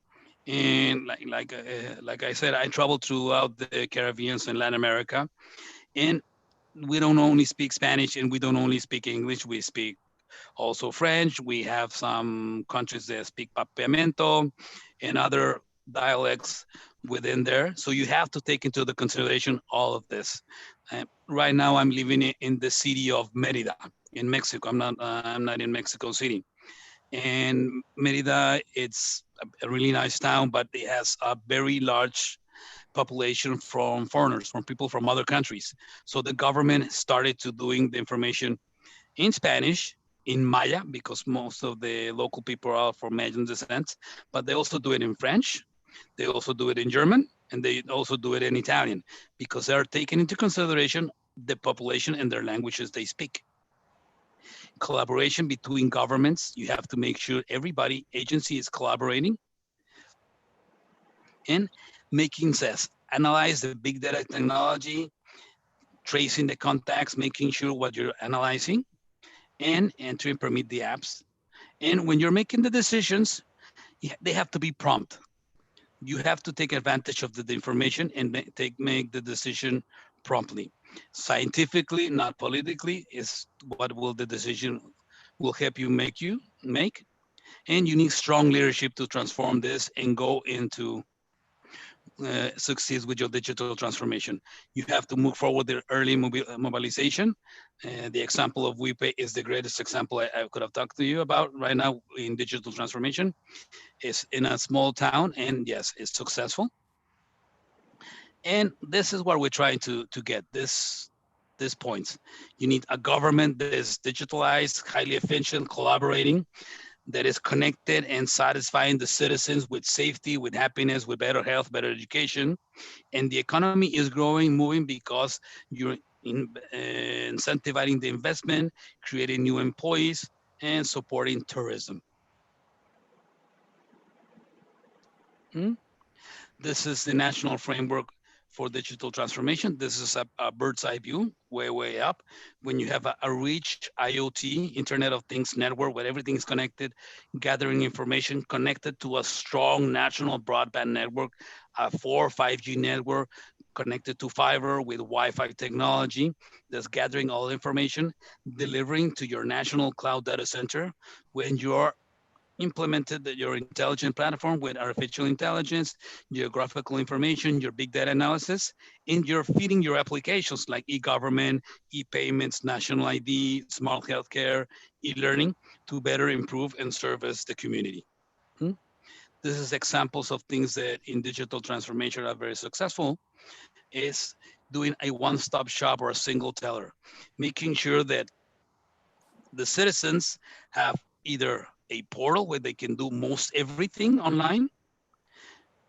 And like I said, I traveled throughout the Caribbean and Latin America, and we don't only speak Spanish and we don't only speak English, we speak also French. We have some countries that speak Papiamento and other dialects within there. So you have to take into the consideration all of this. Right now I'm living in the city of Mérida in Mexico. I'm not in Mexico City. And Mérida, it's a really nice town, but it has a very large population from foreigners, from people from other countries. So the government started to doing the information in Spanish, in Maya, because most of the local people are from Mayan descent, but they also do it in French. They also do it in German, and they also do it in Italian, because they are taking into consideration the population and their languages they speak. Collaboration between governments, you have to make sure everybody, agency is collaborating, and making sense. Analyze the big data technology, tracing the contacts, making sure what you're analyzing, and enter and permit the apps. And when you're making the decisions, they have to be prompt. You have to take advantage of the information and make the decision promptly. Scientifically, not politically, is what will the decision will help you make. And you need strong leadership to transform this and go into succeed with your digital transformation. You have to move forward the early mobilization. The example of WePay is the greatest example I could have talked to you about right now in digital transformation. It's in a small town, and yes, it's successful. And this is what we're trying to get this points. You need a government that is digitalized, highly efficient, collaborating, that is connected and satisfying the citizens with safety, with happiness, with better health, better education. And the economy is growing, moving, because you're incentivizing the investment, creating new employees, and supporting tourism. This is the national framework for digital transformation. This is a bird's eye view, way up. When you have a rich IoT, Internet of Things network, where everything is connected, gathering information, connected to a strong national broadband network, a 4 or 5G network, connected to fiber with Wi-Fi technology, that's gathering all information, delivering to your national cloud data center. When you're implemented your intelligent platform with artificial intelligence, geographical information, your big data analysis, and you're feeding your applications like e-government, e-payments, national ID, smart healthcare, e-learning to better improve and service the community. This is examples of things that in digital transformation are very successful, is doing a one-stop shop or a single teller, making sure that the citizens have either a portal where they can do most everything online,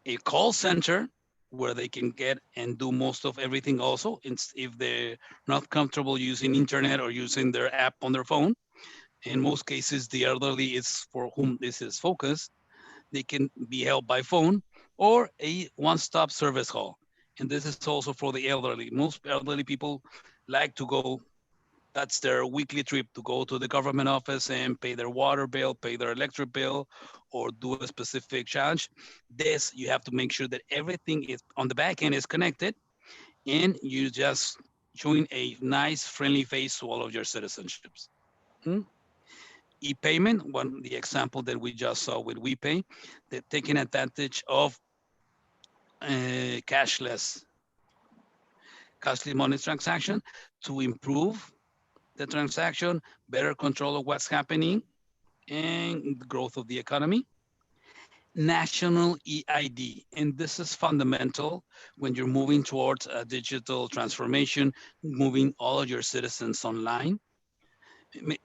a call center where they can get and do most of everything also, if they're not comfortable using internet or using their app on their phone. In most cases, the elderly is for whom this is focused. They can be helped by phone or a one-stop service hall. And this is also for the elderly. Most elderly people like to go That's their weekly trip to go to the government office and pay their water bill, pay their electric bill, or do a specific challenge. This, you have to make sure that everything is on the back end is connected, and you just showing a nice friendly face to all of your citizenships. E-payment, the example that we just saw with WePay, they're taking advantage of cashless money transaction to improve the transaction, better control of what's happening, and the growth of the economy. National EID, and this is fundamental when you're moving towards a digital transformation, moving all of your citizens online.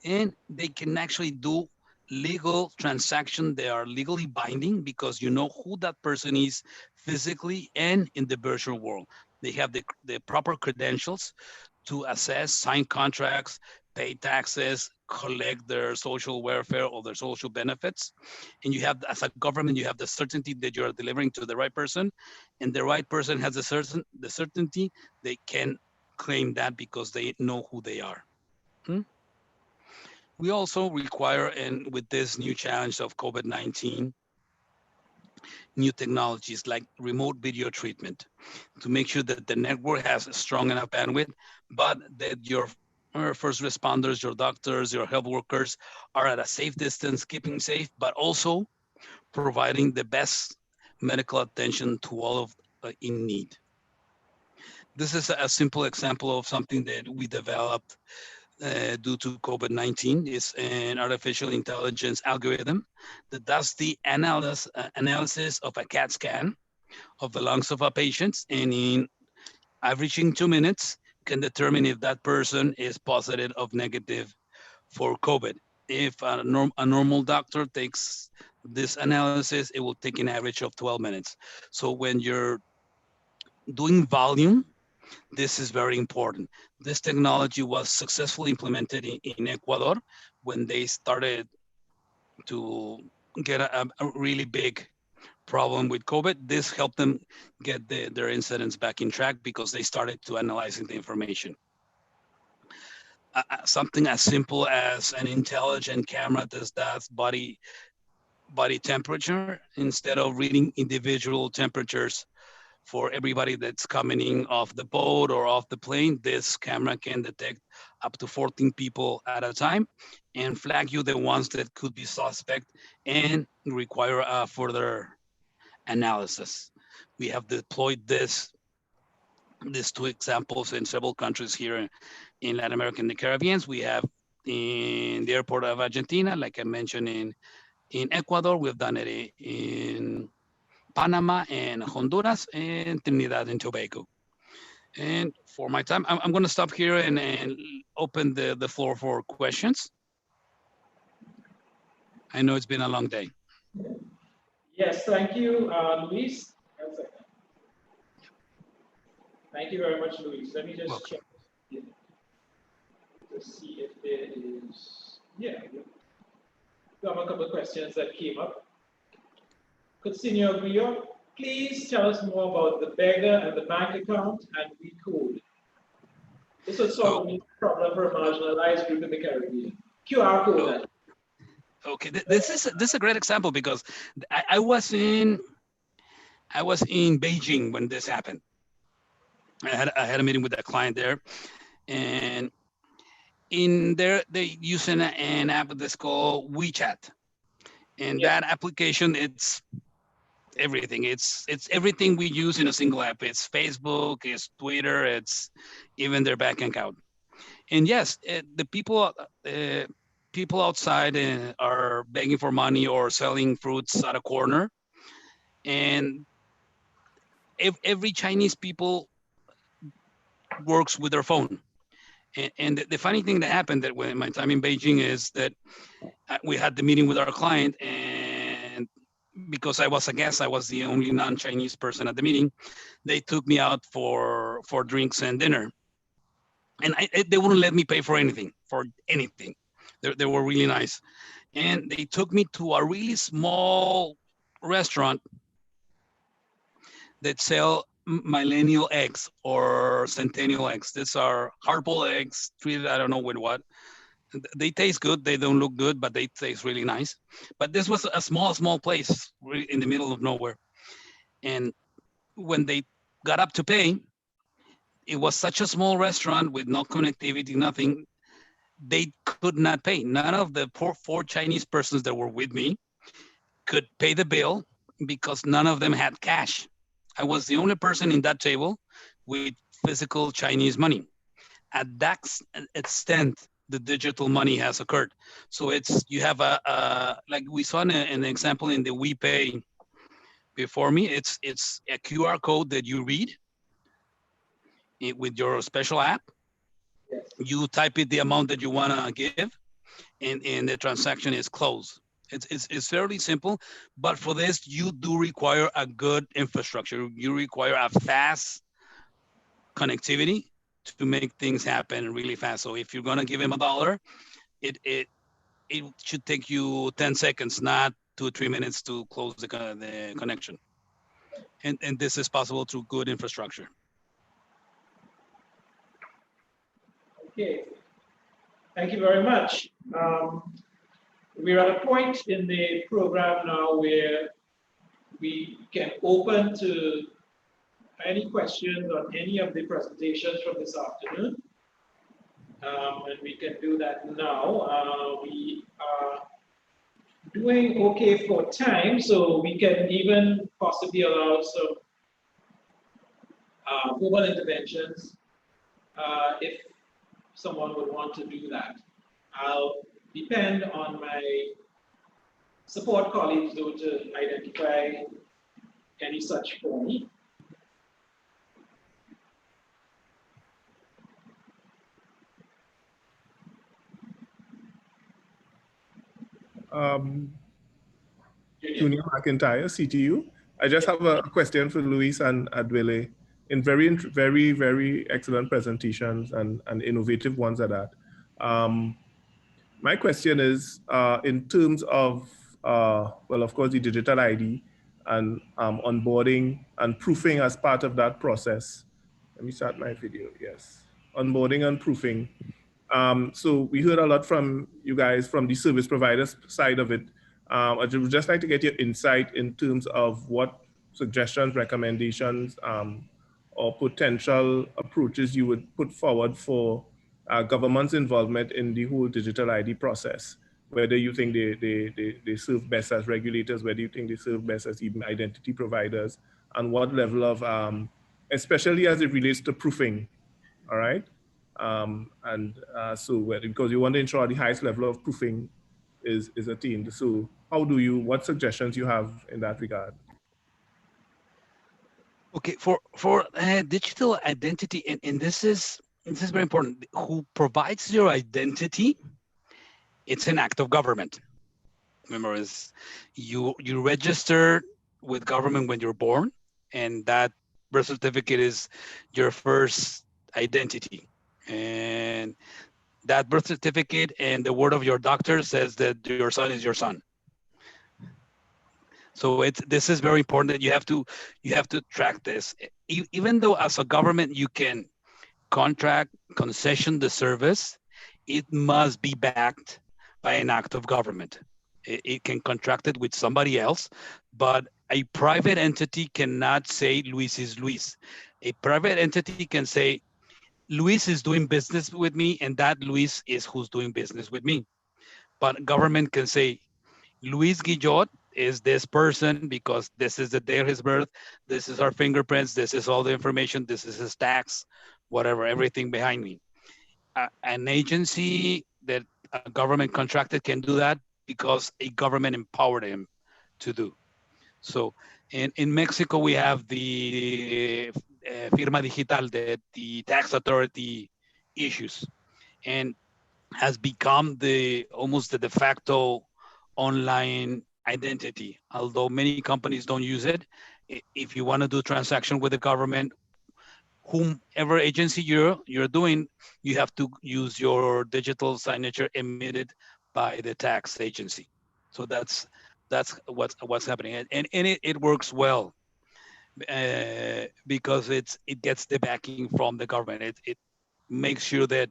And they can actually do legal transactions. They are legally binding because you know who that person is physically and in the virtual world. They have the proper credentials to assess, sign contracts, pay taxes, collect their social welfare or their social benefits. And you have, as a government, you have the certainty that you're delivering to the right person, and the right person has the certainty they can claim that because they know who they are. We also require, and with this new challenge of COVID-19, new technologies like remote video treatment to make sure that the network has strong enough bandwidth, but that your first responders, your doctors, your health workers are at a safe distance, keeping safe, but also providing the best medical attention to all of in need. This is a simple example of something that we developed due to COVID-19. Is an artificial intelligence algorithm that does the analysis of a CAT scan of the lungs of a patient, and in averaging 2 minutes can determine if that person is positive or negative for COVID. If a normal doctor takes this analysis, it will take an average of 12 minutes. So when you're doing volume, this is very important. This technology was successfully implemented in Ecuador when they started to get a really big problem with COVID. This helped them get their incidents back in track because they started to analyzing the information. Something as simple as an intelligent camera that does body temperature, instead of reading individual temperatures for everybody that's coming in off the boat or off the plane, this camera can detect up to 14 people at a time and flag you the ones that could be suspect and require further analysis. We have deployed these two examples in several countries here in Latin America and the Caribbean. We have in the airport of Argentina, like I mentioned, in Ecuador. We've done it in Panama and Honduras and Trinidad and Tobago. And for my time, I'm going to stop here and open the floor for questions. I know it's been a long day. Yes, thank you, Luis. Thank you very much, Luis. Let me just check to see if there is, we have a couple of questions that came up. Could Senor Grillo please tell us more about the beggar and the bank account and recode? This would solve the problem for a marginalized group in the Caribbean. QR code. Okay, this is a great example because I was in Beijing when this happened. I had a meeting with a client there, and in there they use an app that's called WeChat, and that application, it's everything. It's everything we use in a single app. It's Facebook, it's Twitter, it's even their bank account. And yes, the people outside are begging for money or selling fruits at a corner, and every Chinese people works with their phone. And the funny thing that happened that when my time in Beijing is that we had the meeting with our client, and because I was a guest, I was the only non-Chinese person at the meeting, they took me out for drinks and dinner. And they wouldn't let me pay for anything. They were really nice. And they took me to a really small restaurant that sell millennial eggs or centennial eggs. These are hard-boiled eggs treated, I don't know with what. They taste good. They don't look good, but they taste really nice. But this was a small place in the middle of nowhere. And when they got up to pay, it was such a small restaurant with no connectivity, nothing. They could not pay. None of the four Chinese persons that were with me could pay the bill because none of them had cash. I was the only person in that table with physical Chinese money. At that extent, the digital money has occurred. So you have like we saw an example in the WePay before me, it's a QR code that you read with your special app. You type it the amount that you want to give, and the transaction is closed. It's fairly simple, but for this, you do require a good infrastructure. You require a fast connectivity to make things happen really fast. So if you're gonna give him $1, it should take you 10 seconds, not 2 or 3 minutes to close the connection. And this is possible through good infrastructure. Okay, thank you very much. We're at a point in the program now where we can open to any questions on any of the presentations from this afternoon. And we can do that now. We are doing okay for time, so we can even possibly allow some global interventions if someone would want to do that. I'll depend on my support colleagues though to identify any such for me. Junior McIntyre, CTU. I just have a question for Luis and Adwile. In very excellent presentations and innovative ones at that. My question is, in terms of, well, of course, the digital ID and onboarding and proofing as part of that process. Let me start my video, yes. Onboarding and proofing. So we heard a lot from you guys from the service providers side of it. I would just like to get your insight in terms of what suggestions, recommendations, or potential approaches you would put forward for government's involvement in the whole digital ID process. Whether you think they serve best as regulators, whether you think they serve best as even identity providers, and what level of, especially as it relates to proofing, all right? So because you want to ensure the highest level of proofing is attained. So what suggestions you have in that regard? Okay, for digital identity, and this is very important. Who provides your identity? It's an act of government. Remember, you register with government when you're born, and that birth certificate is your first identity. And that birth certificate and the word of your doctor says that your son is your son. So this is very important that you have to track this. Even though as a government you can concession the service, it must be backed by an act of government. It can contract it with somebody else, but a private entity cannot say Luis is Luis. A private entity can say Luis is doing business with me, and that Luis is who's doing business with me. But government can say Luis Guillot is this person because this is the day of his birth, this is our fingerprints, this is all the information, this is his tax, whatever, everything behind me. An agency that a government contracted can do that because a government empowered him to do. So in Mexico, we have the firma digital that the tax authority issues and has become almost the de facto online identity. Although many companies don't use it, if you want to do transaction with the government, whomever agency you're doing, you have to use your digital signature emitted by the tax agency. So that's what's happening, and it works well. because it gets the backing from the government. It makes sure that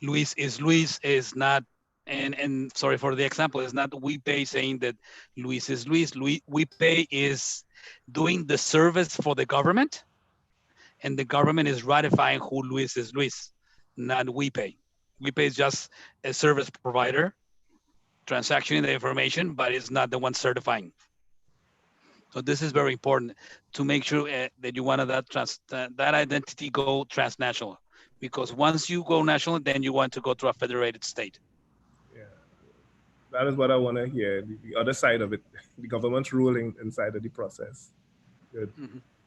Luis is not, and sorry for the example, it's not WePay saying that Luis is Luis. WePay is doing the service for the government, and the government is ratifying who Luis is Luis, not WePay. WePay is just a service provider, transactioning the information, but it's not the one certifying. So this is very important to make sure that you want that identity go transnational, because once you go national, then you want to go to a federated state. Yeah, that is what I want to hear. The other side of it, the government's ruling inside of the process. Good.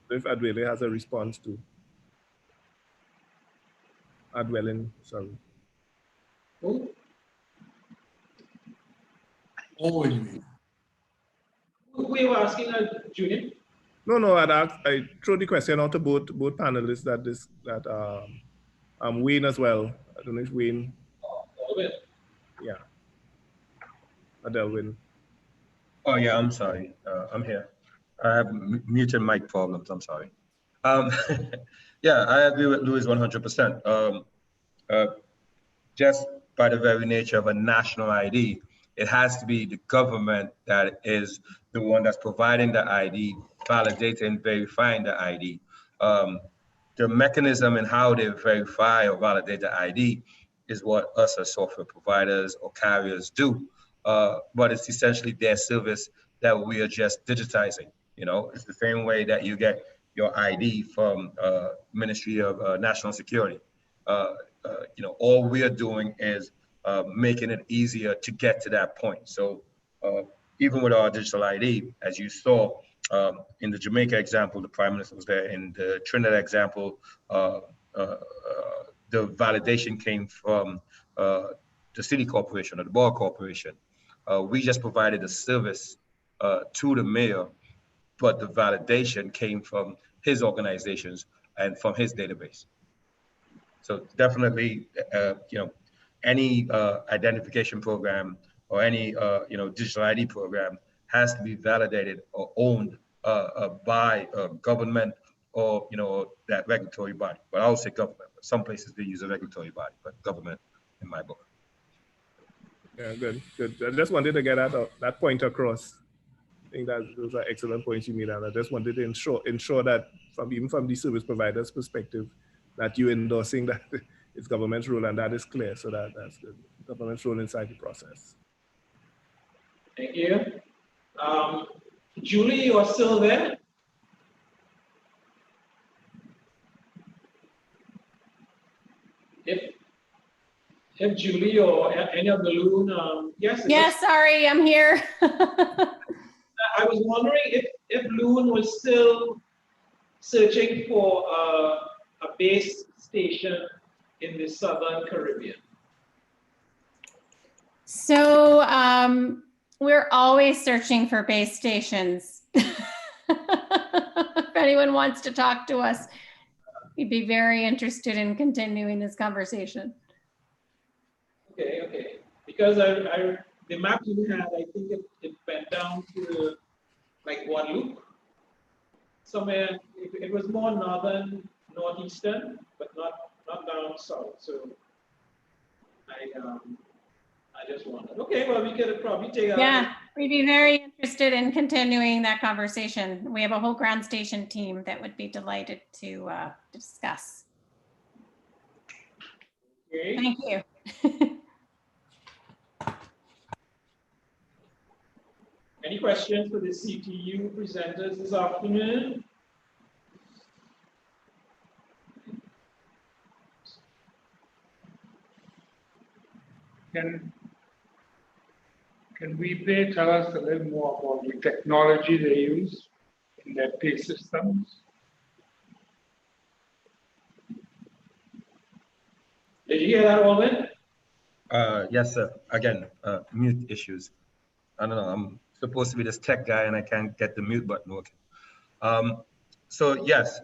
If Adwele has a response to Adwelin, sorry. Who? All you mean. Who you were asking, Junior? No, I throw the question out to both panelists that Wayne as well. I don't know if Wayne. Yeah. Adelwin. Oh yeah, I'm sorry. I'm here. I have muted mic problems. I'm sorry. Yeah, I agree with Louis 100%. Just by the very nature of a national ID, it has to be the government that is the one that's providing the ID, validating, verifying the ID. The mechanism and how they verify or validate the ID is what us as software providers or carriers do. But it's essentially their service that we are just digitizing. You know, it's the same way that you get your ID from Ministry of National Security. You know, all we are doing is making it easier to get to that point. So even with our digital ID, as you saw in the Jamaica example, the Prime Minister was there. In the Trinidad example, the validation came from the city corporation or the borough corporation. We just provided a service to the mayor, but the validation came from his organizations and from his database. So definitely, you know, any identification program or any you know, digital ID program has to be validated or owned by a government or, you know, that regulatory body. But I would say government. But some places they use a regulatory body, but government in my book. Yeah, good. I just wanted to get that point across. I think that those are excellent points you made, and I just wanted to ensure that even from the service provider's perspective, that you're endorsing that it's government's role, and that is clear. So that's good. Government's role inside the process. Thank you. Julie, you are still there? If Julie or any of the Loon, yes. Yes, sorry, I'm here. I was wondering if Loon was still searching for a base station in the Southern Caribbean. So we're always searching for base stations. If anyone wants to talk to us, we'd be very interested in continuing this conversation. Okay. Because the map you had, I think it went down to like Guadeloupe. Somewhere, it was more northern, northeastern, but not down south. So I just wondered. Okay, well, we could probably take a... Yeah, we'd be very interested in continuing that conversation. We have a whole ground station team that would be delighted to discuss. Okay. Thank you. Any questions for the CTU presenters this afternoon? Can WePay tell us a little more about the technology they use in their pay systems? Did you hear that, Alvin? Yes, sir. Again, mute issues. I don't know. I'm supposed to be this tech guy and I can't get the mute button working. So yes,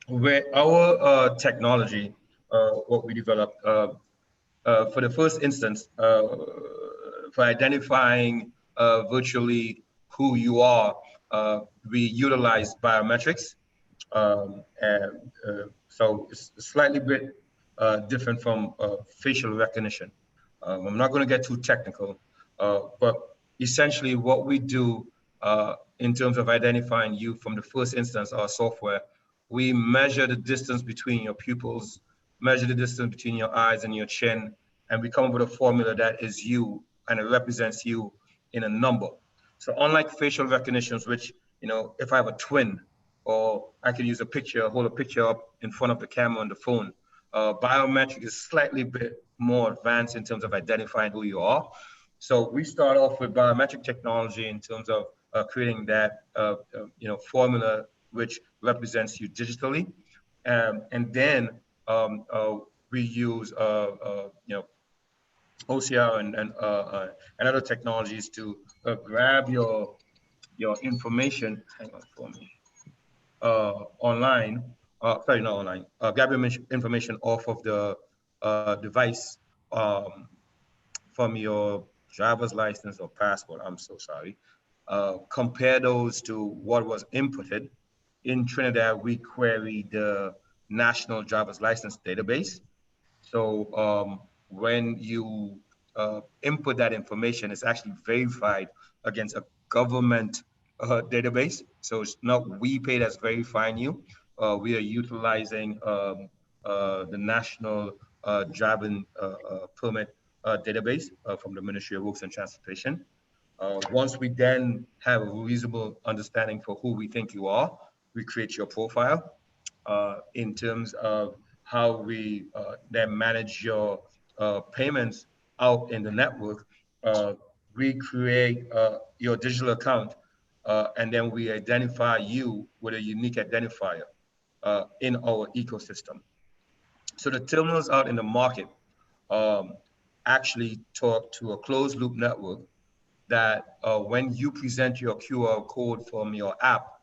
with our technology, what we developed for the first instance, for identifying virtually who you are, we utilize biometrics. So it's slightly bit different from facial recognition. I'm not going to get too technical, but essentially what we do in terms of identifying you from the first instance, our software, we measure the distance between your pupils, measure the distance between your eyes and your chin, and we come up with a formula that is you and it represents you in a number. So unlike facial recognitions, which, you know, if I have a twin, or I can use a picture, hold a picture up in front of the camera on the phone, biometric is slightly bit more advanced in terms of identifying who you are. So we start off with biometric technology in terms of creating that formula which represents you digitally, and then we use OCR and other technologies to grab your information. Hang on for me. Online. Sorry, not online. Grab your information off of the device from your driver's license or passport. I'm so sorry. Compare those to what was inputted. In Trinidad, we query the National Driver's License Database. So when you input that information, it's actually verified against a government database. So it's not we pay that's verifying you. We are utilizing the National Driving Permit database from the Ministry of Works and Transportation. Once we then have a reasonable understanding for who we think you are, we create your profile in terms of how we then manage your payments out in the network. We create your digital account and then we identify you with a unique identifier in our ecosystem. So the terminals out in the market actually talk to a closed loop network that when you present your QR code from your app,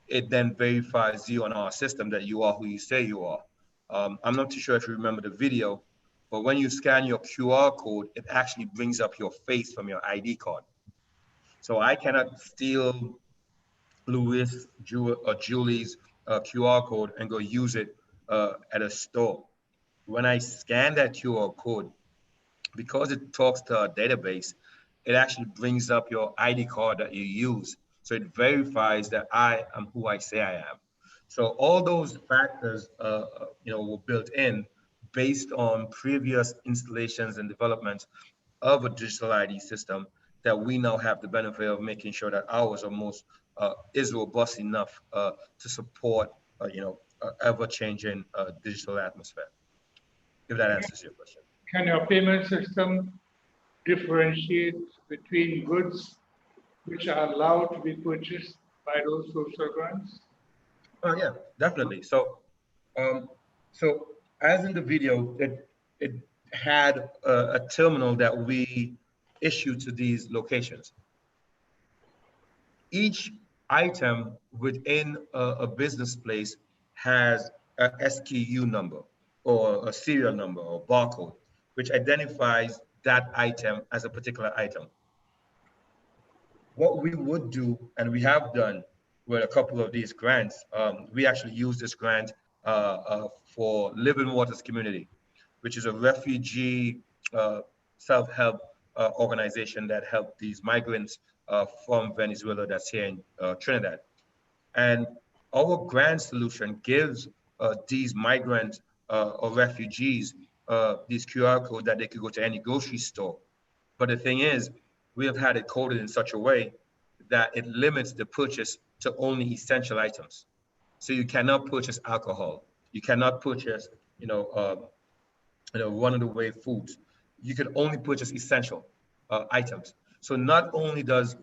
it then verifies you on our system that you are who you say you are. I'm not too sure if you remember the video, but when you scan your QR code, it actually brings up your face from your ID card. So I cannot steal Louis or Julie's QR code and go use it at a store. When I scan that QR code, because it talks to our database, it actually brings up your ID card that you use. So it verifies that I am who I say I am. So all those factors, were built in based on previous installations and developments of a digital ID system that we now have the benefit of making sure that ours is robust enough to support, ever-changing digital atmosphere. If that answers your question. Can your payment system differentiate between goods which are allowed to be purchased by those social grants? Oh yeah, definitely. So, as in the video, it had a terminal that we issue to these locations. Each item within a business place has a SKU number or a serial number or barcode, which identifies that item as a particular item. What we would do, and we have done with a couple of these grants, we actually use this grant for Living Waters Community, which is a refugee self-help organization that helped these migrants from Venezuela that's here in Trinidad. And our grant solution gives these migrants or refugees these QR code that they could go to any grocery store. But the thing is, we have had it coded in such a way that it limits the purchase to only essential items. So you cannot purchase alcohol. You cannot purchase, run-of-the-way foods. You can only purchase essential items. So not only does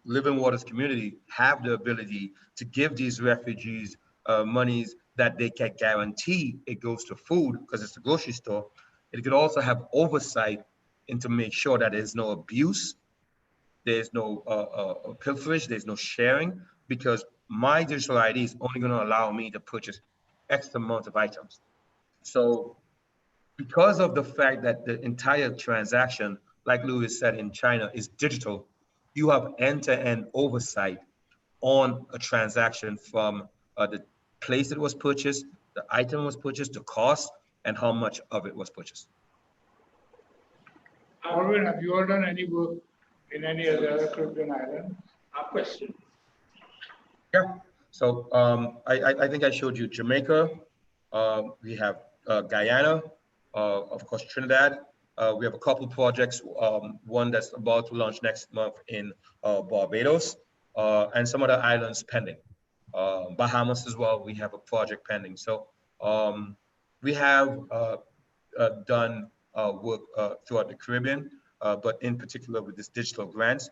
Living Waters Community have the ability to give these refugees monies that they can guarantee it goes to food because it's a grocery store, it could also have oversight and to make sure that there's no abuse, there's no pilferage, there's no sharing, because my digital ID is only going to allow me to purchase X amount of items. So because of the fact that the entire transaction, like Louis said, in China is digital, you have end-to-end oversight on a transaction from the place it was purchased, the item was purchased, the cost, and how much of it was purchased. Alvin, have you all done any work in any other Caribbean islands? A question. Yeah. So I think I showed you Jamaica. We have Guyana, of course, Trinidad. We have a couple projects, one that's about to launch next month in Barbados, and some other islands pending. Bahamas as well, we have a project pending. So we have done work throughout the Caribbean, but in particular with this digital grants,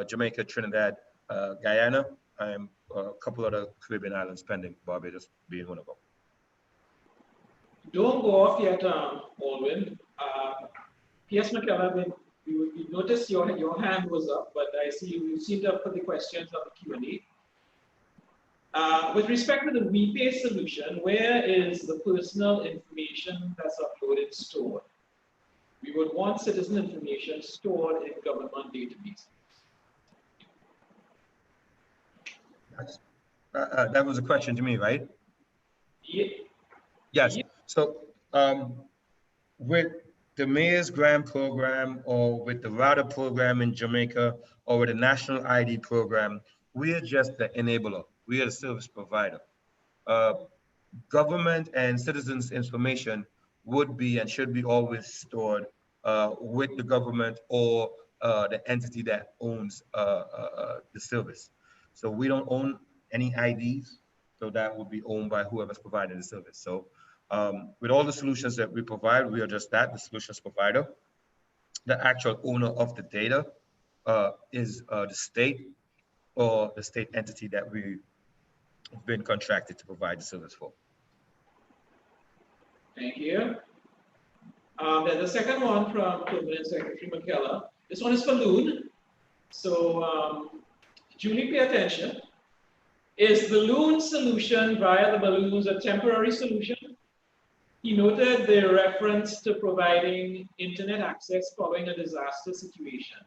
Jamaica, Trinidad, Guyana, and a couple other Caribbean islands pending, Barbados being one of them. Don't go off yet, Alwyn. P.S. McKellar, you noticed your hand was up, but I see you seem to have put the questions on the Q&A. With respect to the WePay solution, where is the personal information that's uploaded stored? We would want citizen information stored in government databases. That was a question to me, right? Yeah. Yes. Yeah. So with the Mayor's Grant Program or with the RADA program in Jamaica or with the National ID program, we are just the enabler. We are the service provider. Government and citizens' information would be and should be always stored with the government or the entity that owns the service. So we don't own any IDs, so that would be owned by whoever's providing the service. So with all the solutions that we provide, we are just that, the solutions provider. The actual owner of the data is the state or the state entity that we've been contracted to provide the service for. Thank you. There's a second one from Permanent Secretary McKellar. This one is for Loon. So Julie, pay attention. Is the Loon solution via the balloons a temporary solution? He noted the reference to providing internet access following a disaster situation.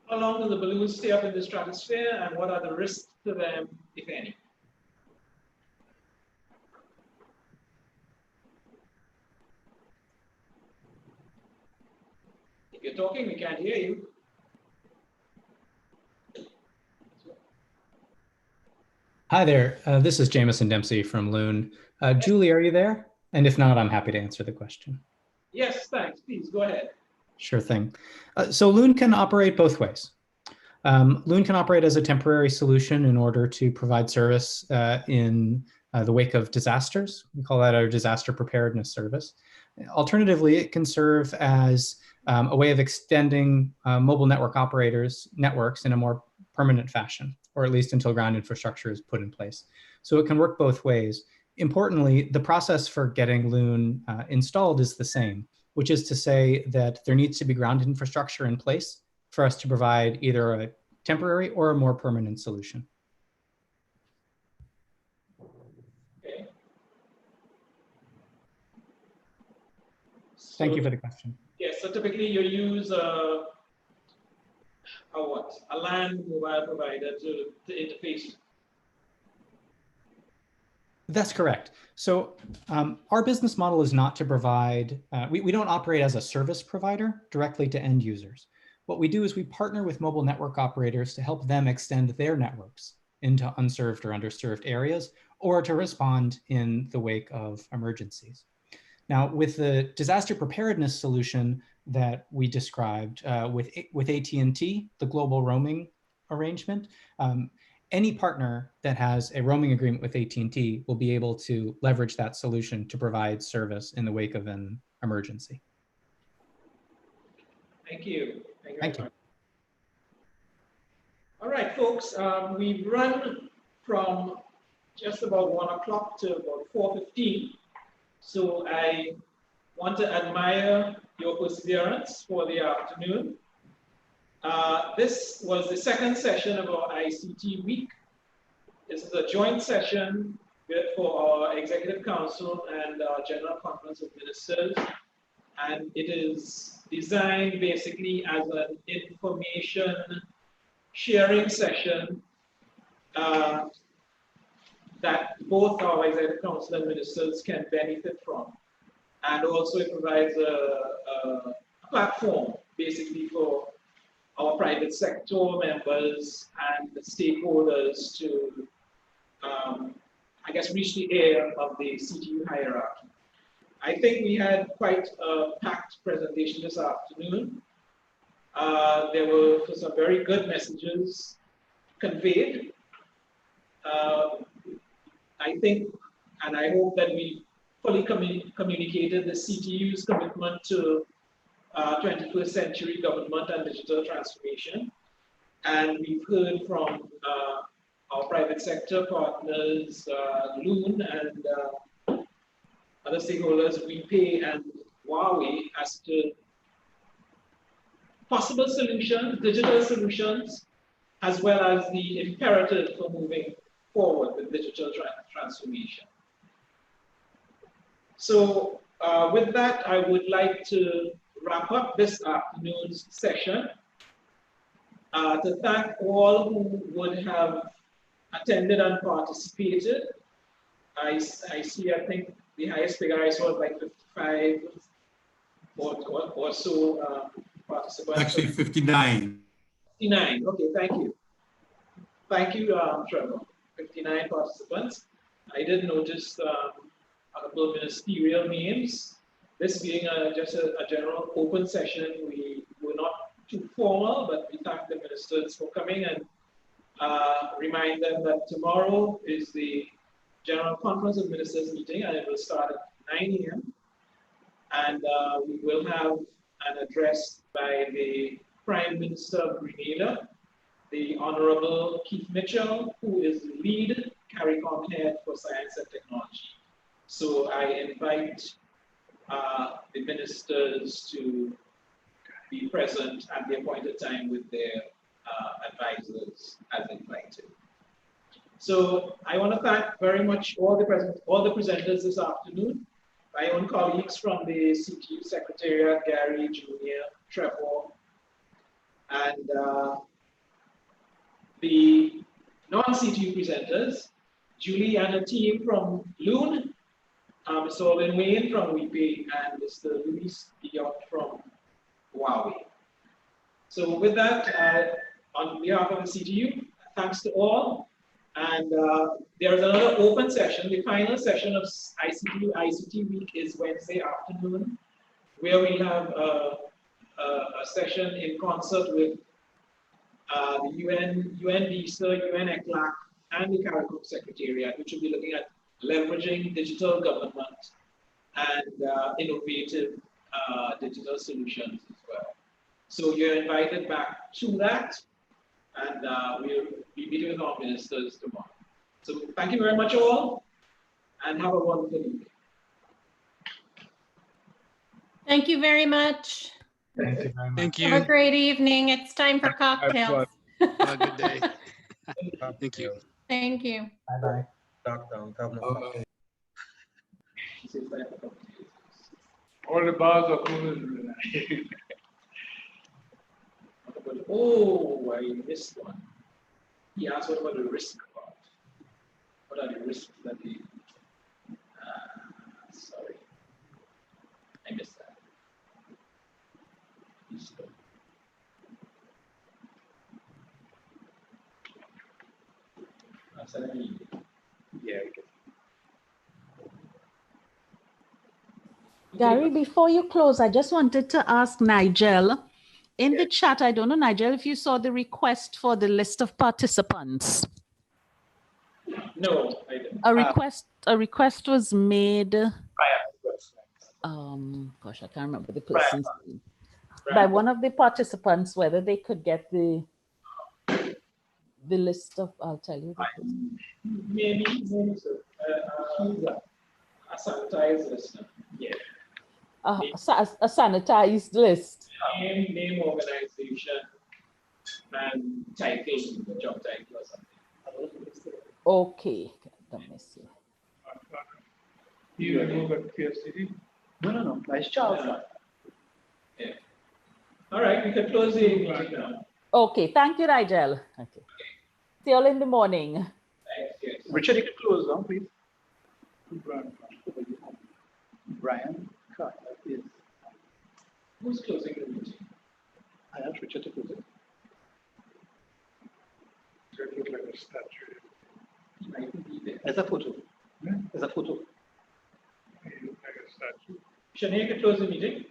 How long do the balloons stay up in the stratosphere, and what are the risks to them, if any? If you're talking, we can't hear you. Hi there, this is Jamison Dempsey from Loon. Julie, are you there? And if not, I'm happy to answer the question. Yes, thanks. Please go ahead. Sure thing. So Loon can operate both ways. Loon can operate as a temporary solution in order to provide service in the wake of disasters. We call that our disaster preparedness service. Alternatively, it can serve as a way of extending mobile network operators' networks in a more permanent fashion, or at least until ground infrastructure is put in place. So it can work both ways. Importantly, the process for getting Loon installed is the same, which is to say that there needs to be ground infrastructure in place for us to provide either a temporary or a more permanent solution. Okay. Thank you for the question. Yes, so typically you use a LAN mobile provider to interface. That's correct. So our business model is not to provide, we don't operate as a service provider directly to end users. What we do is we partner with mobile network operators to help them extend their networks into unserved or underserved areas, or to respond in the wake of emergencies. Now, with the disaster preparedness solution that we described with AT&T, the global roaming arrangement, any partner that has a roaming agreement with AT&T will be able to leverage that solution to provide service in the wake of an emergency. Thank you. Thank you. All right, folks, we've run from just about 1 o'clock to about 4:15. So I want to admire your perseverance for the afternoon. This was the second session of our ICT week. This is a joint session for our Executive Council and our General Conference of Ministers. And it is designed basically as an information sharing session that both our executive council and ministers can benefit from. And also it provides a platform basically for our private sector members and the stakeholders to, I guess, reach the air of the CTU hierarchy. I think we had quite a packed presentation this afternoon. There were some very good messages conveyed. I think, and I hope that we fully communicated the CTU's commitment to 21st century government and digital transformation. And we've heard from our private sector partners, Loon and other stakeholders, WePay and Huawei, as to possible solutions, digital solutions, as well as the imperative for moving forward with digital transformation. So with that, I would like to wrap up this afternoon's session. To thank all who would have attended and participated. I see, I think the highest figure I saw was like 55 or so participants. Actually 59. 59, okay, thank you. Thank you, Trevor. 59 participants. I did notice a couple of ministerial names. This being just a general open session, we were not too formal, but we thank the ministers for coming and remind them that tomorrow is the General Conference of Ministers meeting, and it will start at 9 a.m. And we will have an address by the Prime Minister of Grenada, the Honorable Keith Mitchell, who is the lead CARICOM head for science and technology. So I invite the ministers to be present at the appointed time with their advisors as invited. So I want to thank very much all the presenters this afternoon, my own colleagues from the CTU Secretariat, Gary, Junior, Trevor, and the non-CTU presenters, Julie and a team from Loon, Mr. Owen Wayne from WePay, and Mr. Luis Diop from Huawei. So with that, on behalf of the CTU, thanks to all. And there's another open session. The final session of ICT Week is Wednesday afternoon, where we have a session in concert with the UN VISA, UN ECLAC, and the CARICOM Secretariat, which will be looking at leveraging digital government and innovative digital solutions as well. So you're invited back to that, and we'll be meeting with our ministers tomorrow. So thank you very much all, and have a wonderful evening. Thank you very much. Thank you very much. Thank you. Have a great evening. It's time for cocktails. Have a good day. Thank you. Thank you. Bye-bye. Bye-bye. All the bars are closed. Oh, I missed one. He asked what about the risk part? What are the risks that the sorry, I missed that. Yeah, Gary, before you close, I just wanted to ask Nigel, in the chat, I don't know, Nigel, if you saw the request for the list of participants. No, I didn't. A request was made. Gosh, I can't remember the person's name. By one of the participants, whether they could get the list of, I'll tell you. Maybe so. A sanitized list. Yeah. A sanitized list. Name, organization, and title, job title or something. Okay, let me see. You remove at PFCD? No. Nice job. Yeah. All right, we can close the meeting now. Okay, thank you, Nigel. Okay. Still in the morning. Richard, you can close down, please. Brian Carter is. Who's closing the meeting? I asked Richard to close it. It looks like a statue. He might be there. There's a photo. There's a photo. It looks like a statue. Shania, you can close the meeting.